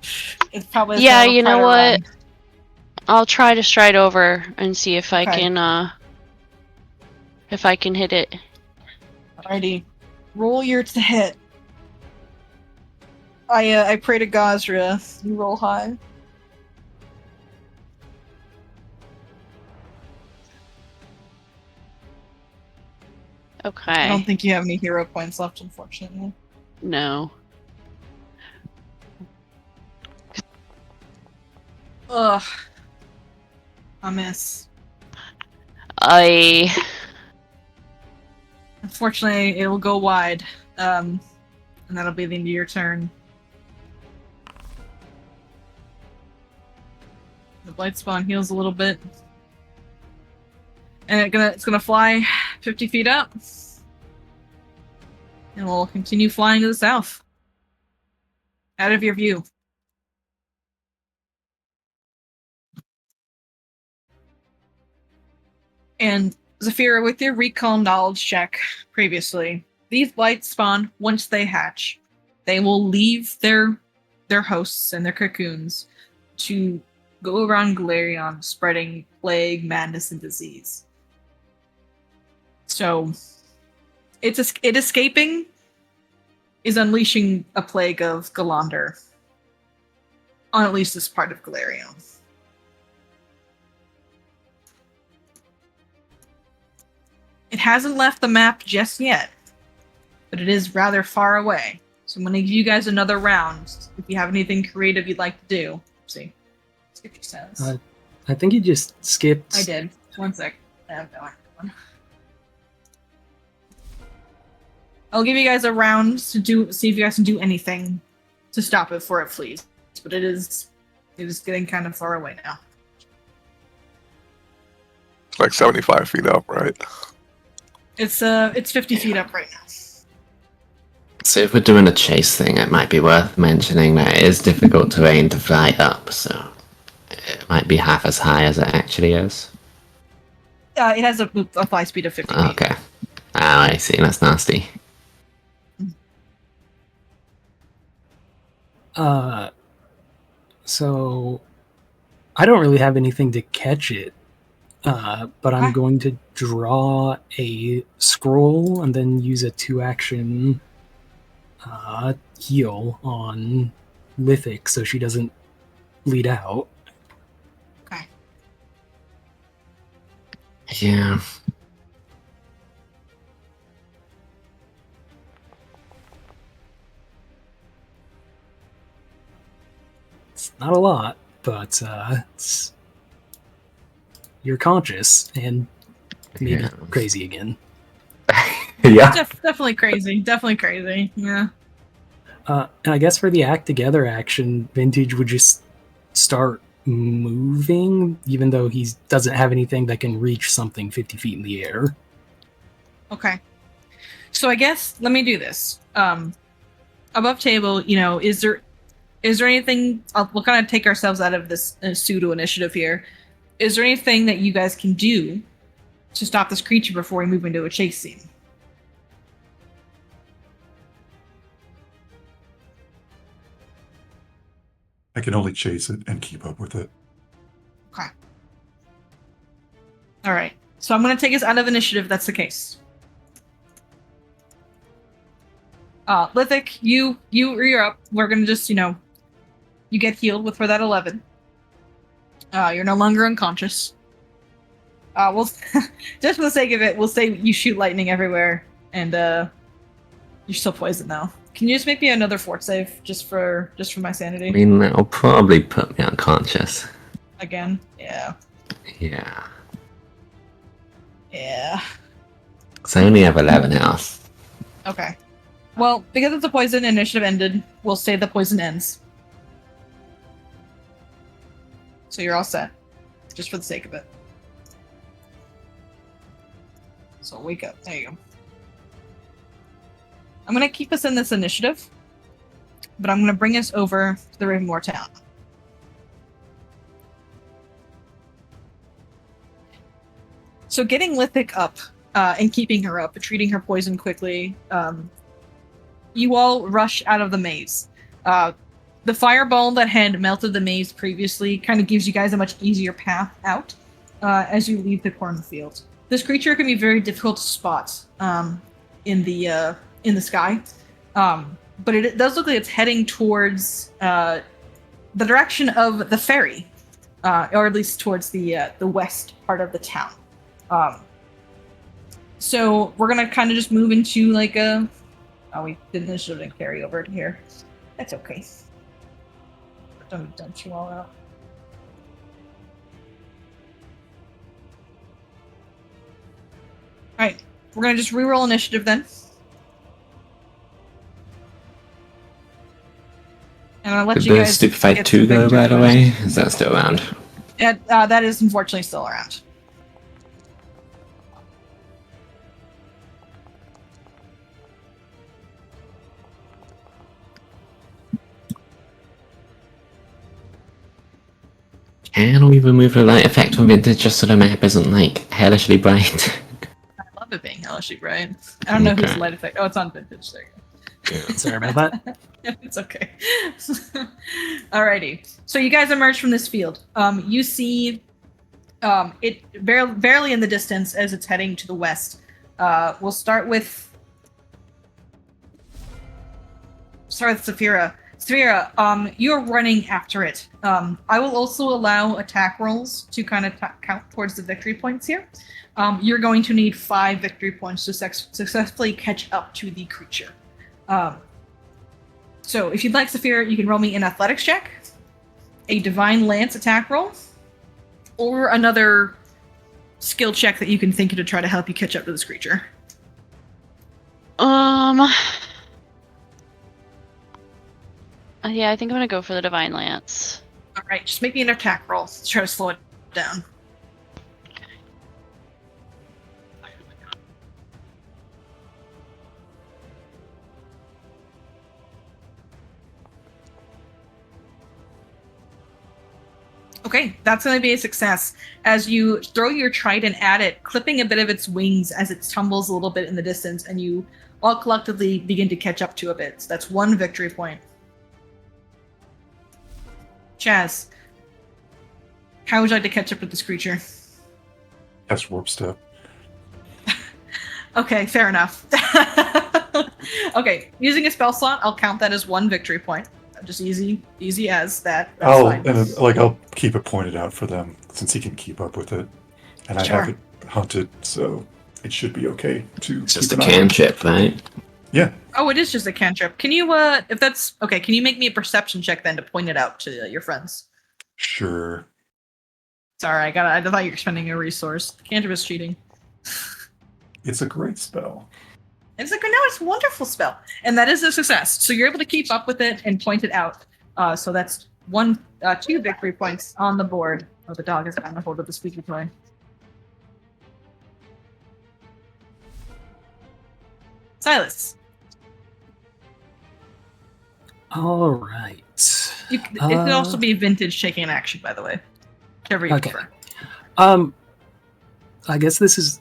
it's probably yeah. You know what? I'll try to stride over and see if I can hit it. Alrighty, roll your to hit. I pray to Gazra. You roll high. Okay. I don't think you have any hero points left, unfortunately. No. Ugh. A miss. Unfortunately, it'll go wide. And that'll be the end of your turn. The blight spawn heals a little bit. And it's gonna fly 50 feet up. And we'll continue flying to the south. Out of your view. And Zafira, with your recall knowledge check previously, these blights spawn once they hatch. They will leave their hosts and their cocoons to go around Galarion, spreading plague, madness, and disease. So, it escaping is unleashing a plague of Galander on at least this part of Galarion. It hasn't left the map just yet, but it is rather far away. So I'm going to give you guys another round. If you have anything creative you'd like to do. Let's see what she says. I think you just skipped. I did. 1 sec. I have no one. I'll give you guys a round to see if you guys can do anything to stop it before it flees. But it is getting kind of far away now. It's like 75 feet up, right? It's 50 feet up right now. So if we're doing a chase thing, it might be worth mentioning that it is difficult terrain to fly up, so it might be half as high as it actually is. It has a fly speed of 50 feet. Okay. Oh, I see. That's nasty. So I don't really have anything to catch it, but I'm going to draw a scroll and then use a 2-action heal on Lithic so she doesn't bleed out. Okay. Yeah. It's not a lot, but you're conscious and maybe crazy again. Yeah. Definitely crazy. Definitely crazy. Yeah. And I guess for the act together action, Vintage would just start moving, even though he doesn't have anything that can reach something 50 feet in the air. Okay. So I guess let me do this. Above table, is there anything? We'll kind of take ourselves out of this pseudo initiative here. Is there anything that you guys can do to stop this creature before we move into a chase scene? I can only chase it and keep up with it. Okay. All right. So I'm going to take us out of initiative. That's the case. Lithic, you're up. We're going to just, you get healed for that 11. You're no longer unconscious. We'll just for the sake of it, we'll say you shoot lightning everywhere, and you're still poisoned now. Can you just make me another fort save, just for my sanity? I mean, that'll probably put me unconscious. Again? Yeah. Yeah. Yeah. So I only have 11 health. Okay. Well, because it's a poison, initiative ended. We'll say the poison ends. So you're all set, just for the sake of it. So wake up. There you go. I'm going to keep us in this initiative, but I'm going to bring us over to the Ravenmoor town. So getting Lithic up and keeping her up, treating her poison quickly, you all rush out of the maze. The fireball that had melted the maze previously kind of gives you guys a much easier path out as you leave the cornfield. This creature can be very difficult to spot in the sky, but it does look like it's heading towards the direction of the ferry, or at least towards the west part of the town. So we're gonna kind of just move into like a. Oh, we didn't carry over to here. That's okay. Don't dump you all out. Alright, we're gonna just reroll initiative then. And I'll let Did you the guys. Stupefied 2 go, by the way? Is that still around? That is unfortunately still around. Can we remove the light effect from Vintage just so the map isn't like hellishly bright? I love it being hellishly bright. I don't know whose light effect. Oh, it's on Vintage. There you go. Sorry about that. It's okay. Alrighty. So you guys emerge from this field. You see it barely in the distance as it's heading to the west. We'll start with Saphira. Saphira, you're running after it. I will also allow attack rolls to kind of count towards the victory points here. You're going to need 5 victory points to successfully catch up to the creature. So if you'd like, Saphira, you can roll me an athletics check, a divine lance attack roll, or another skill check that you can think of to try to help you catch up to this creature. Yeah, I think I'm gonna go for the divine lance. All right, just make me an attack roll. Let's try to slow it down. Okay, that's going to be a success. As you throw your trident at it, clipping a bit of its wings as it tumbles a little bit in the distance, and you all collectively begin to catch up to a bit. So that's 1 victory point. Chaz, how would you like to catch up with this creature? Cast warp step. Okay, fair enough. Okay, using a spell slot, I'll count that as 1 victory point. Just easy as that. That's fine. And I'll keep it pointed out for them since he can keep up with it, and I have it hunted, so it should be okay to. It's just a cantrip, right? Yeah. Oh, it is just a cantrip. Can you, if that's okay, can you make me a perception check then to point it out to your friends? Sure. Sorry, I thought you were spending a resource. Cantrip is cheating. It's a great spell. It's like, no, it's a wonderful spell. And that is a success. So you're able to keep up with it and point it out. So that's 2 victory points on the board. Oh, the dog has gotten a hold of the squeaky toy. Silas. All right. It could also be vintage taking an action, by the way. Whichever you prefer. I guess this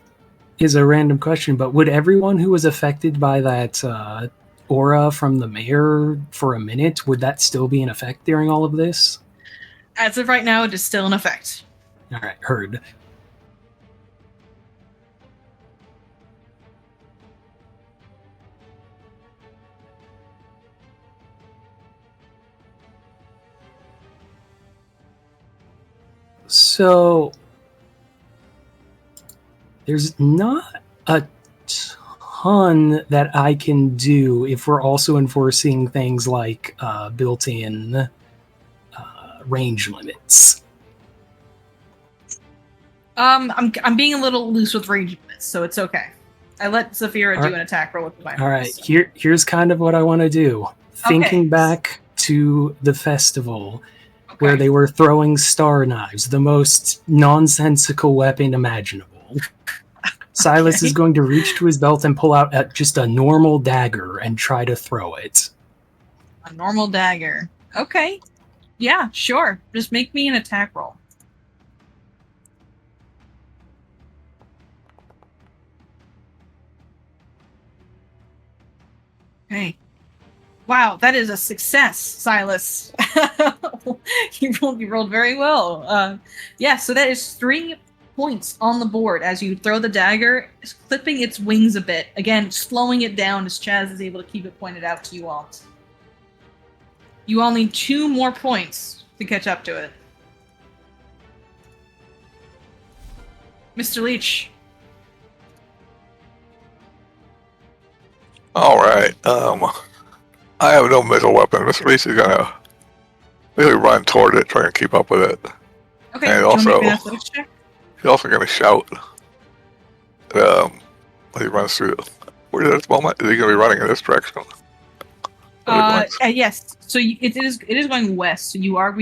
is a random question, but would everyone who was affected by that aura from the mayor for a minute, would that still be in effect during all of this? As of right now, it is still in effect. All right, heard. So there's not a ton that I can do if we're also enforcing things like built-in range limits. I'm being a little loose with range limits, so it's okay. I let Zafira do an attack roll with the All right, here's kind of what I want to do. Thinking back to the festival where they were throwing star knives, the most nonsensical weapon imaginable. Silas is going to reach to his belt and pull out just a normal dagger and try to throw it. A normal dagger. Okay. Yeah, sure. Just make me an attack roll. Okay. Wow, that is a success, Silas. you rolled very well. Yeah, so that is 3 points on the board as you throw the dagger, clipping its wings a bit. Again, slowing it down as Chaz is able to keep it pointed out to you all. You all need 2 more points to catch up to it. Mr. Leech. All right. I have no missile weapon. Mr. Leach is gonna really run toward it, trying to keep up with it. Okay. And he's also gonna shout. When he runs through. Where is this moment? Is he gonna be running in this direction? Yes. So it is going west. So you are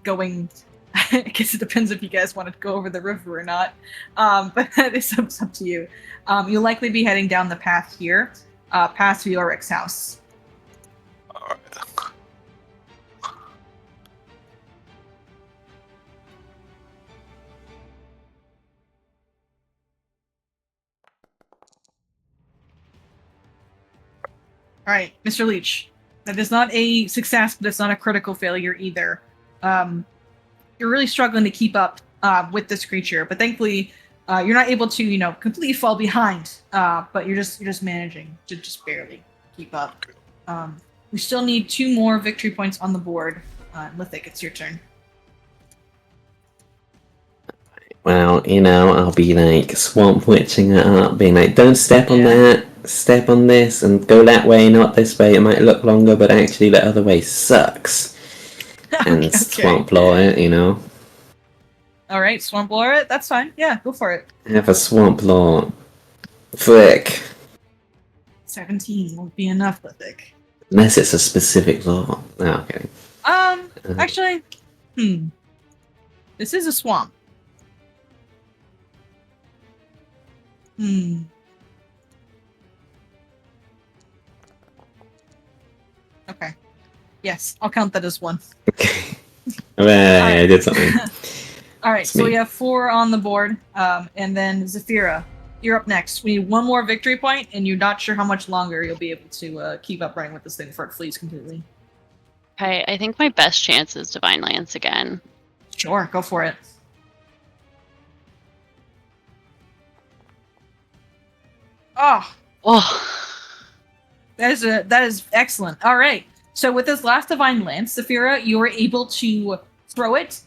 going. I guess it depends if you guys want to go over the river or not. But that is up to you. You'll likely be heading down the path here, past Vioric's house. All right. All right, Mr. Leech. That is not a success, but it's not a critical failure either. You're really struggling to keep up with this creature, but thankfully, you're not able to, completely fall behind. But you're just managing to just barely keep up. We still need 2 more victory points on the board. Lithic, it's your turn. Well, I'll be swamp witching it up, being like, don't step on that, step on this, and go that way, not this way. It might look longer, but actually the other way sucks. And swamp law it, All right, swamp law it. That's fine. Yeah, go for it. Have a swamp law flick. 17 won't be enough, Lithic. Unless it's a specific law. Oh, okay. Actually, this is a swamp. Okay. Yes, I'll count that as 1. Okay. I did something. Alright, so we have 4 on the board, and then Zafira, you're up next. We need 1 more victory point, and you're not sure how much longer you'll be able to keep up running with this thing before it flees completely. Okay, I think my best chance is Divine Lance again. Sure, go for it. Oh. That is excellent. All right. So with this last Divine Lance, Zafira, you are able to throw it,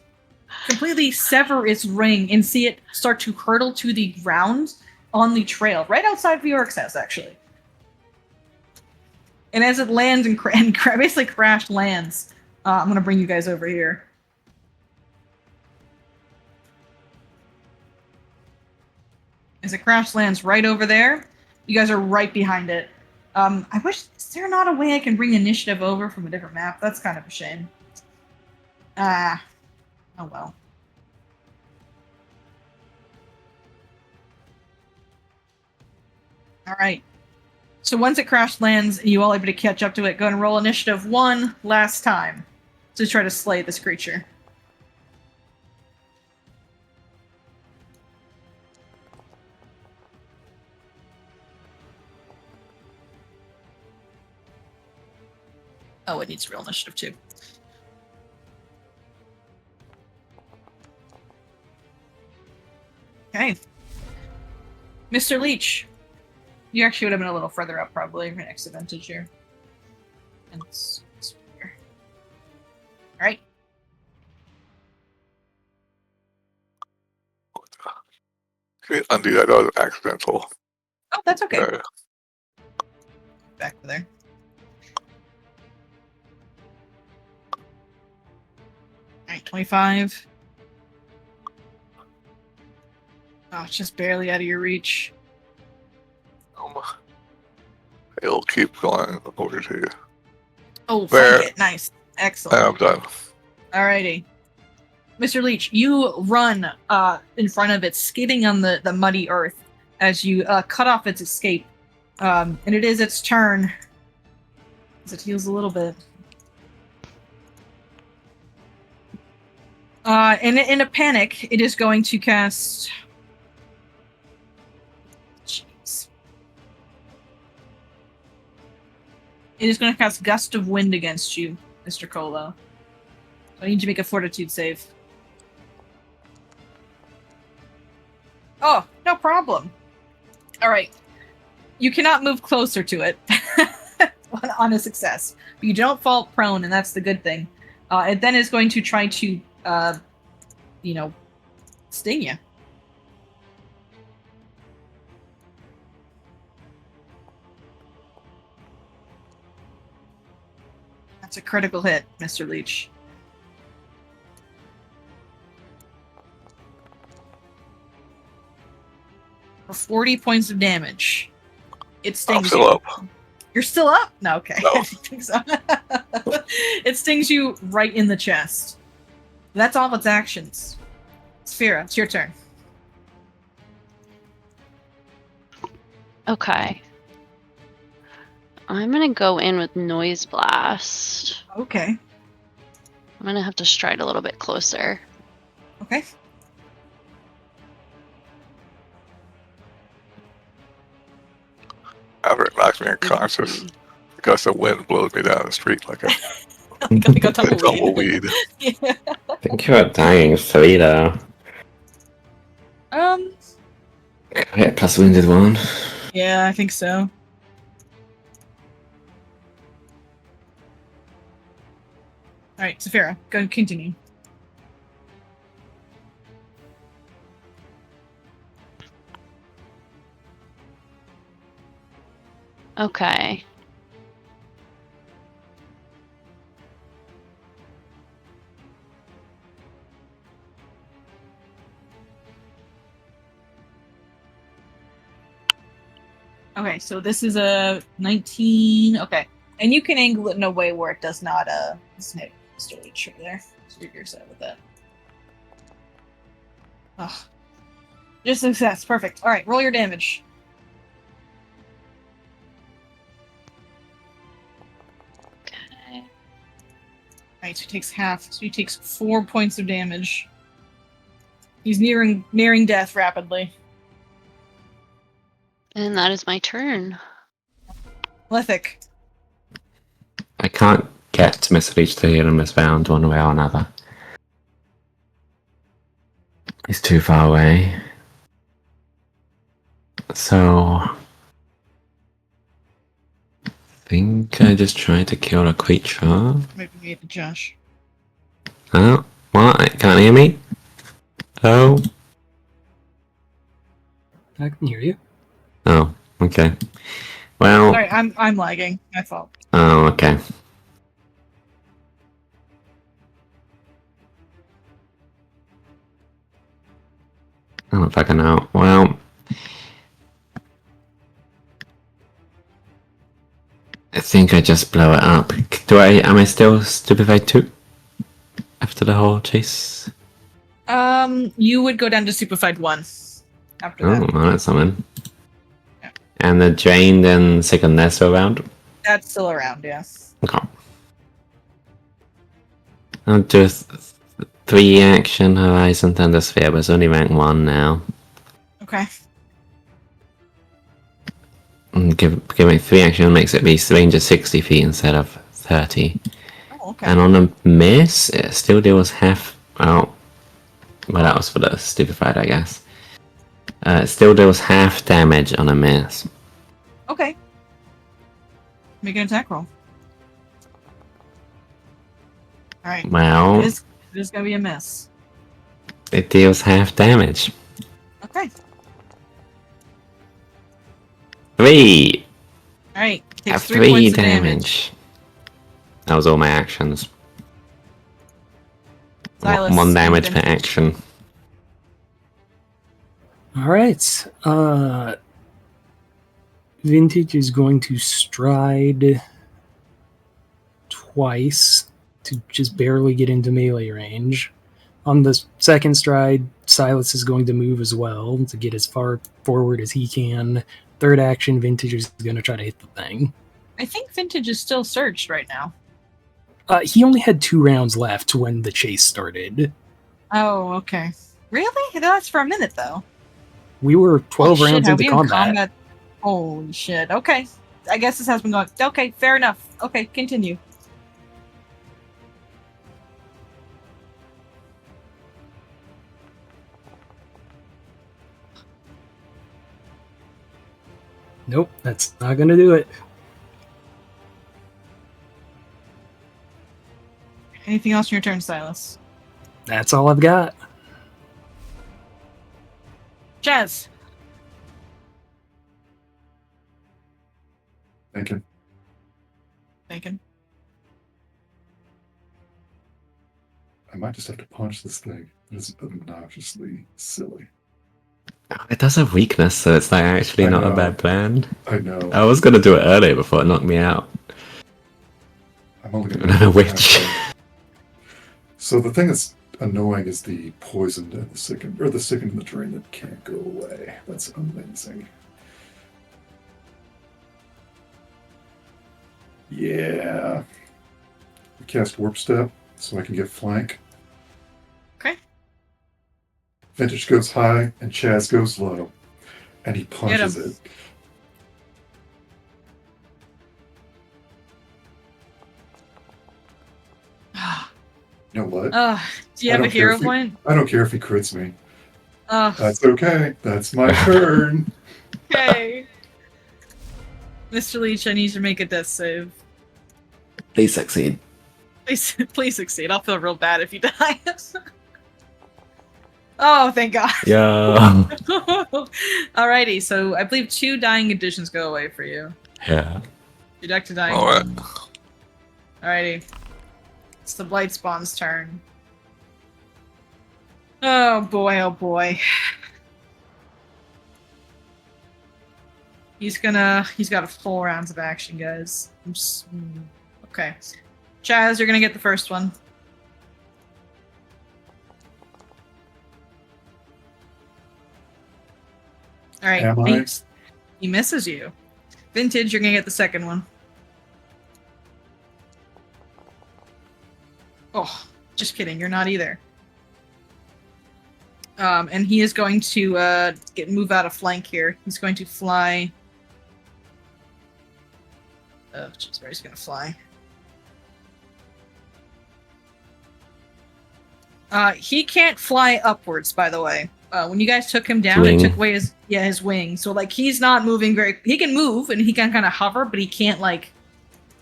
completely sever its ring, and see it start to hurtle to the ground on the trail, right outside Vioric's house, actually. And as it lands and basically crash lands, I'm going to bring you guys over here. As it crash lands right over there, you guys are right behind it. I wish, is there not a way I can bring initiative over from a different map? That's kind of a shame. Ah. Oh well. Alright. So once it crash lands and you all able to catch up to it, go and roll initiative 1 last time to try to slay this creature. Oh, it needs real initiative too. Okay. Mr. Leech. You actually would have been a little further up, probably. Your next advantage here. And it's here. Alright. Okay, undo that. That was accidental. Oh, that's okay. Uh, Back to there. Alright, 25. Oh, it's just barely out of your reach. It'll keep going over to you. Oh, There. flank it. Nice. Excellent. I'm done. Alrighty. Mr. Leech, you run in front of it, skidding on the muddy earth as you cut off its escape. And it is its turn. As it heals a little bit. And in a panic, it is going to cast... Jeez. It is going to cast Gust of Wind against you, Mr. Colo. So I need you to make a Fortitude save. Oh, no problem. Alright. You cannot move closer to it on a success. But you don't fall prone, and that's the good thing. It then is going to try to, sting you. That's a critical hit, Mr. Leech. For 40 points of damage. It stings I'm still you. up. You're still up? No, okay. No. I didn't think so. It stings you right in the chest. That's all of its actions. Sphera, it's your turn. Okay. I'm gonna go in with Noise Blast. Okay. I'm gonna have to stride a little bit closer. Okay. After it knocks me unconscious, the gust of wind blows me down the street like a Like a tumbleweed. tumbleweed. Yeah. I think you're dying 3 though. Yeah, plus wounded 1. Yeah, I think so. Alright, Saphira, go and continue. Okay. Okay, so this is a 19. Okay. And you can angle it in a way where it does not hit Mr. Leech over there. So you're set with that. Ugh. Just success. Perfect. Alright, roll your damage. Okay. Alright, so he takes half. So he takes 4 points of damage. He's nearing death rapidly. And that is my turn. Lethic. I can't get to Mr. Leech to heal him as bound one way or another. He's too far away. So I think I just tried to kill a creature. Maybe me to Josh. Oh, what? Can't hear me? Oh. I can hear you. Oh, okay. Well. Sorry, I'm lagging. My fault. Oh, okay. I don't fucking know. Well, I think I just blow it up. Am I still stupefied too? After after the whole chase? You would go down to Stupefied 1 after Oh, that. that's something. Yeah. And the drained and second that's still around? That's still around, yes. Okay. I'll do 3 action Horizon Thunder Sphere, but it's only rank 1 now. Okay. And giving 3 action makes it be 360 feet instead of 30. Oh, okay. And on a miss, it still deals half. Oh, well, that was for the stupefied, I guess. It still deals half damage on a miss. Okay. Make an attack roll. Alright. Well, It is gonna be a miss. it deals half damage. Okay. 3! Alright. Have Takes 3 3 points of damage. That was all my actions. Silas, 1 damage and per action. Alright. Vintage is going to stride twice to just barely get into melee range. On the second stride, Silas is going to move as well to get as far forward as he can. Third action, Vintage is going to try to hit the thing. I think Vintage is still surged right now. He only had 2 rounds left when the chase started. Oh, okay. Really? That's for a minute, though. We were 12 Oh, shit, rounds have into we in combat. Holy shit. Okay. I guess this has been going. Okay, fair enough. Okay, continue. Nope, that's not going to do it. Anything else on your turn, Silas? That's all I've got. Jazz. Thinking. Bacon. I might just have to punch this thing. It's obnoxiously silly. It does have weakness, so it's like actually I not a know. bad plan. I know. I was gonna do it earlier before it knocked me out. I'm only I going don't know which. So the thing that's annoying is the poisoned and the sickened, or the sickened and the drain that can't go away. That's amazing. Yeah. I cast Warp Step so I can get flank. Okay. Vintage goes high and Chaz goes low. And he punches him. it. You know what? Do you I have a don't care hero if he- point? I don't care if he crits me. Oh, That's okay. That's my turn. okay. Mr. Leach, I need you to make a death save. Please succeed. Please succeed. I'll feel real bad if you die. Oh, thank God. Yeah. Alrighty, so I believe 2 dying conditions go away for you. Yeah. Your deck to dying. Alright. Alrighty. It's the Blight Spawn's turn. Oh boy, oh boy. He's got a full rounds of action, guys. Okay. Chaz, you're gonna get the first one. Alright, Am I? he misses you. Vintage, you're gonna get the second one. Oh, just kidding, you're not either. And he is going to move out of flank here. He's going to fly. Oh, jeez, where he's gonna fly? He can't fly upwards, by the way. When you guys took him down, Wing. it took away his wing. So like he's not moving very. He can move and he can kind of hover, but he can't like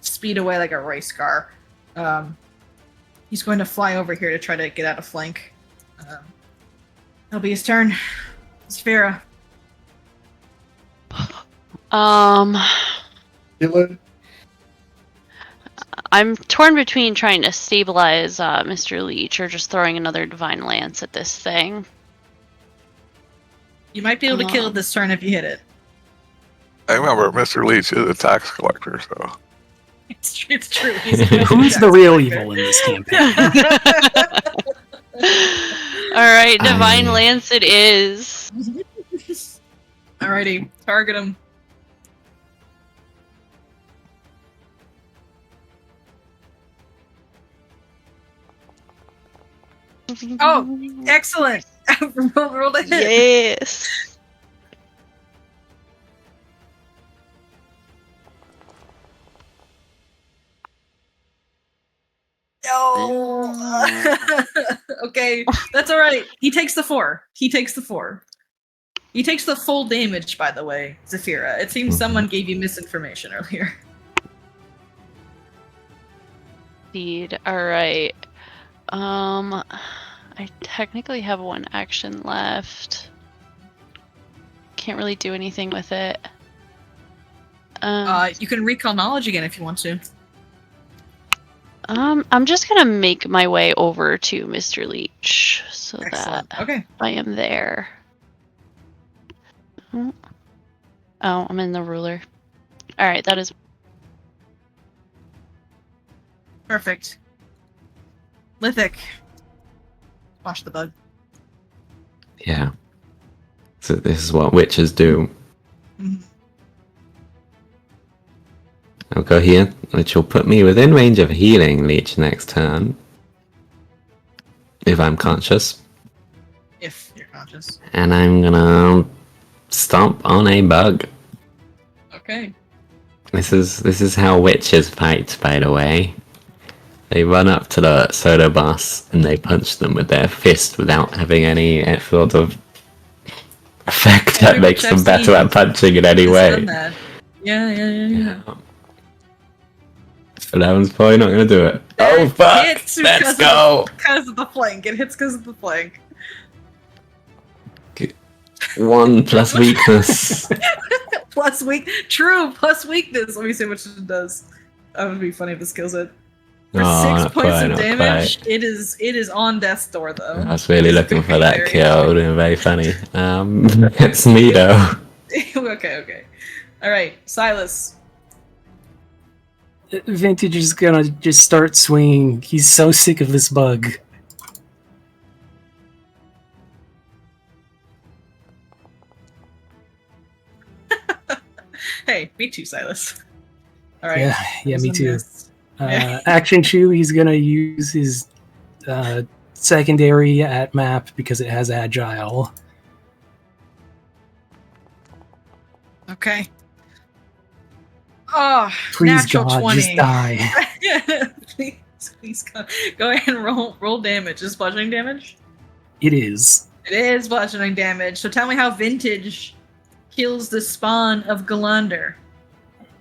speed away like a race car. He's going to fly over here to try to get out of flank. That'll be his turn. Sphera. Kill it. I'm torn between trying to stabilize Mr. Leach or just throwing another Divine Lance at this thing. You might be able to kill it this turn if you hit it. I remember Mr. Leach is a tax collector, so It's true. He's Who's the real evil in this campaign? Alright, Divine Lance it is. Alrighty, target him. Oh, excellent! Roll a hit. Yes. No. Okay, that's all right. He takes the 4. He takes the full damage, by the way, Zafira. It seems someone gave you misinformation earlier. Indeed. Alright. I technically have 1 action left. Can't really do anything with it. You can recall knowledge again if you want to. I'm just gonna make my way over to Mr. Leech so Excellent. that Okay. I am there. Oh, I'm in the ruler. Alright, that is Perfect. Lithic. Wash the bug. Yeah. So this is what witches do. Mhm. I'll go here, which will put me within range of healing Leech next turn. If I'm conscious. If you're conscious. And I'm gonna stomp on a bug. Okay. This is how witches fight, by the way. They run up to the soda boss and they punch them with their fist without having any sort of effect that makes them better at punching in any way. Yeah. So that one's probably not gonna do it. Oh fuck! Let's go! Because of the flank. It hits because of the flank. 1 plus weakness. Plus weakness. Let me see what it does. That would be funny if this kills it. For 6 points of damage, it is on death's door though. I was really looking for that kill. It would have been very funny. It's me though. Okay. Alright, Silas. Vintage is gonna just start swinging. He's so sick of this bug. Hey, me too, Silas. Alright. Yeah, me too. Action Chew, he's gonna use his secondary at map because it has agile. Okay. Oh, Please natural God, 20. just die. please go ahead and roll damage. Is bludgeoning damage? It is. It is bludgeoning damage. So tell me how Vintage kills the spawn of Galander.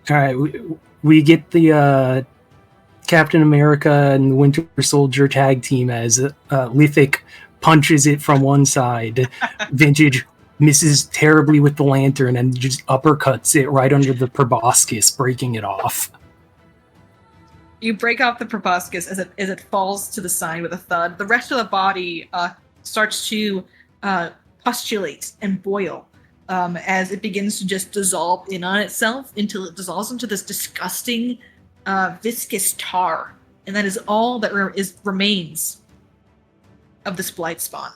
Alright, we get the Captain America and the Winter Soldier tag team as Lithic punches it from one side. Vintage misses terribly with the lantern and just uppercuts it right under the proboscis, breaking it off. You break off the proboscis as it falls to the side with a thud. The rest of the body starts to pustulate and boil as it begins to just dissolve in on itself until it dissolves into this disgusting viscous tar. And that is all that remains of this blight spawn.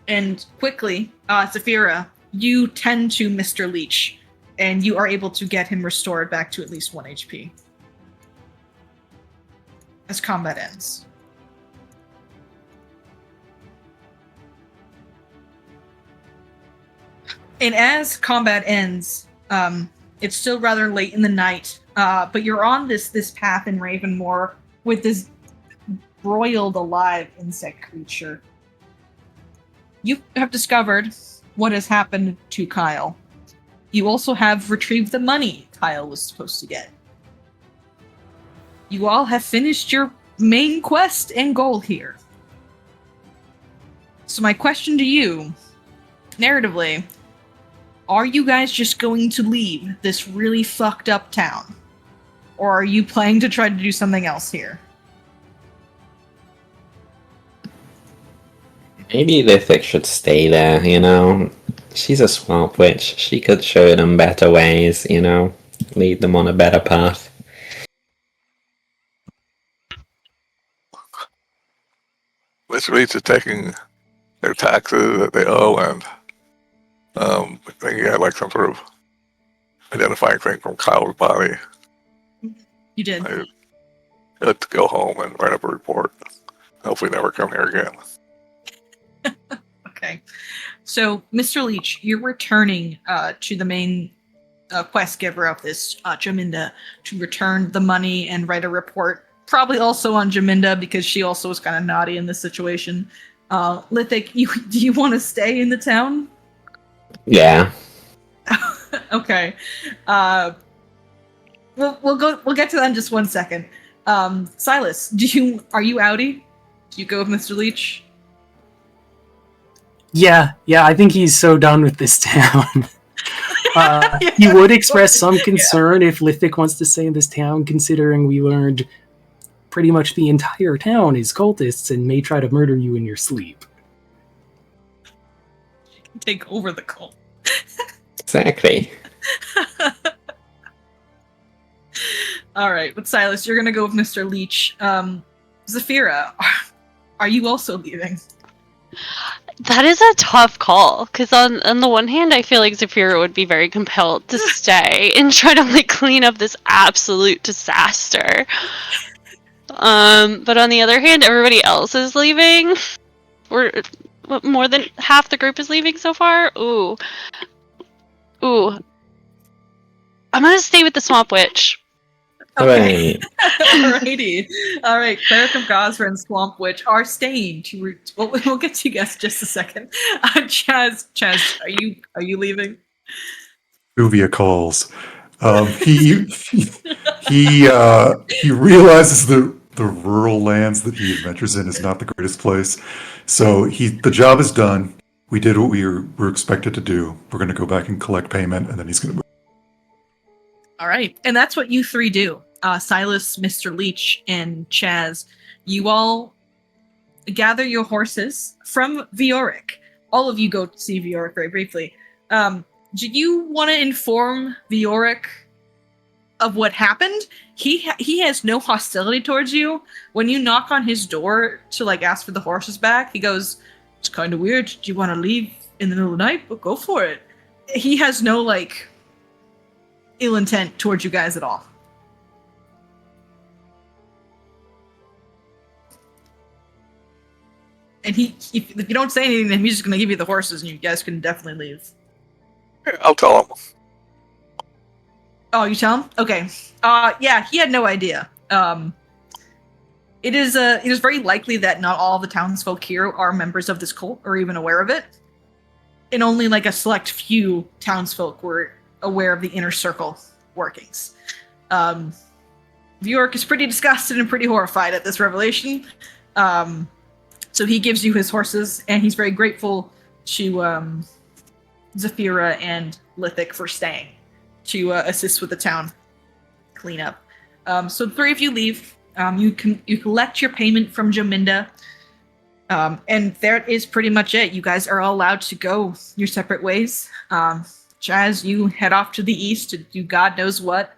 And quickly, Zafira, you tend to Mr. Leech, and you are able to get him restored back to at least 1 HP. As combat ends. And as combat ends, it's still rather late in the night, but you're on this path in Ravenmoor with this broiled alive insect creature. You have discovered what has happened to Kyle. You also have retrieved the money Kyle was supposed to get. You all have finished your main quest and goal here. So my question to you, narratively, are you guys just going to leave this really fucked up town? Or are you planning to try to do something else here? Maybe Lithic should stay there, you know? She's a swamp witch. She could show them better ways, you know? lead them on a better path. Mr. Leach is taking their taxes that they owe, and I think he had like some sort of identifying thing from Kyle's body. You did. I had to go home and write up a report. Hopefully never come here again. Okay. So, Mr. Leach, you're returning to the main quest giver of this, Jaminda, to return the money and write a report. Probably also on Jaminda, because she also was kind of naughty in this situation. Lithic, do you want to stay in the town? Yeah. Okay. We'll get to that in just 1 second. Silas, are you outie? Do you go with Mr. Leach? Yeah, I think he's so done with this town. He would express some concern if Lithic wants to stay in this town, considering we learned pretty much the entire town is cultists and may try to murder you in your sleep. Take over the cult. Exactly. All right, but Silas, you're gonna go with Mr. Leach. Zafira, are you also leaving? That is a tough call, because on the one hand, I feel like Zafira would be very compelled to stay and try to clean up this absolute disaster. But on the other hand, everybody else is leaving. More than half the group is leaving so far. Ooh. I'm gonna stay with the Swamp Witch. Okay. Alrighty. All right. Cleric of Gosra and Swamp Witch are staying to. We'll get to you guys in just a second. Chaz, are you leaving? Uvia calls. He realizes the rural lands that he adventures in is not the greatest place. So the job is done. We did what we were expected to do. We're going to go back and collect payment, and then he's going to move. All right, and that's what you three do. Silas, Mr. Leach, and Chaz, you all gather your horses from Vioric. All of you go to see Vioric very briefly. Do you want to inform Vioric of what happened? He has no hostility towards you. When you knock on his door to ask for the horses back, he goes, "It's kind of weird. Do you want to leave in the middle of the night? But go for it." He has no ill intent towards you guys at all. And if you don't say anything to him, he's just going to give you the horses and you guys can definitely leave. I'll tell him. Oh, you tell him? Okay. Yeah, he had no idea. It is very likely that not all the townsfolk here are members of this cult or even aware of it. And only a select few townsfolk were aware of the inner circle workings. Bjork is pretty disgusted and pretty horrified at this revelation. So he gives you his horses, and he's very grateful to Zafira and Lithic for staying to assist with the town cleanup. So the three of you leave. You collect your payment from Jaminda, and that is pretty much it. You guys are all allowed to go your separate ways. Chaz, you head off to the east to do God knows what.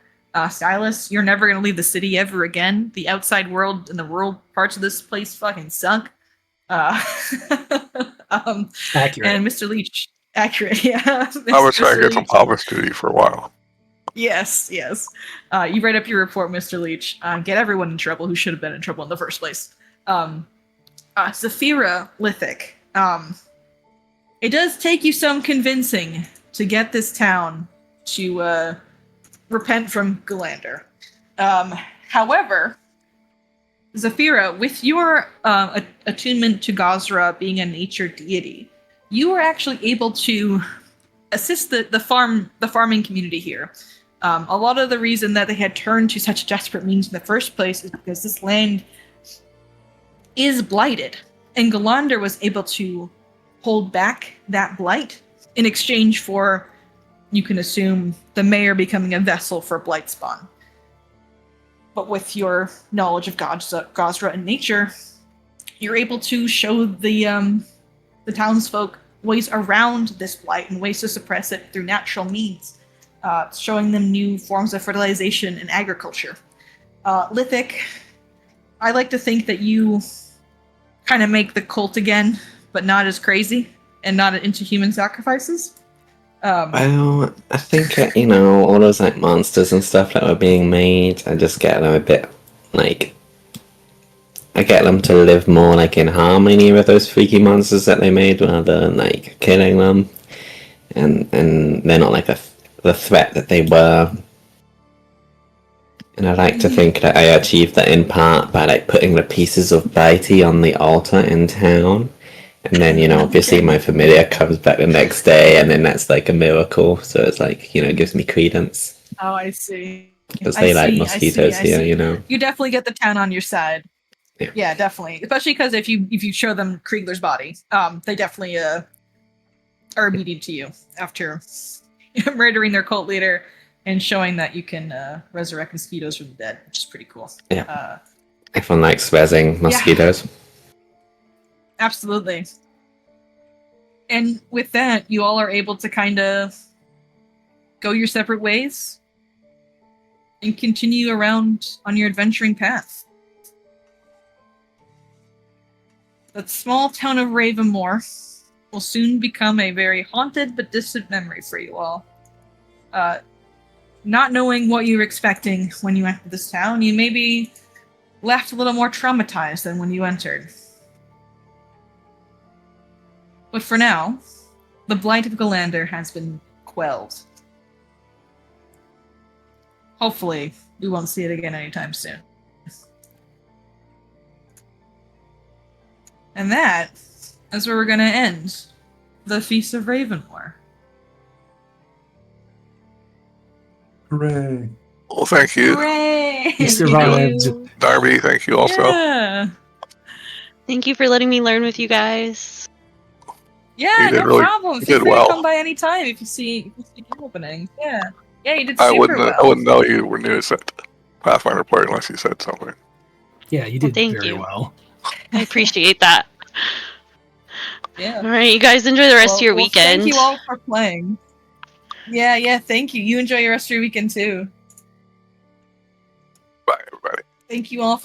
Silas, you're never going to leave the city ever again. The outside world and the rural parts of this place fucking suck. Accurate. And Mr. Leach, accurate, yeah. I was trying to get some harvest duty for a while. Yes. You write up your report, Mr. Leach. Get everyone in trouble who should have been in trouble in the first place. Zafira Lithic. It does take you some convincing to get this town to repent from Galander. However, Zafira, with your attunement to Gosra being a nature deity, you were actually able to assist the farming community here. A lot of the reason that they had turned to such desperate means in the first place is because this land is blighted, and Galander was able to hold back that blight in exchange for, you can assume, the mayor becoming a vessel for Blightspawn. But with your knowledge of Gosra and nature, you're able to show the townsfolk ways around this blight and ways to suppress it through natural means. showing them new forms of fertilization and agriculture. Lithic, I like to think that you kind of make the cult again, but not as crazy and not into human sacrifices. Well, I think, all those, like, monsters and stuff that were being made, I just get them a bit, like... I get them to live more, like, in harmony with those freaky monsters that they made, rather than, like, killing them. And they're not, like, the threat that they were. And I like to think that I achieved that in part by, like, putting the pieces of Bitey on the altar in town. And then, obviously my familiar comes back the next day, and then that's, like, a miracle. So it's, like, it gives me credence. Oh, I see. Because they like mosquitoes here, You definitely get the town on your side. Yeah. Yeah, definitely. Especially because if you show them Kriegler's body, they definitely are obedient to you after murdering their cult leader and showing that you can resurrect mosquitoes from the dead, which is pretty cool. Yeah. Everyone likes rezzing mosquitoes. Yeah. Absolutely. And with that, you all are able to kind of go your separate ways and continue around on your adventuring path. The small town of Ravenmoor will soon become a very haunted but distant memory for you all. Not knowing what you were expecting when you entered this town, you may be left a little more traumatized than when you entered. But for now, the blight of Galander has been quelled. Hopefully, we won't see it again anytime soon. And that is where we're going to end the Feast of Ravenmoor. Hooray! Well, thank you. Hooray! You survived. Darby, thank you also. Yeah, Thank you for letting me learn with you guys. yeah, no problem. You Feel did free well. to come by any time if you see game opening. Yeah, you did I super well. wouldn't know you were new as a Pathfinder player unless you said something. Yeah, you did Thank very you. well. I appreciate that. Yeah. All right, you guys enjoy the rest of your weekend. Thank you all for playing. Yeah, thank you. You enjoy your rest of your weekend too. Bye, everybody. Thank you all for